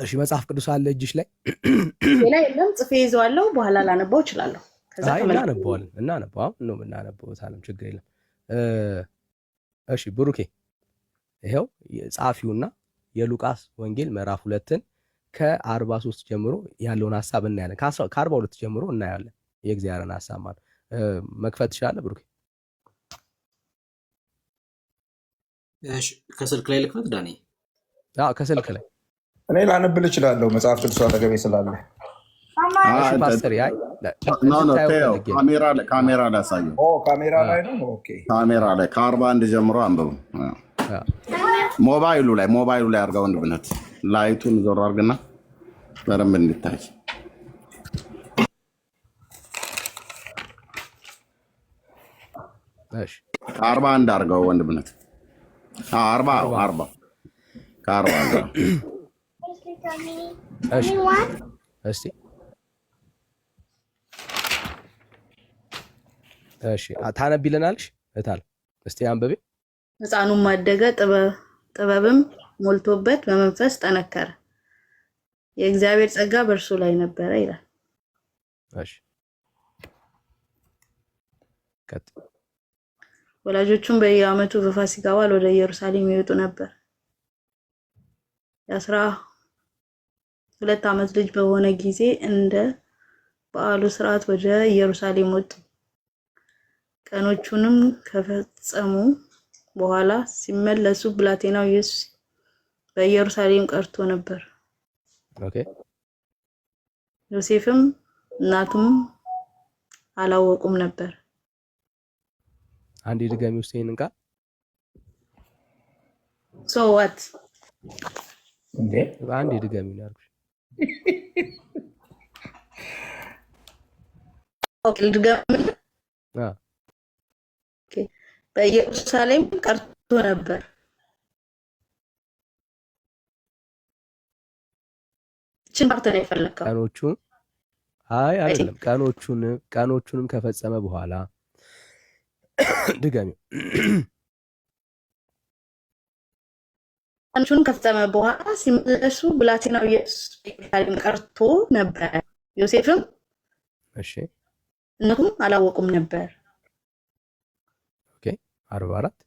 [SPEAKER 3] እሺ መጽሐፍ ቅዱስ አለ እጅሽ ላይ
[SPEAKER 19] ሌላ የለም ጽፌ ይዘዋለሁ በኋላ ላነበው እችላለሁ ከዛ
[SPEAKER 3] እናነበዋለን ነው የምናነበው ታለም ችግር የለም እሺ ብሩኬ ይሄው ጻፊውና የሉቃስ ወንጌል ምዕራፍ 2ን ከ43 ጀምሮ ያለውን ሐሳብ እናያለን ከ42 ጀምሮ እናያለን የእግዚአብሔርን ሐሳብ ማለት መክፈት ይችላል ብሩኬ
[SPEAKER 4] እሺ ከስልክ ላይ ልክፈት ዳኒ
[SPEAKER 3] ከስልክ ላይ
[SPEAKER 20] እኔ ላነብል እችላለሁ መጽሐፍ ቅዱስ አጠገቤ ስላለ
[SPEAKER 3] እሺ ፓስተር ያይ
[SPEAKER 1] ካሜራ ላይ አሳየው
[SPEAKER 20] ካሜራ ላይ ነው ኦኬ
[SPEAKER 1] ካሜራ ላይ ከ41 ጀምሮ አንብቡ ሞባይሉ ላይ አድርገው ወንድምነት ላይቱን ዞር አድርግና በደንብ እንዲታይ
[SPEAKER 3] እሺ
[SPEAKER 1] 41 አድርገው ወንድምነት 40 ከ40
[SPEAKER 3] እሺ እስቲ እሺ ታነቢልናልሽ እታል እስቲ አንብቤ
[SPEAKER 19] ሕፃኑም ማደገ ጥበብም ሞልቶበት በመንፈስ ጠነከረ የእግዚአብሔር ጸጋ በእርሱ ላይ ነበረ ይላል
[SPEAKER 3] እሺ
[SPEAKER 19] ወላጆቹም በየዓመቱ በፋሲካ በዓል ወደ ኢየሩሳሌም ይወጡ ነበር የ12 ዓመት ልጅ በሆነ ጊዜ እንደ በዓሉ ሥርዓት ወደ ኢየሩሳሌም ወጡ ቀኖቹንም ከፈጸሙ በኋላ ሲመለሱ ብላቴናው ኢየሱስ በኢየሩሳሌም ቀርቶ ነበር
[SPEAKER 3] ኦኬ
[SPEAKER 19] ዮሴፍም እናቱም አላወቁም ነበር
[SPEAKER 3] አንዴ ድጋሚ ውስጥ ይሄንን ቃል
[SPEAKER 19] so what
[SPEAKER 20] እንዴ
[SPEAKER 3] አንዴ ድጋሚ ነው ያልኩሽ
[SPEAKER 19] ኦኬ ድጋሚ ኦኬ በኢየሩሳሌም ቀርቶ ነበር ችንባርተ ነው የፈለከው
[SPEAKER 3] ቀኖቹን አይደለም ቀኖቹንም ከፈጸመ በኋላ ድጋሚ
[SPEAKER 19] ቀኖቹንም ከፈጸመ በኋላ ሲመለሱ ብላቴናው ኢየሱስ በኢየሩሳሌም ቀርቶ ነበር ዮሴፍም
[SPEAKER 3] እሺ
[SPEAKER 19] እናቱም አላወቁም ነበር
[SPEAKER 3] ኦኬ 44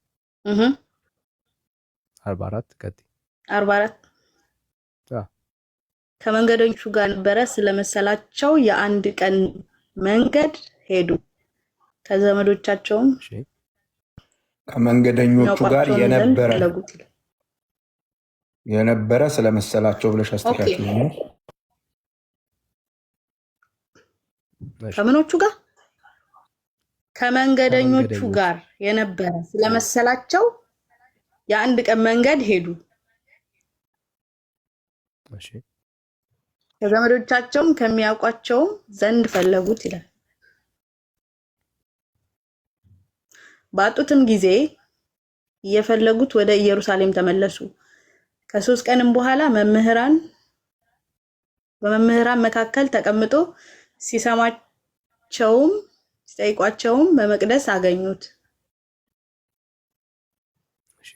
[SPEAKER 3] 44 ከቲ
[SPEAKER 19] 44 ከመንገደኞቹ ጋር ነበረ ስለመሰላቸው የአንድ ቀን መንገድ ሄዱ ከዘመዶቻቸውም
[SPEAKER 20] ከመንገደኞቹ ጋር የነበረ ስለመሰላቸው ብለሽ አስተካክል ነው
[SPEAKER 19] ከምኖቹ ጋር ከመንገደኞቹ ጋር የነበረ ስለመሰላቸው የአንድ ቀን መንገድ ሄዱ
[SPEAKER 3] እሺ
[SPEAKER 19] ከዘመዶቻቸውም ከሚያውቋቸውም ዘንድ ፈለጉት ይላል ባጡትም ጊዜ እየፈለጉት ወደ ኢየሩሳሌም ተመለሱ ከ3 ቀንም በኋላ በመምህራን መካከል ተቀምጦ ሲጠይቋቸውም በመቅደስ አገኙት
[SPEAKER 3] እሺ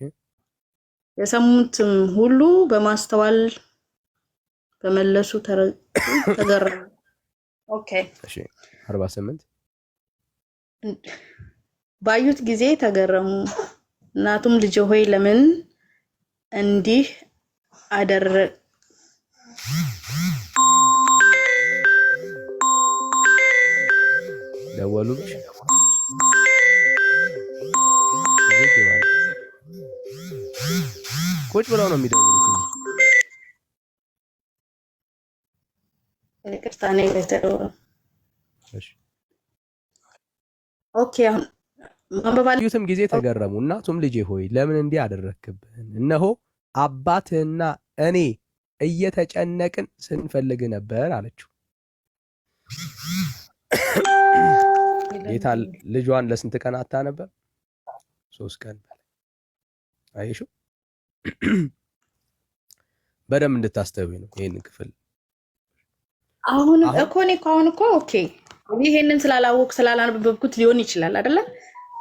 [SPEAKER 19] የሰሙትም ሁሉ በማስተዋል በመለሱ ተገረሙ ኦኬ
[SPEAKER 3] እሺ 48
[SPEAKER 19] ባዩት ጊዜ ተገረሙ እናቱም ልጅ ሆይ ለምን እንዲህ አደረግ
[SPEAKER 3] ደወሉልሽ ቁጭ ብለው ነው የሚደውሉት
[SPEAKER 19] ይቅርታ ነው የተደወለው
[SPEAKER 3] እሺ
[SPEAKER 19] ኦኬ አሁን ማንበባዩትም
[SPEAKER 3] ጊዜ ተገረሙ እናቱም ልጄ ሆይ ለምን እንዲህ አደረክብን እነሆ አባትህና እኔ እየተጨነቅን ስንፈልግ ነበር አለችው። ጌታ ልጇን ለስንት ቀን አታ ነበር? 3 ቀን በላይ። አየሽው? በደንብ እንድታስተውይ ነው ይሄንን ክፍል።
[SPEAKER 19] አሁን እኮ ኦኬ ይሄንን ስላላወቅ ስላላነበብኩት ሊሆን ይችላል አይደለ?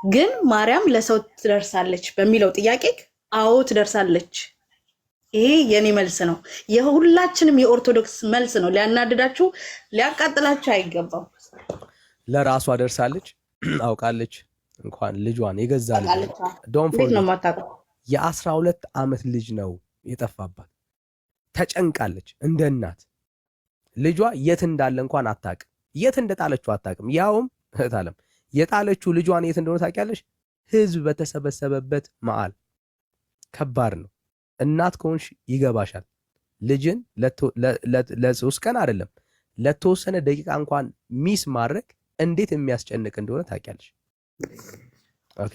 [SPEAKER 19] ግን ማርያም ለሰው ትደርሳለች በሚለው ጥያቄ አዎ ትደርሳለች። ይሄ የኔ መልስ ነው። የሁላችንም የኦርቶዶክስ መልስ ነው። ሊያናድዳችሁ ሊያቃጥላችሁ አይገባም።
[SPEAKER 3] ለራሷ ደርሳለች፣ አውቃለች። እንኳን ልጇን የገዛ ልጅ የ12 ዓመት ልጅ ነው የጠፋባት። ተጨንቃለች እንደ እናት። ልጇ የት እንዳለ እንኳን አታውቅም። የት እንደጣለችው አታውቅም። ያውም እህታለም የጣለችው ልጇን የት እንደሆነ ታውቂያለሽ? ህዝብ በተሰበሰበበት መዓል። ከባድ ነው። እናት ከሆንሽ ይገባሻል። ልጅን ለ3 ቀን አይደለም ለተወሰነ ደቂቃ እንኳን ሚስ ማድረግ እንዴት የሚያስጨንቅ እንደሆነ ታውቂያለሽ። ኦኬ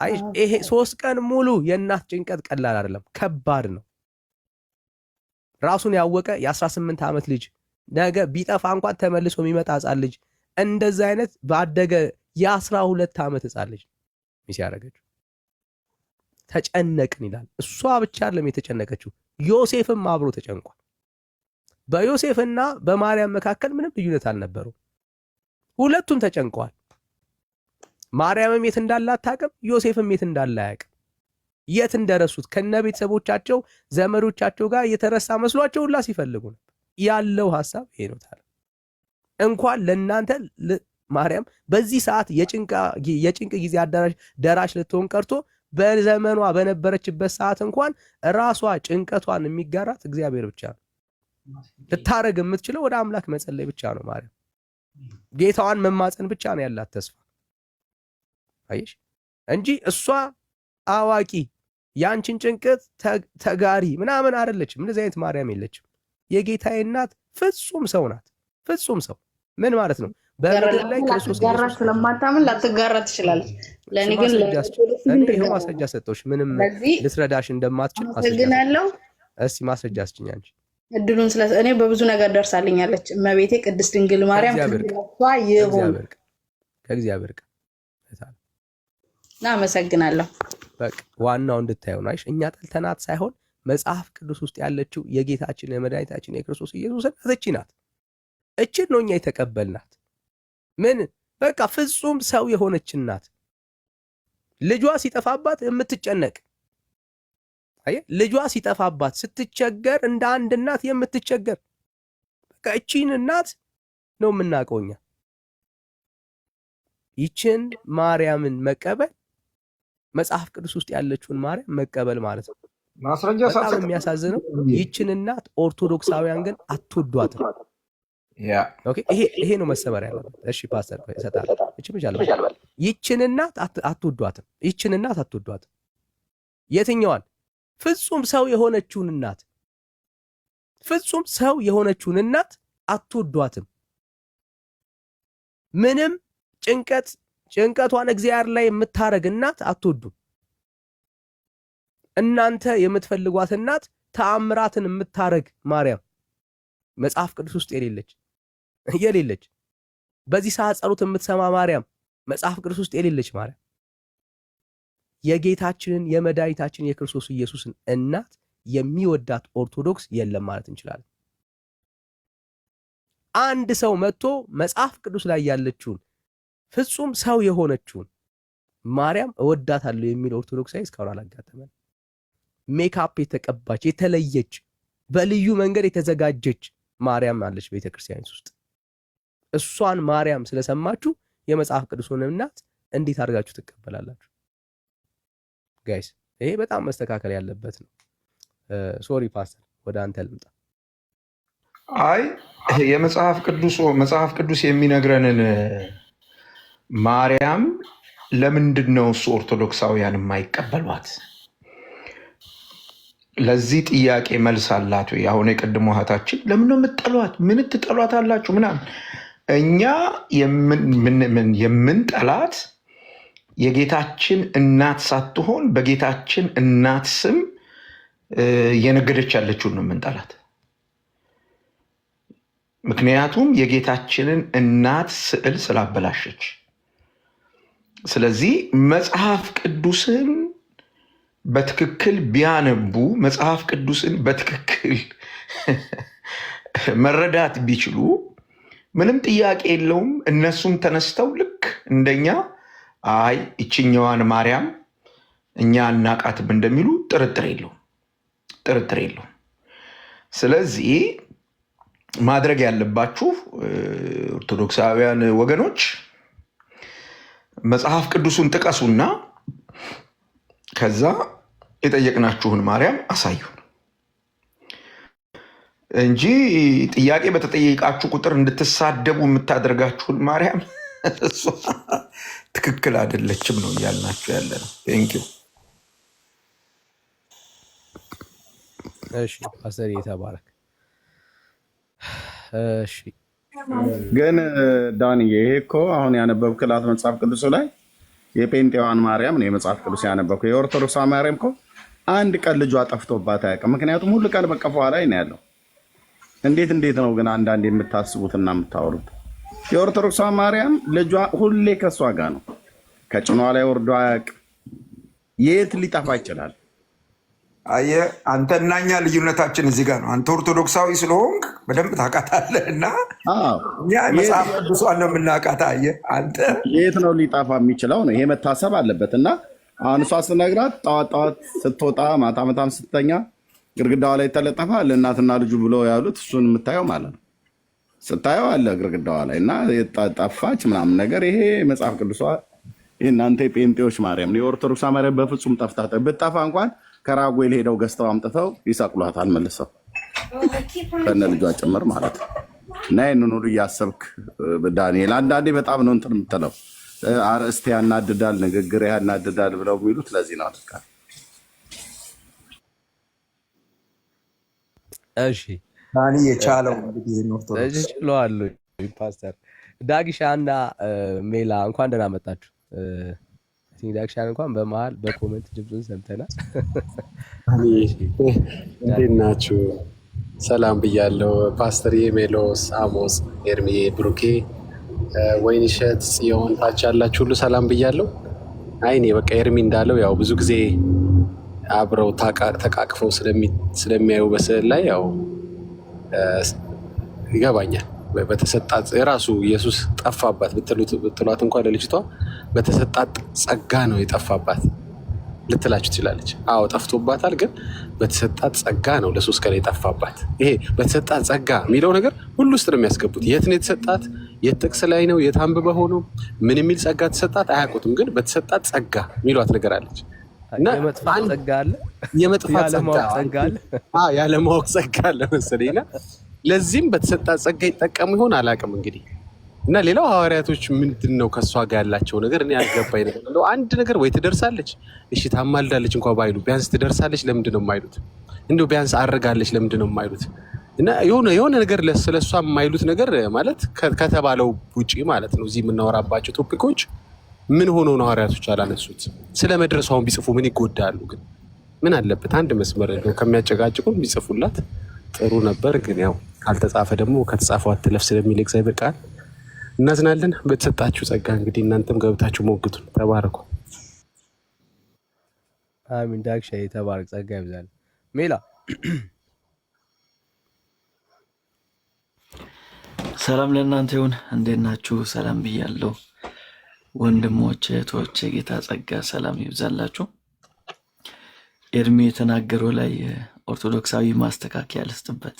[SPEAKER 3] አይ ይሄ 3 ቀን ሙሉ የእናት ጭንቀት ቀላል አይደለም፣ ከባድ ነው። ራሱን ያወቀ የ18 ዓመት ልጅ ነገ ቢጠፋ እንኳን ተመልሶ የሚመጣ ህፃን ልጅ እንደዛ አይነት ባደገ የ12 ዓመት ህፃን ልጅ ሚስ ያደረገችው። ተጨነቅን ይላል። እሷ ብቻ አይደለም የተጨነቀችው፣ ዮሴፍም አብሮ ተጨንቋል። በዮሴፍና በማርያም መካከል ምንም ልዩነት አልነበረው። ሁለቱም ተጨንቀዋል። ማርያምም የት እንዳለ አታውቅም፣ ዮሴፍም የት እንዳለ አያውቅም። የት እንደረሱት ከነ ቤተሰቦቻቸው ዘመዶቻቸው ጋር የተረሳ መስሏቸው ሁላ ሲፈልጉ ነበር። ያለው ሐሳብ ይሄ ነው። ታዲያ እንኳን ለእናንተ ማርያም በዚህ ሰዓት የጭንቅ ጊዜ ደራሽ ልትሆን ቀርቶ በዘመኗ በነበረችበት ሰዓት እንኳን ራሷ ጭንቀቷን የሚጋራት እግዚአብሔር ብቻ ነው። ልታረግ የምትችለው ወደ አምላክ መጸለይ ብቻ ነው። ማርያም ጌታዋን መማፀን ብቻ ነው ያላት ተስፋ። አየሽ እንጂ እሷ አዋቂ ያንቺን ጭንቀት ተጋሪ ምናምን አይደለችም። እንደዚህ አይነት ማርያም የለችም። የጌታዬ እናት ፍጹም ሰው ናት። ፍጹም ሰው ምን ማለት ነው? በምድር ላይ ክርስቶስ
[SPEAKER 19] ጋራ ስለማታምን ላትጋራ ትችላለች። ለኔ ግን
[SPEAKER 3] ይሄው ማስረጃ ሰጠሁሽ። ምንም ልትረዳሽ እንደማትችል
[SPEAKER 19] አመሰግናለሁ።
[SPEAKER 3] እስቲ ማስረጃ አስጭኝ አንቺ።
[SPEAKER 19] እድሉን እኔ በብዙ ነገር ደርሳልኛለች እመቤቴ ቅድስት ድንግል ማርያም
[SPEAKER 3] ከእግዚአብሔር ቃል
[SPEAKER 19] አመሰግናለሁ።
[SPEAKER 3] በቃ ዋናው እንድታየው ነው። እኛ ጠልተናት ሳይሆን መጽሐፍ ቅዱስ ውስጥ ያለችው የጌታችን የመድኃኒታችን የክርስቶስ ኢየሱስ እቺ ናት። እቺን ነው እኛ የተቀበልናት። ምን በቃ ፍጹም ሰው የሆነች እናት ልጇ ሲጠፋባት የምትጨነቅ ልጇ ሲጠፋባት ስትቸገር እንደ አንድ እናት የምትቸገር በቃ እቺን እናት ነው የምናውቀው እኛ። ይችን ማርያምን መቀበል መጽሐፍ ቅዱስ ውስጥ ያለችውን ማርያም መቀበል ማለት ነው። በጣም የሚያሳዝነው ይችን እናት ኦርቶዶክሳውያን ግን አትወዷትም። ኦኬ ይሄ ነው መሰበር ያለበት። እሺ ፓስተር ይሰጣል። ይችን እናት አትወዷትም። ይችን እናት አትወዷትም። የትኛዋን? ፍጹም ሰው የሆነችውን እናት፣ ፍጹም ሰው የሆነችውን እናት አትወዷትም። ምንም ጭንቀቷን እግዚአብሔር ላይ የምታረግ እናት አትወዱም። እናንተ የምትፈልጓት እናት ተአምራትን የምታረግ ማርያም መጽሐፍ ቅዱስ ውስጥ የሌለች በዚህ ሰዓት ጸሎት የምትሰማ ማርያም መጽሐፍ ቅዱስ ውስጥ የሌለች ማርያም የጌታችንን የመድኃኒታችን የክርስቶስ ኢየሱስን እናት የሚወዳት ኦርቶዶክስ የለም ማለት እንችላለን። አንድ ሰው መጥቶ መጽሐፍ ቅዱስ ላይ ያለችውን ፍጹም ሰው የሆነችውን ማርያም እወዳታለሁ የሚል ኦርቶዶክሳዊ እስካሁን አላጋጠመን። ሜካፕ የተቀባች የተለየች በልዩ መንገድ የተዘጋጀች ማርያም አለች ቤተክርስቲያን ውስጥ። እሷን ማርያም ስለሰማችሁ የመጽሐፍ ቅዱስን እናት እንዴት አድርጋችሁ ትቀበላላችሁ? ጋይስ ይሄ በጣም መስተካከል ያለበት ነው። ሶሪ ፓስተር ወደ አንተ ልምጣ።
[SPEAKER 20] አይ መጽሐፍ ቅዱስ የሚነግረንን ማርያም ለምንድን ነው እሱ ኦርቶዶክሳውያን የማይቀበሏት? ለዚህ ጥያቄ መልስ አላት ወይ? አሁን የቀድሞ እህታችን ለምን ነው የምትጠሏት? ምን ትጠሏት አላችሁ ምናምን። እኛ የምንጠላት የጌታችን እናት ሳትሆን በጌታችን እናት ስም እየነገደች ያለችውን ነው የምንጠላት። ምክንያቱም የጌታችንን እናት ስዕል ስላበላሸች። ስለዚህ መጽሐፍ ቅዱስን በትክክል ቢያነቡ መጽሐፍ ቅዱስን በትክክል መረዳት ቢችሉ ምንም ጥያቄ የለውም። እነሱም ተነስተው ልክ እንደኛ አይ ይችኛዋን ማርያም እኛ እናቃትም እንደሚሉ ጥርጥር የለውም። ስለዚህ ማድረግ ያለባችሁ ኦርቶዶክሳውያን ወገኖች መጽሐፍ ቅዱሱን ጥቀሱና ከዛ የጠየቅናችሁን ማርያም አሳዩን እንጂ ጥያቄ በተጠየቃችሁ ቁጥር እንድትሳደቡ የምታደርጋችሁን ማርያም እሷ ትክክል አይደለችም ነው እያልናችሁ ያለ ነው። ቴንኪው።
[SPEAKER 3] እሺ ፓስተር የተባረክ። እሺ
[SPEAKER 1] ግን ዳንዬ ይሄ እኮ አሁን ያነበብክላት መጽሐፍ ቅዱስ ላይ የጴንጤዋን ማርያም ነው የመጽሐፍ ቅዱስ ያነበብከው። የኦርቶዶክሷ ማርያም እኮ አንድ ቀን ልጇ ጠፍቶባት አያውቅም። ምክንያቱም ሁሉ ቀን በቀፏ ላይ ነው ያለው። እንዴት ነው ግን አንዳንድ የምታስቡትና የምታወሩት? የኦርቶዶክሷ ማርያም ልጇ ሁሌ ከእሷ ጋር ነው። ከጭኗ ላይ ወርዶ አያውቅም። የት ሊጠፋ ይችላል?
[SPEAKER 20] አየህ አንተና እኛ ልዩነታችን እዚህ ጋር ነው። አንተ ኦርቶዶክሳዊ ስለሆንክ በደንብ ታውቃታለህ እና እኛ መጽሐፍ ቅዱሷን ነው የምናውቃት። አየህ አንተ
[SPEAKER 1] የት ነው ሊጠፋ የሚችለው ነው? ይሄ መታሰብ አለበት። እና አሁን እሷ ስነግራት ጠዋት ስትወጣ ማታም ስተኛ ግድግዳዋ ላይ ተለጠፋ ለእናትና ልጁ ብሎ ያሉት እሱን የምታየው ማለት ነው። ስታየው አለ ግድግዳዋ ላይ እና ጠፋች ምናምን ነገር። ይሄ መጽሐፍ ቅዱሷ እናንተ የጴንጤዎች ማርያም የኦርቶዶክስ ማርያም በፍጹም ጠፍታ ብትጠፋ እንኳን ከራጉኤል ሄደው ገዝተው አምጥተው ይሰቅሏታል መልሰው ከነ ልጇ ጭምር ማለት ነው። እና ይህንን ሁሉ እያሰብክ ዳንኤል አንዳንዴ በጣም ነው እንትን የምትለው አርእስት ያናድዳል፣ ንግግር ያናድዳል ብለው የሚሉት ለዚህ ነው። አድርጋ
[SPEAKER 3] እሺ
[SPEAKER 20] ዳኒ የቻለው
[SPEAKER 3] እሺ ችለዋል። ፓስተር ዳግሻና ሜላ እንኳን ደህና መጣችሁ። ዳግሻን እንኳን በመሀል በኮመንት ድምፁን ሰምተናል።
[SPEAKER 7] እንዴት ናችሁ? ሰላም ብያለሁ። ፓስተር ሜሎስ፣ አሞስ፣ ኤርሚዬ፣ ብሩኬ፣ ወይንሸት፣ ጽዮን ታች ያላችሁ ሁሉ ሰላም ብያለሁ። አይኔ በቃ ኤርሚ እንዳለው ያው ብዙ ጊዜ አብረው ተቃቅፈው ስለሚያዩ በስዕል ላይ ያው ይገባኛል። በተሰጣት የራሱ ኢየሱስ ጠፋባት ብትሏት እንኳን ለልጅቷ በተሰጣት ጸጋ ነው የጠፋባት ልትላችሁ ትችላለች። አዎ ጠፍቶባታል፣ ግን በተሰጣት ጸጋ ነው ለ3 ቀን የጠፋባት። ይሄ በተሰጣት ጸጋ የሚለው ነገር ሁሉ ውስጥ ነው የሚያስገቡት። የት ነው የተሰጣት? የት ጥቅስ ላይ ነው? የት አንብበው ሆኖ ምን የሚል ጸጋ ተሰጣት አያውቁትም፣ ግን በተሰጣት ጸጋ የሚሏት ነገር አለች እና
[SPEAKER 3] የመጥፋት ጸጋ አለ፣
[SPEAKER 7] የመጥፋት
[SPEAKER 3] ጸጋ አለ፣
[SPEAKER 7] ያለማወቅ ጸጋ አለ መሰለኝና ለዚህም በተሰጣት ጸጋ ይጠቀሙ ይሆን አላውቅም። እንግዲህ እና ሌላው ሐዋርያቶች ምንድን ነው ከእሷ ጋር ያላቸው ነገር እኔ ያልገባኝ ነገር ነው። አንድ ነገር ወይ ትደርሳለች፣ እሺ ታማልዳለች እንኳ ባይሉ ቢያንስ ትደርሳለች ለምንድን ነው የማይሉት? እንዲሁ ቢያንስ አድርጋለች ለምንድን ነው የማይሉት? እና የሆነ ነገር ስለሷ የማይሉት ነገር ማለት ከተባለው ውጪ ማለት ነው። እዚህ የምናወራባቸው ቶፒኮች ምን ሆነው ነው ሐዋርያቶች አላነሱት? ስለ መድረሷውን ቢጽፉ ምን ይጎዳሉ? ግን ምን አለበት አንድ መስመር ነው ከሚያጨቃጭቁን ቢጽፉላት ጥሩ ነበር። ግን ያው ካልተጻፈ ደግሞ ከተጻፈው አትለፍ ስለሚል እግዚአብሔር ቃል እናዝናለን። በተሰጣችሁ ጸጋ እንግዲህ እናንተም ገብታችሁ ሞግቱን። ተባረኩ።
[SPEAKER 3] አሚን። ዳግሻ የተባረክ ጸጋ ይብዛል። ሜላ
[SPEAKER 18] ሰላም ለእናንተ ይሁን። እንዴት ናችሁ? ሰላም ብያለሁ ወንድሞቼ እህቶቼ፣ ጌታ ጸጋ ሰላም ይብዛላችሁ። ኤርሚ የተናገረው ላይ ኦርቶዶክሳዊ ማስተካከያ ልስጥበት።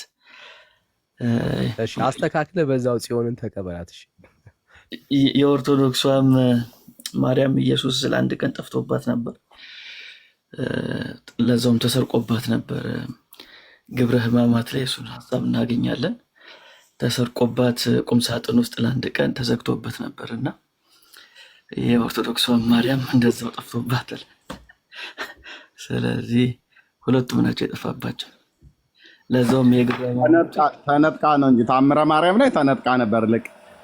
[SPEAKER 3] እሺ አስተካክለ በዛው ጽዮንን ተቀበላት። እሺ
[SPEAKER 18] የኦርቶዶክሷም ማርያም ኢየሱስ ስለ አንድ ቀን ጠፍቶባት ነበር፣ ለዛውም ተሰርቆባት ነበር። ግብረ ሕማማት ላይ እሱን ሀሳብ እናገኛለን። ተሰርቆባት ቁም ሳጥን ውስጥ ለአንድ ቀን ተዘግቶበት ነበር እና የኦርቶዶክሷም ማርያም እንደዛው ጠፍቶባታል። ስለዚህ ሁለቱም ናቸው የጠፋባቸው። ለዛውም
[SPEAKER 1] ተነጥቃ ነው እንጂ ታምረ ማርያም ላይ ተነጥቃ ነበር።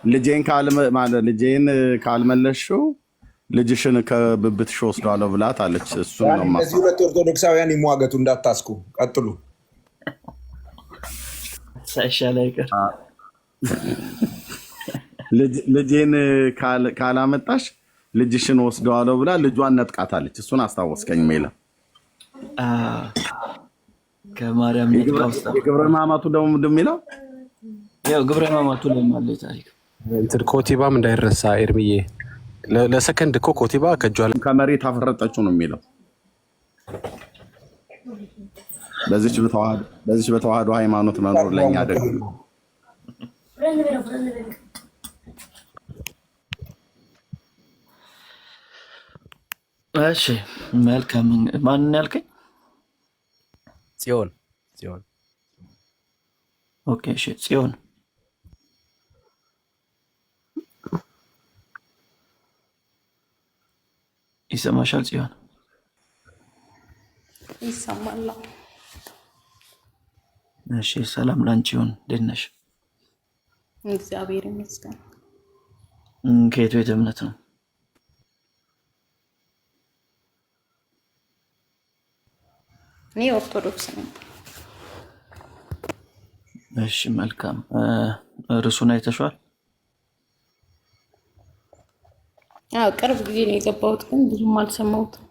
[SPEAKER 1] ልጄን ካልመለሽው ልጅሽን ከብብትሽ ወስደዋለሁ ብላት አለች። እሱን ነው
[SPEAKER 20] እነዚህ ሁለት ኦርቶዶክሳውያን ይሟገቱ፣ እንዳታስኩ ቀጥሉ።
[SPEAKER 18] ሳይሻል አይቀር
[SPEAKER 1] ልጄን ካላመጣሽ ልጅሽን ወስደዋለሁ ብላ ልጇን ነጥቃታለች። እሱን አስታወስከኝ ሜላ።
[SPEAKER 18] ከማርያም
[SPEAKER 1] የግብረ ሕማማቱ ደግሞ ምንድን የሚለው
[SPEAKER 18] ያው ግብረ ሕማማቱ ላይ ማለት ታሪክ
[SPEAKER 7] እንትን ኮቲባም እንዳይረሳ ኤርሚዬ፣ ለሰከንድ እኮ ኮቲባ ከእጇ
[SPEAKER 1] ከመሬት አፈረጠችው ነው የሚለው። በዚች በተዋህዶ ሃይማኖት መኖር ለኛ ደግሞ
[SPEAKER 18] እሺ መልካም። ማንን ያልከኝ?
[SPEAKER 3] ጽዮን።
[SPEAKER 18] ኦኬ እሺ ጽዮን ይሰማሻል? ጽዮን
[SPEAKER 19] ይሰማል።
[SPEAKER 18] እሺ ሰላም ላንቺ ይሁን። እንዴት ነሽ?
[SPEAKER 19] እግዚአብሔር ይመስገን።
[SPEAKER 18] ከየት ቤተ እምነት ነው?
[SPEAKER 19] እኔ ኦርቶዶክስ ነኝ።
[SPEAKER 18] እሺ መልካም። ርዕሱን አይተሽዋል?
[SPEAKER 19] አዎ ቅርብ ጊዜ ነው የገባሁት፣ ግን ብዙም አልሰማሁትም።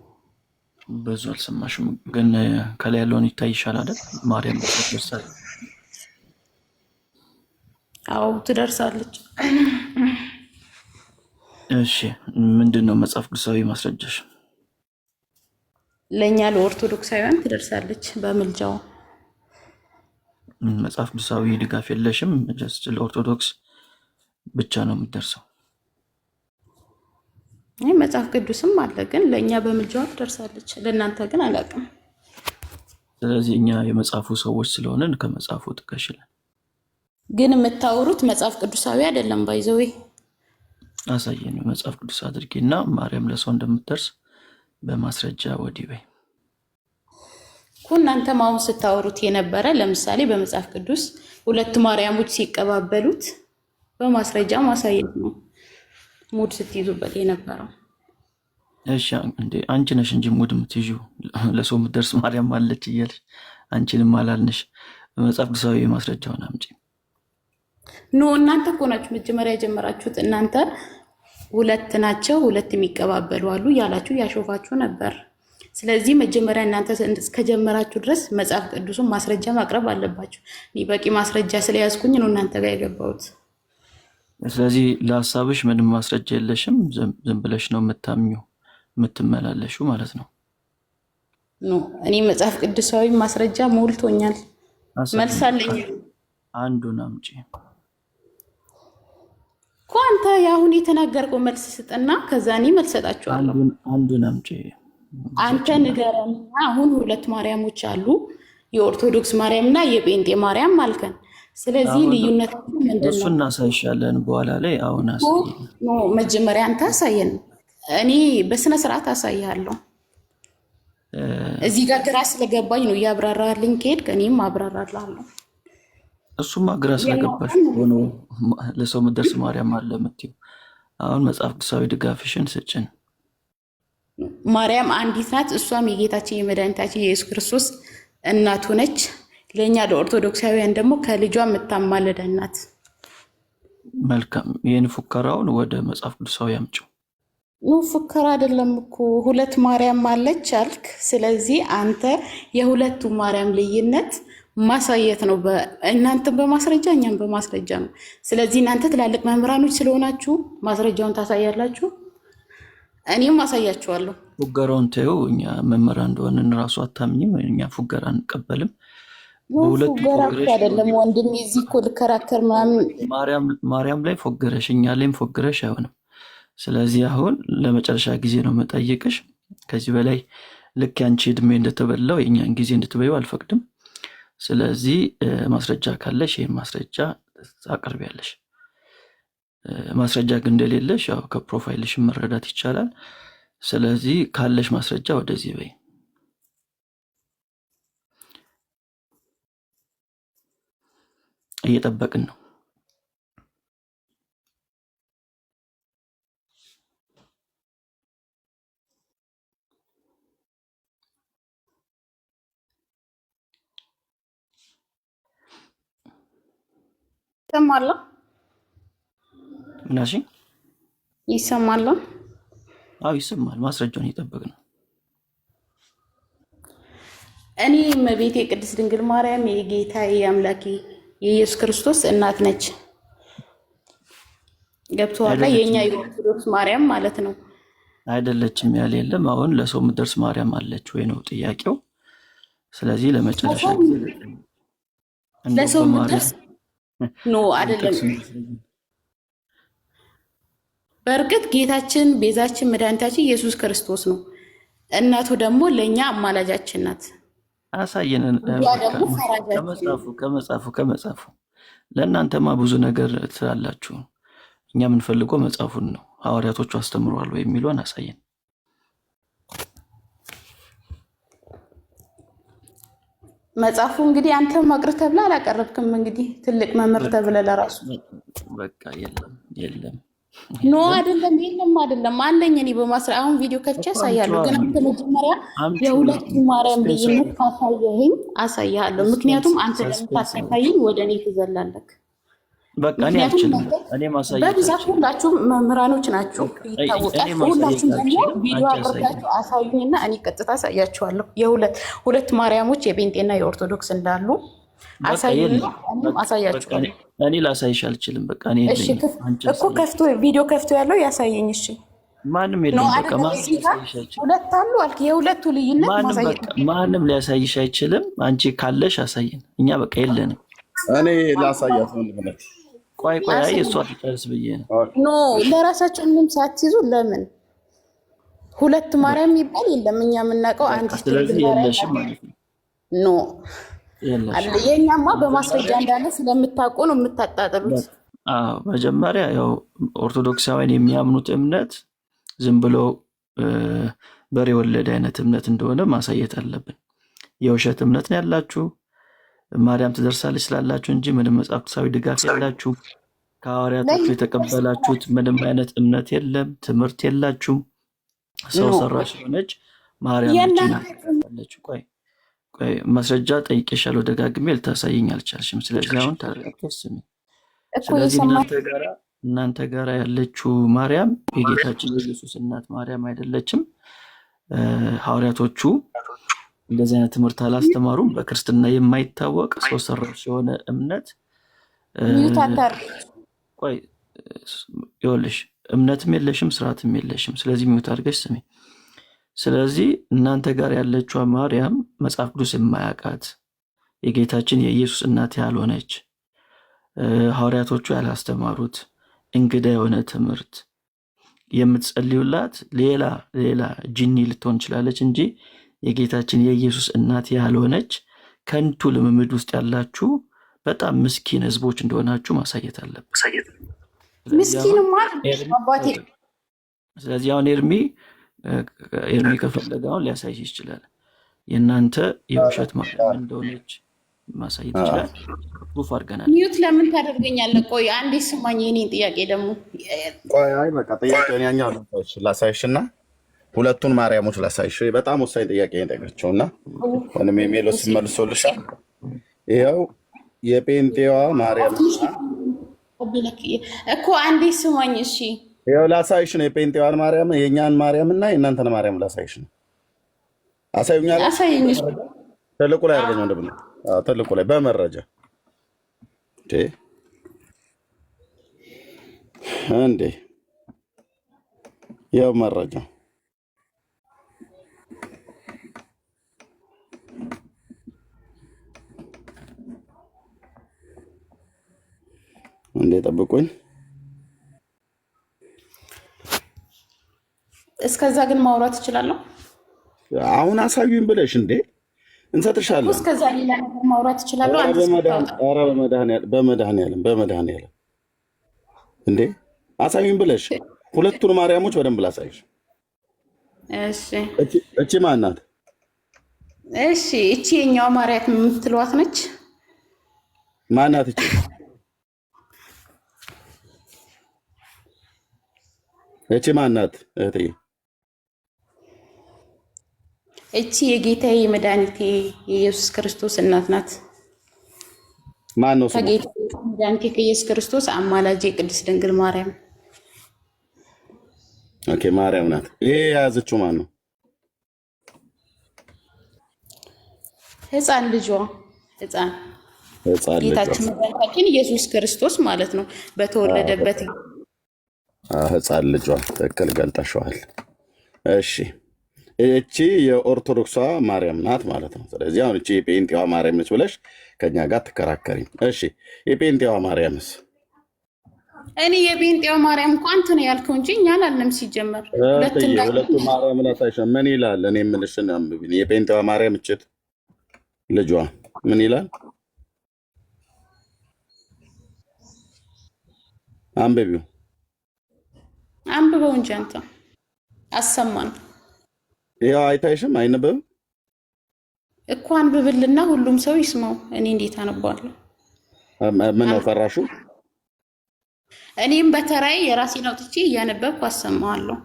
[SPEAKER 18] ብዙ አልሰማሽም፣ ግን ከላይ ያለውን ይታይሻል አይደል? ማርያም ትደርሳለች።
[SPEAKER 19] አዎ ትደርሳለች።
[SPEAKER 18] እሺ ምንድን ነው መጽሐፍ ቅዱሳዊ ማስረጃሽ?
[SPEAKER 19] ለእኛ ለኦርቶዶክሳውያን ትደርሳለች በምልጃው።
[SPEAKER 18] መጽሐፍ ቅዱሳዊ ድጋፍ የለሽም? ጀስት ለኦርቶዶክስ ብቻ ነው የምትደርሰው?
[SPEAKER 19] ይህ መጽሐፍ ቅዱስም አለ፣ ግን ለእኛ በምልጃዋ ትደርሳለች። ለእናንተ ግን አላውቅም።
[SPEAKER 18] ስለዚህ እኛ የመጽሐፉ ሰዎች ስለሆነን ከመጽሐፉ ጥቀሽልን።
[SPEAKER 19] ግን የምታወሩት መጽሐፍ ቅዱሳዊ አይደለም። ባይዘዌ
[SPEAKER 18] አሳየን። መጽሐፍ ቅዱስ አድርጊና ማርያም ለሰው እንደምትደርስ በማስረጃ ወዲህ በይ
[SPEAKER 19] እኮ። እናንተም አሁን ስታወሩት የነበረ ለምሳሌ በመጽሐፍ ቅዱስ ሁለት ማርያሞች ሲቀባበሉት በማስረጃ ማሳየት ነው ሙድ ስትይዙበት የነበረው።
[SPEAKER 18] እሺ እንዴ አንቺ ነሽ እንጂ ሙድ የምትይዥው ለሰው የምትደርስ ማርያም አለች እያልሽ አንቺንም አላልንሽ። መጽሐፍ ቅዱሳዊ ማስረጃውን አምጪ።
[SPEAKER 19] ኖ እናንተ እኮ ናችሁ መጀመሪያ የጀመራችሁት። እናንተ ሁለት ናቸው፣ ሁለት የሚቀባበሉ አሉ ያላችሁ ያሾፋችሁ ነበር። ስለዚህ መጀመሪያ እናንተ እስከጀመራችሁ ድረስ መጽሐፍ ቅዱስን ማስረጃ ማቅረብ አለባችሁ። እኔ በቂ ማስረጃ ስለያዝኩኝ ነው እናንተ ጋር የገባሁት።
[SPEAKER 18] ስለዚህ ለሀሳብሽ ምንም ማስረጃ የለሽም፣ ዝም ብለሽ ነው የምታምኚው የምትመላለሹ ማለት ነው።
[SPEAKER 19] ኖ እኔ መጽሐፍ ቅዱሳዊ ማስረጃ ሞልቶኛል፣ መልስ አለኝ።
[SPEAKER 18] አንዱን አምጪ
[SPEAKER 19] እኮ አንተ የአሁን የተናገርከው መልስ ስጥና ከዛ እኔ መልስ ሰጣችኋለሁ።
[SPEAKER 18] አንዱን አምጪ
[SPEAKER 19] አንተ ንገረን። አሁን ሁለት ማርያሞች አሉ፣ የኦርቶዶክስ ማርያምና የጴንጤ ማርያም አልከን። ስለዚህ ልዩነታችሁ ምንድን ነው?
[SPEAKER 18] እሱ እናሳይሻለን በኋላ ላይ። አሁን
[SPEAKER 19] መጀመሪያ አንተ አሳየን፣ እኔ በስነ ስርዓት አሳይሃለሁ። እዚህ ጋር ግራ ስለገባኝ ነው እያብራራልኝ ከሄድክ እኔም አብራራላለሁ።
[SPEAKER 18] እሱማ ግራ ስለገባሽ ሆኖ ለሰው የምትደርስ ማርያም አለ የምትይው። አሁን መጽሐፍ ቅዱሳዊ ድጋፍሽን ስጭን።
[SPEAKER 19] ማርያም አንዲት ናት፣ እሷም የጌታችን የመድኃኒታችን የኢየሱስ ክርስቶስ እናቱ ነች። ለእኛ ለኦርቶዶክሳውያን ደግሞ ከልጇ የምታማልደን ናት።
[SPEAKER 18] መልካም። ይህን ፉከራውን ወደ መጽሐፍ ቅዱሳዊ አምጪው።
[SPEAKER 19] ፉከራ አይደለም እኮ ሁለት ማርያም አለች አልክ። ስለዚህ አንተ የሁለቱ ማርያም ልዩነት ማሳየት ነው። እናንተ በማስረጃ እኛም በማስረጃ ነው። ስለዚህ እናንተ ትላልቅ መምህራኖች ስለሆናችሁ ማስረጃውን ታሳያላችሁ፣ እኔም አሳያችኋለሁ።
[SPEAKER 18] ፉገራውን ተይው። እኛ መምህራን እንደሆንን ራሱ አታምኝም። እኛ ፉገራ አንቀበልም።
[SPEAKER 19] ፉገራ አይደለም ወንድሜ፣ እዚህ እኮ ልከራከር
[SPEAKER 18] ማርያም ላይ ፎገረሽ እኛ ላይም ፎገረሽ አይሆንም። ስለዚህ አሁን ለመጨረሻ ጊዜ ነው መጠየቅሽ። ከዚህ በላይ ልክ ያንቺ እድሜ እንደተበላው የእኛን ጊዜ እንድትበዩ አልፈቅድም። ስለዚህ ማስረጃ ካለሽ ይህም ማስረጃ አቅርቢያለሽ። ማስረጃ ግን እንደሌለሽ ያው ከፕሮፋይልሽ መረዳት ይቻላል። ስለዚህ ካለሽ ማስረጃ ወደዚህ በይ። እየጠበቅን ነው።
[SPEAKER 19] ይሰማል
[SPEAKER 18] ምናሽ?
[SPEAKER 19] ይሰማል?
[SPEAKER 18] አዎ ይሰማል። ማስረጃውን እየጠበቅ ነው።
[SPEAKER 19] እኔ እመቤቴ ቅድስት ድንግል ማርያም የጌታዬ አምላኬ የኢየሱስ ክርስቶስ እናት ነች። ገብቶሃል? የኛ የኦርቶዶክስ ማርያም ማለት ነው።
[SPEAKER 18] አይደለችም ያለ የለም። አሁን ለሰው ምድርስ ማርያም አለች ወይ ነው ጥያቄው። ስለዚህ ለመጨረሻ ጊዜ
[SPEAKER 19] ለሰው ምድርስ ኖ አይደለም። በእርግጥ ጌታችን ቤዛችን መድኃኒታችን ኢየሱስ ክርስቶስ ነው። እናቱ ደግሞ ለኛ አማላጃችን ናት።
[SPEAKER 18] አሳየን ከመጽሐፉ ለእናንተማ ብዙ ነገር ትላላችሁ። እኛ የምንፈልገው መጽሐፉን ነው። ሐዋርያቶቹ አስተምረዋል ወይ የሚለውን አሳየን።
[SPEAKER 19] መጽሐፉ እንግዲህ አንተ ማቅረብ ተብለህ አላቀረብክም። እንግዲህ ትልቅ መምህር ተብለህ ለራሱ
[SPEAKER 18] በቃ የለም
[SPEAKER 19] ኖ አይደለም አለኝ። እኔ በማስረ አሁን ቪዲዮ ከፍቼ አሳያለሁ። ግን አንተ መጀመሪያ የሁለቱ ማርያም ልዩነት ካሳየኸኝ አሳያለሁ። ምክንያቱም አንተ ለምታሳየኝ ወደ እኔ ትዘላለህ።
[SPEAKER 18] በቃ እኔ አልችልም። እኔ ማሳየት
[SPEAKER 19] በብዛት ሁላችሁም መምህራኖች ናችሁ ይታወቃል። ሁላችሁም ደግሞ ቪዲዮ አቅርባችሁ አሳዩኝና እኔ ቀጥታ አሳያችኋለሁ። ሁለት ማርያሞች የጴንጤና የኦርቶዶክስ እንዳሉ አሳዩኝ፣ አሳያችኋለሁ።
[SPEAKER 18] እኔ ላሳይሽ አልችልም። በቃ እኔ
[SPEAKER 19] እኮ ከፍቶ ቪዲዮ ከፍቶ ያለው ያሳየኝ። እሺ
[SPEAKER 18] ማንም የለም። በቃ
[SPEAKER 19] ሁለት አሉ አልክ። የሁለቱ ልዩነት
[SPEAKER 18] ማንም ሊያሳይሽ አይችልም። አንቺ ካለሽ አሳየን። እኛ በቃ የለንም።
[SPEAKER 1] እኔ ላሳያት ነው ልበለች።
[SPEAKER 18] ቆይ አይ እሷ ትጨርስ ብዬ ነው።
[SPEAKER 19] ኖ ለራሳችሁ ምንም ሳትይዙ ለምን ሁለት ማርያም ይባል የለም። እኛ የምናውቀው አንድ።
[SPEAKER 18] ስለዚህ የለሽም ማለት ነው።
[SPEAKER 19] ኖ የኛማ በማስረጃ እንዳለ ስለምታውቁ ነው የምታጣጥሉት።
[SPEAKER 18] መጀመሪያ ያው ኦርቶዶክሳውያን የሚያምኑት እምነት ዝም ብሎ በሬ ወለደ አይነት እምነት እንደሆነ ማሳየት አለብን። የውሸት እምነት ነው ያላችሁ። ማርያም ትደርሳለች ስላላችሁ እንጂ ምንም መጽሐፍ ቅዱሳዊ ድጋፍ ያላችሁ ከሐዋርያቶቹ የተቀበላችሁት ምንም አይነት እምነት የለም። ትምህርት የላችሁም። ሰው ሰራሽ ሆነች ማርያም ነች። ቆይ ማስረጃ ጠይቄሻለሁ ደጋግሜ ልታሳይኝ አልቻልሽም። ስለዚህ አሁን ታረጋግጠሽ ስሚ። ስለዚህ እናንተ ጋር ያለችው ማርያም የጌታችን የኢየሱስ እናት ማርያም አይደለችም። ሐዋርያቶቹ እንደዚህ አይነት ትምህርት አላስተማሩም። በክርስትና የማይታወቅ ሰው ሰራሽ የሆነ እምነት ቆይ ይኸውልሽ፣ እምነትም የለሽም ስርዓትም የለሽም። ስለዚህ ሚውት አድርገሽ ስሚ። ስለዚህ እናንተ ጋር ያለችው ማርያም መጽሐፍ ቅዱስ የማያውቃት የጌታችን የኢየሱስ እናት ያልሆነች ሐዋርያቶቹ ያላስተማሩት እንግዳ የሆነ ትምህርት የምትጸልዩላት ሌላ ጂኒ ልትሆን ትችላለች እንጂ የጌታችን የኢየሱስ እናት ያልሆነች ከንቱ ልምምድ ውስጥ ያላችሁ በጣም ምስኪን ህዝቦች እንደሆናችሁ ማሳየት አለብን።
[SPEAKER 19] ምስኪንማ አባቴ።
[SPEAKER 18] ስለዚህ አሁን ኤርሚ ከፈለገውን ሊያሳይሽ ይችላል። የእናንተ የውሸት ማርያም እንደሆነች ማሳየት ይችላል። ፕሩፍ አድርገናል።
[SPEAKER 19] ሚዩት ለምን ታደርገኛለህ? ቆይ አንዴ ስማኝ። የኔን ጥያቄ ደግሞ
[SPEAKER 1] ቆይ አይ በቃ ጥያቄውን ያኛው ላሳይሽና ሁለቱን ማርያሞች ላሳይሽ። በጣም ወሳኝ ጥያቄ ጠየቀችውና ወንም ሜሎስ መልሶልሻል። ይኸው የጴንጤዋ ማርያም
[SPEAKER 19] እኮ አንዴ ስማኝ እሺ።
[SPEAKER 1] ይኸው ላሳይሽ ነው የጴንጤዋን ማርያም የእኛን ማርያም እና የእናንተን ማርያም ላሳይሽ ነው። አሳዩኛል። ትልቁ ላይ አድርገኝ ወንድም ነው። ትልቁ ላይ በመረጃ እንዴ ያው መረጃ እንዴ ጠብቁኝ።
[SPEAKER 19] እስከዛ ግን ማውራት እችላለሁ።
[SPEAKER 1] አሁን አሳዩኝ ብለሽ እንዴ እንሰጥሻለን።
[SPEAKER 19] እስከዛ ሌላ ነገር ማውራት እችላለሁ።
[SPEAKER 1] ኧረ በመድኃኒዓለም እንዴ አሳዩኝ ብለሽ ሁለቱን ማርያሞች በደንብ ላሳይሽ።
[SPEAKER 19] እሺ
[SPEAKER 1] እቺ ማን ናት?
[SPEAKER 19] እሺ እቺ የኛዋ ማርያም የምትሏት ነች።
[SPEAKER 1] ማን ናት እቺ? እቺ ማን ናት እህቴ?
[SPEAKER 19] እቺ የጌታዬ የመድኃኒቴ የኢየሱስ ክርስቶስ እናት ናት።
[SPEAKER 1] ማን ነው ስሙ?
[SPEAKER 19] ከጌታ መድኃኒቴ ከኢየሱስ ክርስቶስ አማላጅ ቅድስት ድንግል ማርያም።
[SPEAKER 1] ኦኬ ማርያም ናት። ይሄ የያዘችው ማን ነው?
[SPEAKER 19] ህፃን ልጇ ህፃን
[SPEAKER 1] ህፃን ልጇ
[SPEAKER 19] ጌታችን መድኃኒታችን ኢየሱስ ክርስቶስ ማለት ነው በተወለደበት
[SPEAKER 1] ህፃን ልጇ ትክክል ገልጠሸዋል። እሺ እቺ የኦርቶዶክሷ ማርያም ናት ማለት ነው። ስለዚህ አሁን እቺ የጴንጤዋ ማርያም ነች ብለሽ ከኛ ጋር ትከራከሪ። እሺ የጴንጤዋ ማርያምስ?
[SPEAKER 19] እኔ የጴንጤዋ ማርያም እኮ አንተ ነው ያልከው እንጂ እኛ አላልንም። ሲጀመር
[SPEAKER 1] ሁለቱ ማርያም ናት። አይሻም ምን ይላል? እኔ የምልሽን አንብቢኝ። የጴንጤዋ ማርያም እችት ልጇ ምን ይላል? አንብቢው
[SPEAKER 19] አንብበው እንጂ አንተ አሰማን።
[SPEAKER 1] ያው አይታይሽም? አይነበብም
[SPEAKER 19] እኮ አንብብልና ሁሉም ሰው ይስማው። እኔ እንዴት አነባለሁ?
[SPEAKER 1] ምን ነው ፈራሹ?
[SPEAKER 19] እኔም በተራይ የራሴን አውጥቼ እያነበብኩ አሰማዋለሁ።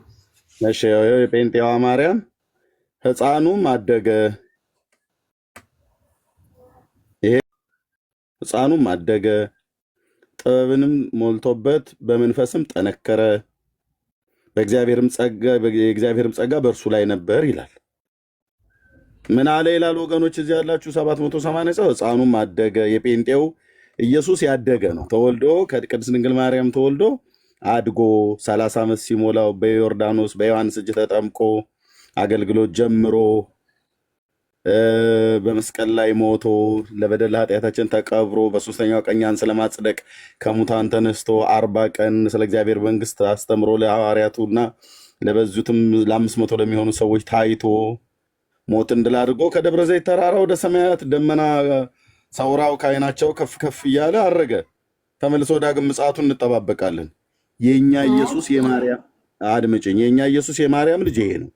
[SPEAKER 1] እሺ የጴንጤዋ ማርያም ህፃኑም አደገ። ይሄ ህፃኑም አደገ፣ ጥበብንም ሞልቶበት በመንፈስም ጠነከረ፣ የእግዚአብሔርም ጸጋ በእርሱ ላይ ነበር ይላል። ምን አለ ይላል? ወገኖች እዚህ ያላችሁ 780 ሰው ህፃኑም አደገ። የጴንጤው ኢየሱስ ያደገ ነው። ተወልዶ ከቅድስት ድንግል ማርያም ተወልዶ አድጎ 30 ዓመት ሲሞላው በዮርዳኖስ በዮሐንስ እጅ ተጠምቆ አገልግሎት ጀምሮ በመስቀል ላይ ሞቶ ለበደል ኃጢአታችን ተቀብሮ በሶስተኛው ቀን እኛን ስለማጽደቅ ከሙታን ተነስቶ 40 ቀን ስለ እግዚአብሔር መንግስት አስተምሮ ለሐዋርያቱና ለበዙትም ለ500 ለሚሆኑ ሰዎች ታይቶ ሞትን ድል አድርጎ ከደብረ ዘይት ተራራ ወደ ሰማያት ደመና ሰውራው ከዓይናቸው ከፍ ከፍ እያለ አረገ። ተመልሶ ዳግም ምጽአቱን እንጠባበቃለን። የኛ ኢየሱስ የማርያም አድምጭኝ፣ የኛ ኢየሱስ የማርያም ልጅ ይሄ ነው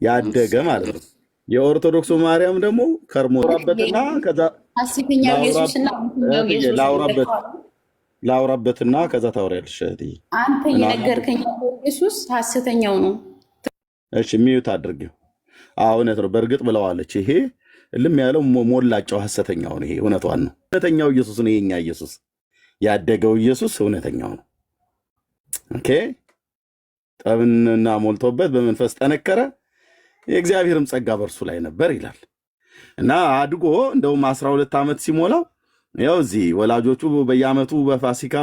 [SPEAKER 1] ያደገ ማለት ነው። የኦርቶዶክሱ ማርያም ደግሞ ከርሞ ራበትና ከዛ
[SPEAKER 19] ሐሰተኛው ኢየሱስና
[SPEAKER 1] ላውራበትና ከዛ ታወሪያለሽ እህትዬ።
[SPEAKER 19] አንተ የነገርከኝ ኢየሱስ ሐሰተኛው ነው።
[SPEAKER 1] እሺ ሚዩት አድርጊው። እውነት ነው በእርግጥ ብለዋለች። ይሄ እልም ያለው ሞላጫው ሐሰተኛው ነው። ይሄ እውነቷን ነው። እውነተኛው ኢየሱስ ነው የኛ ኢየሱስ። ያደገው ኢየሱስ እውነተኛው ነው። ኦኬ ጥበብንና ሞልቶበት በመንፈስ ጠነከረ፣ የእግዚአብሔርም ጸጋ በእርሱ ላይ ነበር ይላል እና አድጎ እንደውም 12 ዓመት ሲሞላው ያው እዚህ ወላጆቹ በየዓመቱ በፋሲካ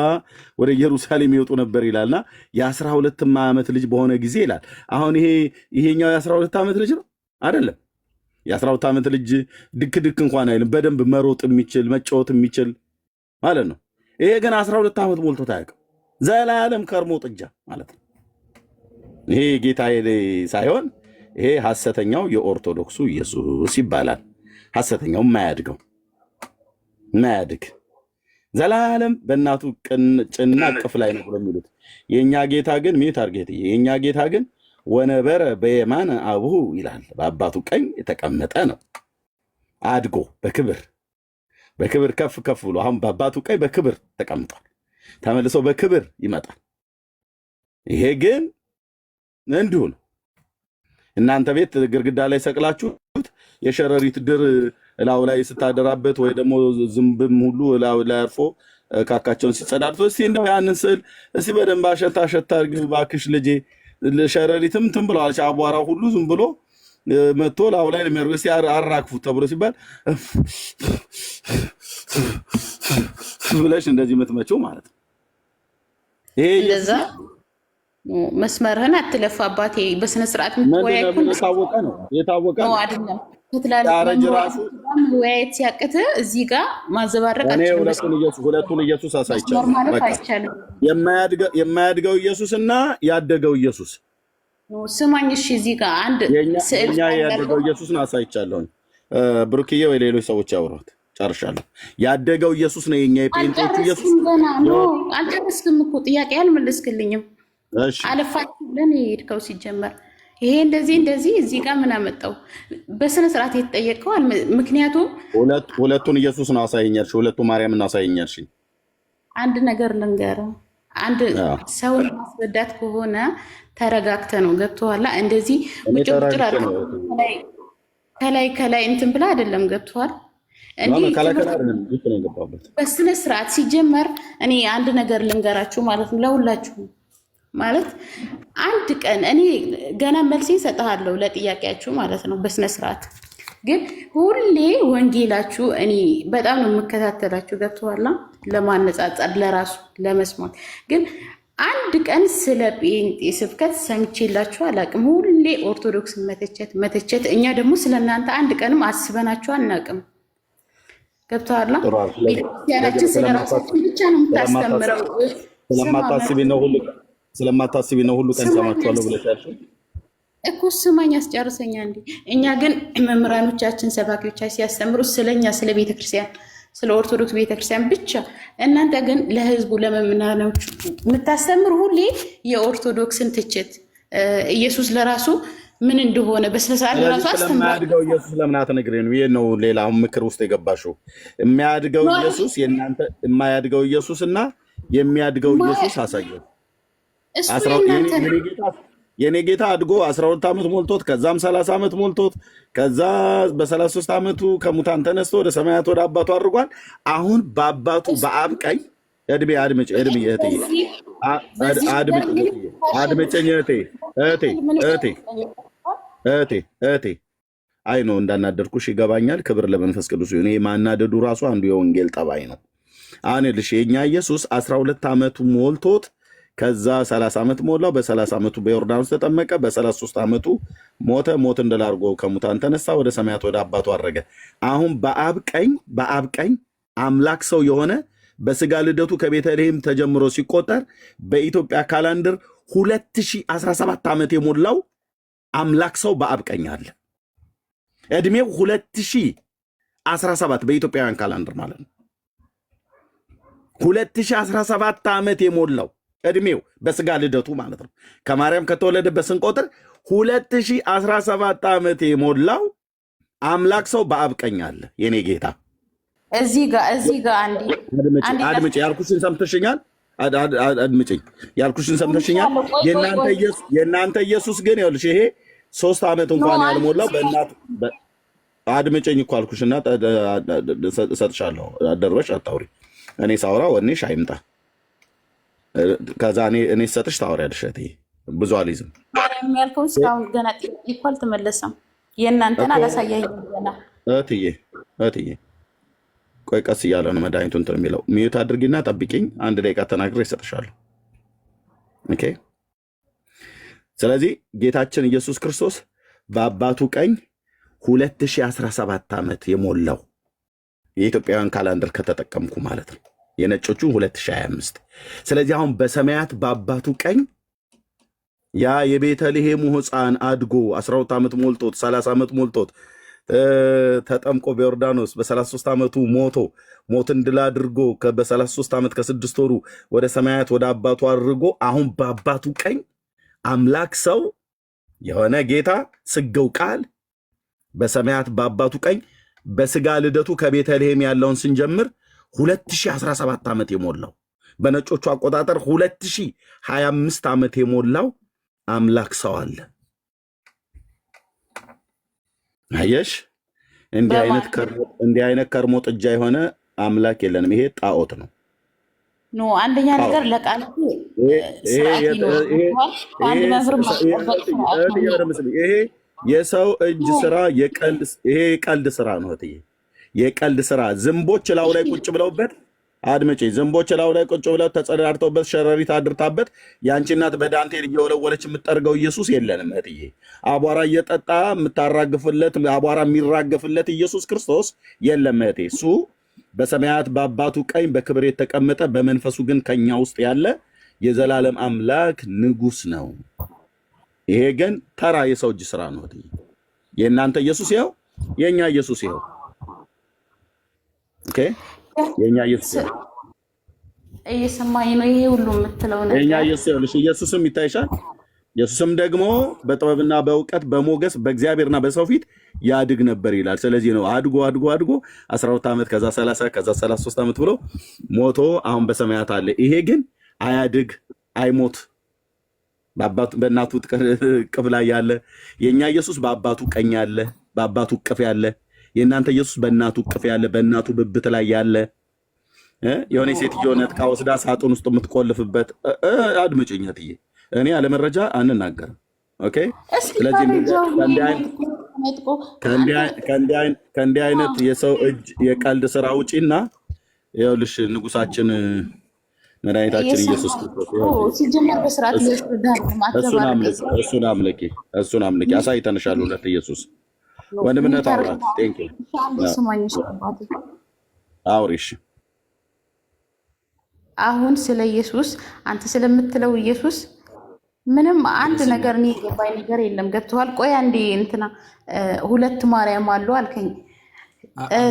[SPEAKER 1] ወደ ኢየሩሳሌም ይወጡ ነበር ይላልና የ12 ዓመት ልጅ በሆነ ጊዜ ይላል። አሁን ይሄኛው የ12 ዓመት ልጅ ነው አይደለም? የ12 ዓመት ልጅ ድክ ድክ እንኳን አይልም። በደንብ መሮጥ የሚችል መጫወት የሚችል ማለት ነው። ይሄ ግን 12 ዓመት ሞልቶት አያውቅም። ዘላለም ከርሞ ጥጃ ማለት ነው። ይሄ ጌታ ሳይሆን ይሄ ሐሰተኛው የኦርቶዶክሱ ኢየሱስ ይባላል። ሐሰተኛው ማያድግ ዘላለም በእናቱ ጭና ቅፍ ላይ ነው የሚሉት። የኛ ጌታ ግን ሚት አርጌት የኛ ጌታ ግን ወነበረ በየማነ አቡሁ ይላል። በአባቱ ቀኝ የተቀመጠ ነው። አድጎ በክብር ከፍ ከፍ ብሎ አሁን በአባቱ ቀኝ በክብር ተቀምጧል። ተመልሶ በክብር ይመጣል። ይሄ ግን እንዲሁ ነው። እናንተ ቤት ግድግዳ ላይ ሰቅላችሁት የሸረሪት ድር እላው ላይ ስታደራበት ወይ ደግሞ ዝንብም ሁሉ እላው ላይ አርፎ ካካቸውን ሲጸዳድቶ እስቲ እንደው ያንን ስዕል እስቲ በደንብ አሸታ አድርጊው እባክሽ ልጄ። ሸረሪትም እንትን ብለዋል። አቧራው ሁሉ ዝም ብሎ መጥቶ እላው ላይ ለሚያርገው እስቲ አራግፉት ተብሎ ሲባል ብለሽ እንደዚህ የምትመጪው ማለት ነው። ይሄ
[SPEAKER 19] እንደዛ መስመርህን አትለፍ አባቴ። በስነ ስርዓት የታወቀ ነው አይደለም? ወያየት ሲያቅት እዚህ ጋር ማዘባረቅ
[SPEAKER 1] ሁለቱን ኢየሱስ አሳይቻለሁ። የማያድገው ኢየሱስ እና ያደገው ኢየሱስ
[SPEAKER 19] ስማኝ። እሺ እዚህ ጋር አንድ ስዕል
[SPEAKER 1] ያደገው ኢየሱስን አሳይቻለሁ። ብሩክዬ ወይ ሌሎች ሰዎች ያወሯት ጨርሻለሁ። ያደገው ኢየሱስ ነው የኛ የጴንጤዎቹ ኢየሱስ።
[SPEAKER 19] አልጨረስክም እኮ ጥያቄ አልመለስክልኝም። አለፋችሁ ብለን የሄድከው ሲጀመር ይሄ እንደዚህ እዚህ ጋር ምን አመጣው? በስነ ስርዓት የተጠየቀው ምክንያቱም
[SPEAKER 1] ሁለቱን ኢየሱስ ነው አሳየኛልሽ፣ ሁለቱ ማርያም ነው አሳየኛልሽ። አንድ
[SPEAKER 19] ነገር ልንገርህ፣ አንድ ሰውን ማስረዳት ከሆነ ተረጋግተ ነው ገብቶሃል። እንደዚህ ውጭ ከላይ እንትን ብላ አይደለም ገብቶሃል።
[SPEAKER 21] በስነ ስርዓት ሲጀመር እኔ አንድ ነገር ልንገራችሁ ማለት ነው ለሁላችሁም ማለት አንድ ቀን እኔ ገና መልሴ እሰጥሃለሁ ለጥያቄያችሁ ማለት ነው በስነ ስርዓት ግን ሁሌ ወንጌላችሁ እኔ በጣም ነው የምከታተላችሁ ገብቶሃል ለማነጻጸር ለራሱ ለመስማት ግን አንድ ቀን ስለ ጴንጤ ስብከት ሰምቼላችሁ አላቅም ሁሌ ኦርቶዶክስ መተቸት እኛ ደግሞ ስለናንተ አንድ ቀንም አስበናችሁ አናቅም ገብቶሃል ቤተክርስቲያናችን ስለራሳችን ብቻ ነው የምታስተምረው
[SPEAKER 1] ስለማታስቢ ነው ሁሉ ቀን ሰማችኋለሁ ብለሻል
[SPEAKER 21] እኮ ስማኝ አስጨርሰኛ እንዴ እኛ ግን መምህራኖቻችን ሰባኪዎቻችን ሲያስተምሩ ስለኛ ስለ ቤተክርስቲያን ስለ ኦርቶዶክስ ቤተክርስቲያን ብቻ እናንተ ግን ለህዝቡ ለመምናኖች የምታስተምሩ ሁሌ የኦርቶዶክስን ትችት ኢየሱስ ለራሱ ምን እንደሆነ በስለሰዓት ለራሱ አስተምሯል
[SPEAKER 1] ስለማያድገው ኢየሱስ ለምን አትነግሪንም ይሄ ነው ሌላው ምክር ውስጥ የገባሽው የሚያድገው ኢየሱስ የናንተ የማያድገው ኢየሱስና የሚያድገው ኢየሱስ አሳየው የኔ ጌታ አድጎ 12 ዓመት ሞልቶት ከዛም 30 ዓመት ሞልቶት ከዛ በ33 ዓመቱ ከሙታን ተነስቶ ወደ ሰማያት ወደ አባቱ አድርጓል አሁን በአባቱ በአብ ቀኝ እድሜ እህቴ አይ ነው እንዳናደርኩሽ ይገባኛል ክብር ለመንፈስ ቅዱስ ይሁን ይሄ ማናደዱ ራሱ አንዱ የወንጌል ጠባይ ነው አሁን ልሽ የኛ ኢየሱስ 12 ዓመቱ ሞልቶት ከዛ 30 ዓመት ሞላው በ30 ዓመቱ በዮርዳኖስ ተጠመቀ በ33 ዓመቱ ሞት እንደላርጎ ከሙታን ተነሳ ወደ ሰማያት ወደ አባቱ አረገ አሁን በአብ ቀኝ አምላክ ሰው የሆነ በስጋ ልደቱ ከቤተልሔም ተጀምሮ ሲቆጠር በኢትዮጵያ ካላንደር 2017 ዓመት የሞላው አምላክ ሰው በአብ ቀኝ አለ እድሜው 2017 በኢትዮጵያውያን ካላንደር ማለት ነው 2017 ዓመት የሞላው እድሜው በስጋ ልደቱ ማለት ነው ከማርያም ከተወለደበት ስንቆጥር 2017 ዓመት የሞላው አምላክ ሰው በአብ ቀኝ አለ የኔ ጌታ
[SPEAKER 21] እዚህ ጋር
[SPEAKER 1] አድምጪ ያልኩሽን ሰምተሽኛል አድምጪኝ ያልኩሽን ሰምተሽኛል የእናንተ ኢየሱስ ግን ይኸውልሽ ይሄ 3 ዓመት እንኳን ያልሞላው በእናት አድምጪኝ እኮ አልኩሽና እሰጥሻለሁ አደረሽ አታውሪ እኔ ሳውራ ወኔሽ አይምጣ ከዛ እኔ ሰጥሽ ታወሪያለሽ እህቴ ብዙ አልይዝም
[SPEAKER 21] የሚያልከው እስካሁን ገና ጥያቄ አልተመለሰም የእናንተን አላሳያኝም ገና እህትዬ ቆይ ቀስ እያለ ነው መድኃኒቱ እንትን የሚለው ሚዩት አድርጊና ጠብቂኝ 1 ደቂቃ ተናግሬ እሰጥሻለሁ ኦኬ ስለዚህ ጌታችን ኢየሱስ ክርስቶስ በአባቱ ቀኝ 2017 ዓመት የሞላው የኢትዮጵያውያን ካላንደር ከተጠቀምኩ ማለት ነው የነጮቹ 2025 ስለዚህ አሁን በሰማያት በአባቱ ቀኝ ያ የቤተልሔሙ ሕፃን አድጎ 12 ዓመት ሞልቶት 30 ዓመት ሞልቶት ተጠምቆ በዮርዳኖስ በ33 ዓመቱ ሞትን ድል አድርጎ በ33 ዓመት ከ6 ወሩ ወደ ሰማያት ወደ አባቱ አድርጎ አሁን በአባቱ ቀኝ አምላክ ሰው የሆነ ጌታ ስገው ቃል በሰማያት በአባቱ ቀኝ በስጋ ልደቱ ከቤተልሔም ያለውን ስንጀምር 2017 ዓመት የሞላው በነጮቹ አቆጣጠር 2025 ዓመት የሞላው አምላክ ሰው አለ አየሽ እንዲህ አይነት ከርሞ ጥጃ የሆነ አምላክ የለንም ይሄ ጣዖት ነው ኖ አንደኛ ነገር ለቃል
[SPEAKER 1] ይሄ የሰው እጅ ስራ ይሄ ቀልድ ስራ ነው እህትዬ የቀልድ ስራ ዝንቦች ላው ላይ ቁጭ ብለውበት አድምጪ ዝንቦች ላው ላይ ቁጭ ብለው ተጸዳድተውበት ሸረሪት አድርታበት ያንቺ እናት በዳንቴል እየወለወለች የምትጠርገው ኢየሱስ የለንም እህትዬ አቧራ እየጠጣ የምታራግፍለት አቧራ የሚራገፍለት ኢየሱስ ክርስቶስ የለም እህቴ እሱ በሰማያት በአባቱ ቀኝ በክብር የተቀመጠ በመንፈሱ ግን ከኛ ውስጥ ያለ የዘላለም አምላክ ንጉስ ነው ይሄ ግን ተራ የሰው እጅ ስራ ነው እህትዬ የእናንተ ኢየሱስ ይኸው የኛ ኢየሱስ ይኸው ኦኬ የኛ ኢየሱስ
[SPEAKER 21] እየሰማኝ ነው ይሄ ሁሉ የምትለው ነገር
[SPEAKER 1] የኛ ኢየሱስም ይታይሻል ኢየሱስም ደግሞ በጥበብና በእውቀት በሞገስ በእግዚአብሔርና በሰው ፊት ያድግ ነበር ይላል ስለዚህ ነው አድጎ 12 ዓመት ከዛ 30 ከዛ 33 ዓመት ብሎ ሞቶ አሁን በሰማያት አለ ይሄ ግን አያድግ አይሞት በእናቱ ቅፍ ላይ ያለ የኛ ኢየሱስ በአባቱ ቀኝ ያለ በአባቱ ቅፍ ያለ
[SPEAKER 21] የእናንተ ኢየሱስ በእናቱ እቅፍ ያለ በእናቱ ብብት ላይ ያለ የሆነ ሴትዮ ነጥቃ ወስዳ ሳጥን ውስጥ የምትቆልፍበት አድምጪኝ እትዬ፣ እኔ ያለ መረጃ አንናገርም። ኦኬ። ስለዚህ ከእንዲህ አይነት የሰው እጅ የቀልድ ስራ ውጪና ይኸውልሽ ንጉሳችን መድኃኒታችን ኢየሱስ ክርስቶስ
[SPEAKER 19] ሲጀመር በስርዓት
[SPEAKER 21] እሱን አምልኪ። አሳይተንሻል። ሁለት ኢየሱስ ወንድምነት አውራት። ቴንክ ዩ አውሪሽ።
[SPEAKER 19] አሁን ስለ ኢየሱስ አንተ ስለምትለው ኢየሱስ ምንም አንድ ነገር እኔ የገባኝ ነገር የለም። ገብቶሃል? ቆይ አንዴ እንትና ሁለት ማርያም አሉ አልከኝ።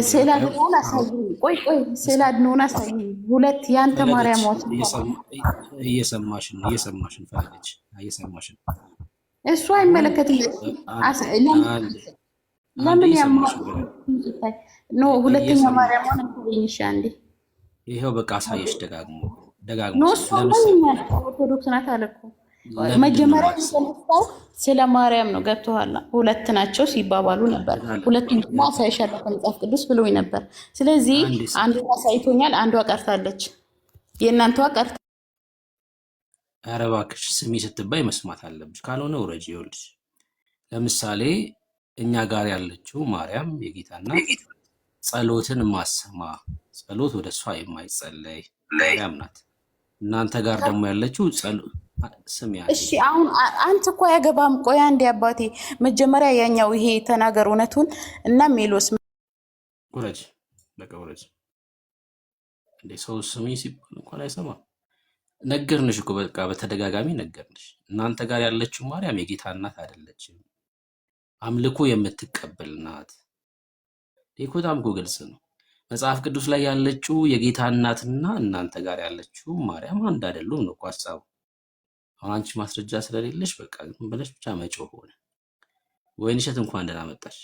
[SPEAKER 19] ስዕል አድኖን አሳየኝ። ቆይ ስዕል አድኖን አሳየኝ። ሁለት ያንተ ማርያሞች
[SPEAKER 4] እየሰማሽን ፈለገች። እየሰማሽን
[SPEAKER 19] እሱ አይመለከትም። ለምን ያማው ኖ ሁለተኛ ማርያምን እንተኝሽ አንዴ።
[SPEAKER 4] ይሄው በቃ አሳየሽ ደጋግሞ
[SPEAKER 19] ኖ እሱ ኦርቶዶክስ ናት አለ እኮ መጀመሪያ የተነሳው ስለ ማርያም ነው። ገብቶሃል? ሁለት ናቸው ሲባባሉ ነበር። ሁለቱም ደግሞ አሳይሻለሁ ከመጽሐፍ ቅዱስ ብሎኝ ነበር። ስለዚህ አንዷ አሳይቶኛል፣ አንዷ ቀርታለች። የእናንተዋ ቀርታ።
[SPEAKER 4] ኧረ እባክሽ ስሚ ስትባይ መስማት አለብሽ፣ ካልሆነ ውረጅ። ይኸውልሽ ለምሳሌ እኛ ጋር ያለችው ማርያም የጌታ እናት ጸሎትን ማሰማ ጸሎት ወደ እሷ የማይጸለይ ማርያም ናት። እናንተ ጋር ደግሞ ያለችው ጸሎት
[SPEAKER 19] እሺ አሁን አንተ እኮ ያገባም። ቆይ አንዴ አባቴ መጀመሪያ ያኛው ይሄ ተናገር እውነቱን እና ሜሎስ
[SPEAKER 4] ወረጅ በቃ ወረጅ። እንደ ሰው ስሚ ሲባል እንኳን አይሰማም። ነገርንሽ እኮ በቃ በተደጋጋሚ ነገርንሽ። እናንተ ጋር ያለችው ማርያም የጌታ እናት አይደለችም፣ አምልኮ የምትቀበል ናት። ይሄ በጣም እኮ ግልጽ ነው። መጽሐፍ ቅዱስ ላይ ያለችው የጌታ እናትና እናንተ ጋር ያለችው ማርያም አንድ አይደሉም ነው እኮ ሐሳቡ። አሁን አንቺ ማስረጃ ስለሌለሽ በቃ ዝም ብለሽ ብቻ መጮህ ሆነ። ወይንሸት እንኳን ደህና መጣሽ።